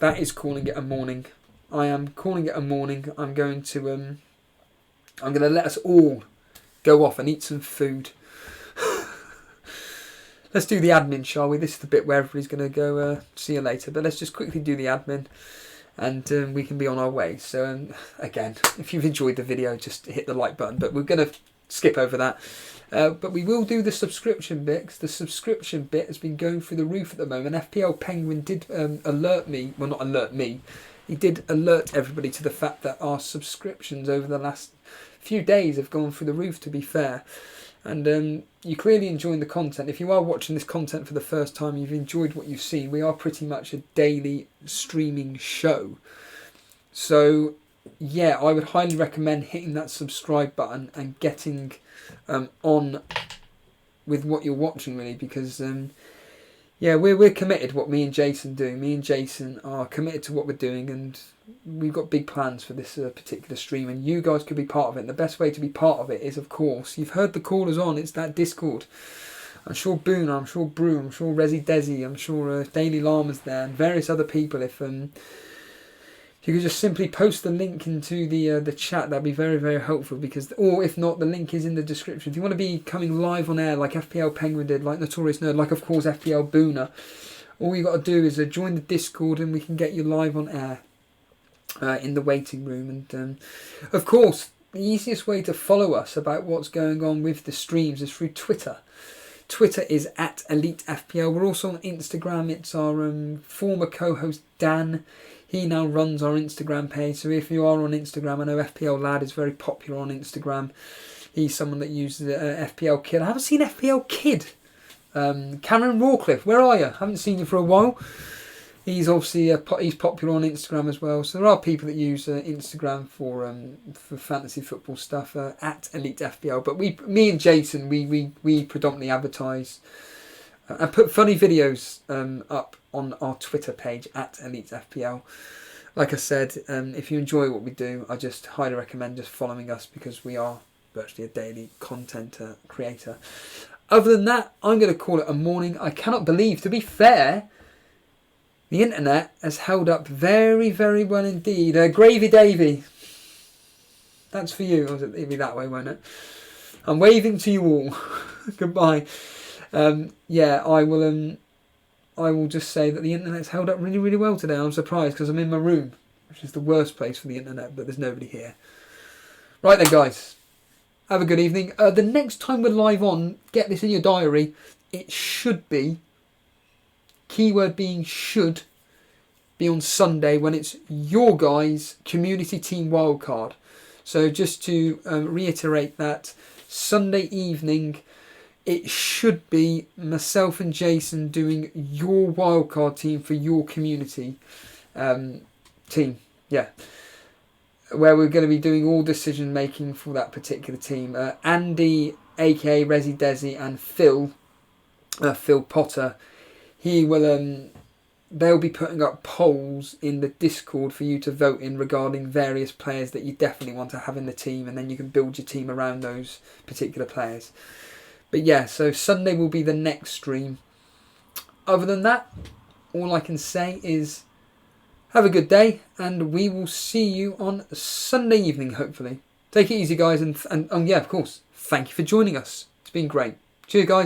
That is calling it a morning. I am calling it a morning. I'm going to let us all go off and eat some food. Let's do the admin, shall we? This is the bit where everybody's going to go see you later. But let's just quickly do the admin. and we can be on our way. So again, if you've enjoyed the video, just hit the like button, but we're going to skip over that. But we will do the subscription bit, 'cause the subscription bit has been going through the roof at the moment. FPL Penguin did alert me, well, not alert me, he did alert everybody to the fact that our subscriptions over the last few days have gone through the roof, to be fair. And you're clearly enjoying the content. If you are watching this content for the first time, you've enjoyed what you've seen. We are pretty much a daily streaming show. So yeah, I would highly recommend hitting that subscribe button and getting on with what you're watching, really, because yeah, we're committed. What me and Jason do, me and Jason are committed to what we're doing, and we've got big plans for this particular stream, and you guys could be part of it. And the best way to be part of it is, of course, you've heard the callers on, it's that Discord. I'm sure Boone, I'm sure Brew, I'm sure Resi Desi, I'm sure Daily Llama's there, and various other people. If you could just simply post the link into the chat, that'd be very, very helpful. Because, or if not, the link is in the description. If you want to be coming live on air like FPL Penguin did, like Notorious Nerd, like of course FPL Booner, all you got to do is join the Discord and we can get you live on air in the waiting room. And of course, the easiest way to follow us about what's going on with the streams is through Twitter. Twitter is at Elite FPL. We're also on Instagram. It's our former co-host Dan. He now runs our Instagram page. So if you are on Instagram, I know FPL Lad is very popular on Instagram. He's someone that uses FPL Kid. I haven't seen FPL Kid. Cameron Rawcliffe, where are you? I haven't seen you for a while. He's obviously he's popular on Instagram as well. So there are people that use Instagram for fantasy football stuff at Elite FPL. But me and Jason, we predominantly advertise and put funny videos up on our Twitter page at Elite FPL. Like I said, if you enjoy what we do, I just highly recommend just following us, because we are virtually a daily content creator. Other than that, I'm going to call it a morning. I cannot believe, to be fair, the internet has held up very, very well indeed. Gravy Davy, that's for you. It'll be that way, won't it? I'm waving to you all. Goodbye. Yeah, I will just say that the internet's held up really, really well today. I'm surprised because I'm in my room, which is the worst place for the internet, but there's nobody here. Right then, guys. Have a good evening. The next time we're live on, get this in your diary, it should be, keyword being should, be on Sunday when it's your guys' community team wildcard. So just to reiterate that, Sunday evening, it should be myself and Jason doing your wildcard team for your community team. Yeah. Where we're going to be doing all decision making for that particular team. Andy, aka Resi Desi, and Phil Potter, he will they'll be putting up polls in the Discord for you to vote in regarding various players that you definitely want to have in the team, and then you can build your team around those particular players. But yeah, so Sunday will be the next stream. Other than that, all I can say is have a good day, and we will see you on Sunday evening, hopefully. Take it easy, guys, and yeah, of course, thank you for joining us. It's been great. Cheers, guys.